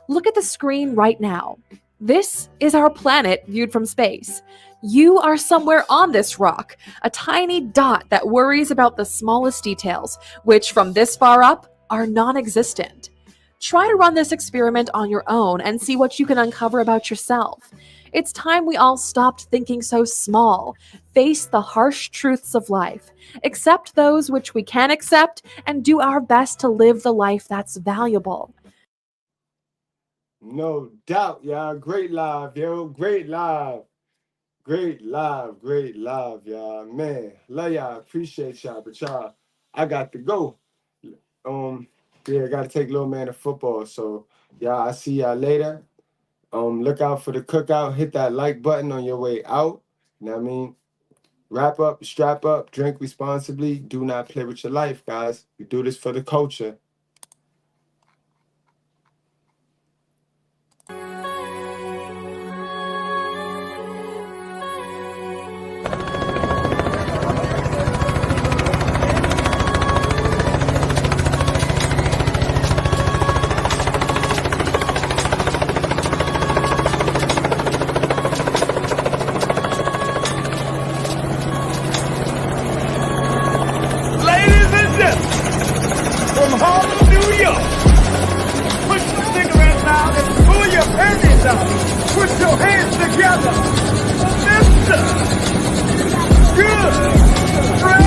Look at the screen right now. This is our planet viewed from space. You are somewhere on this rock, a tiny dot that worries about the smallest details, which from this far up are non-existent. Try to run this experiment on your own and see what you can uncover about yourself. It's time we all stopped thinking so small, face the harsh truths of life, accept those which we can accept, and do our best to live the life that's valuable. No doubt, y'all. Great live, yo. Great live. Great live, y'all. Man, love y'all. Appreciate y'all. But y'all, I got to go. Yeah, I got to take little man to football. So, y'all, I see y'all later. Look out for the cookout. Hit that like button on your way out. You know what I mean? Wrap up, strap up, drink responsibly. Do not play with your life, guys. We do this for the culture. yourself. Put your hands together. Mr. Goodbread.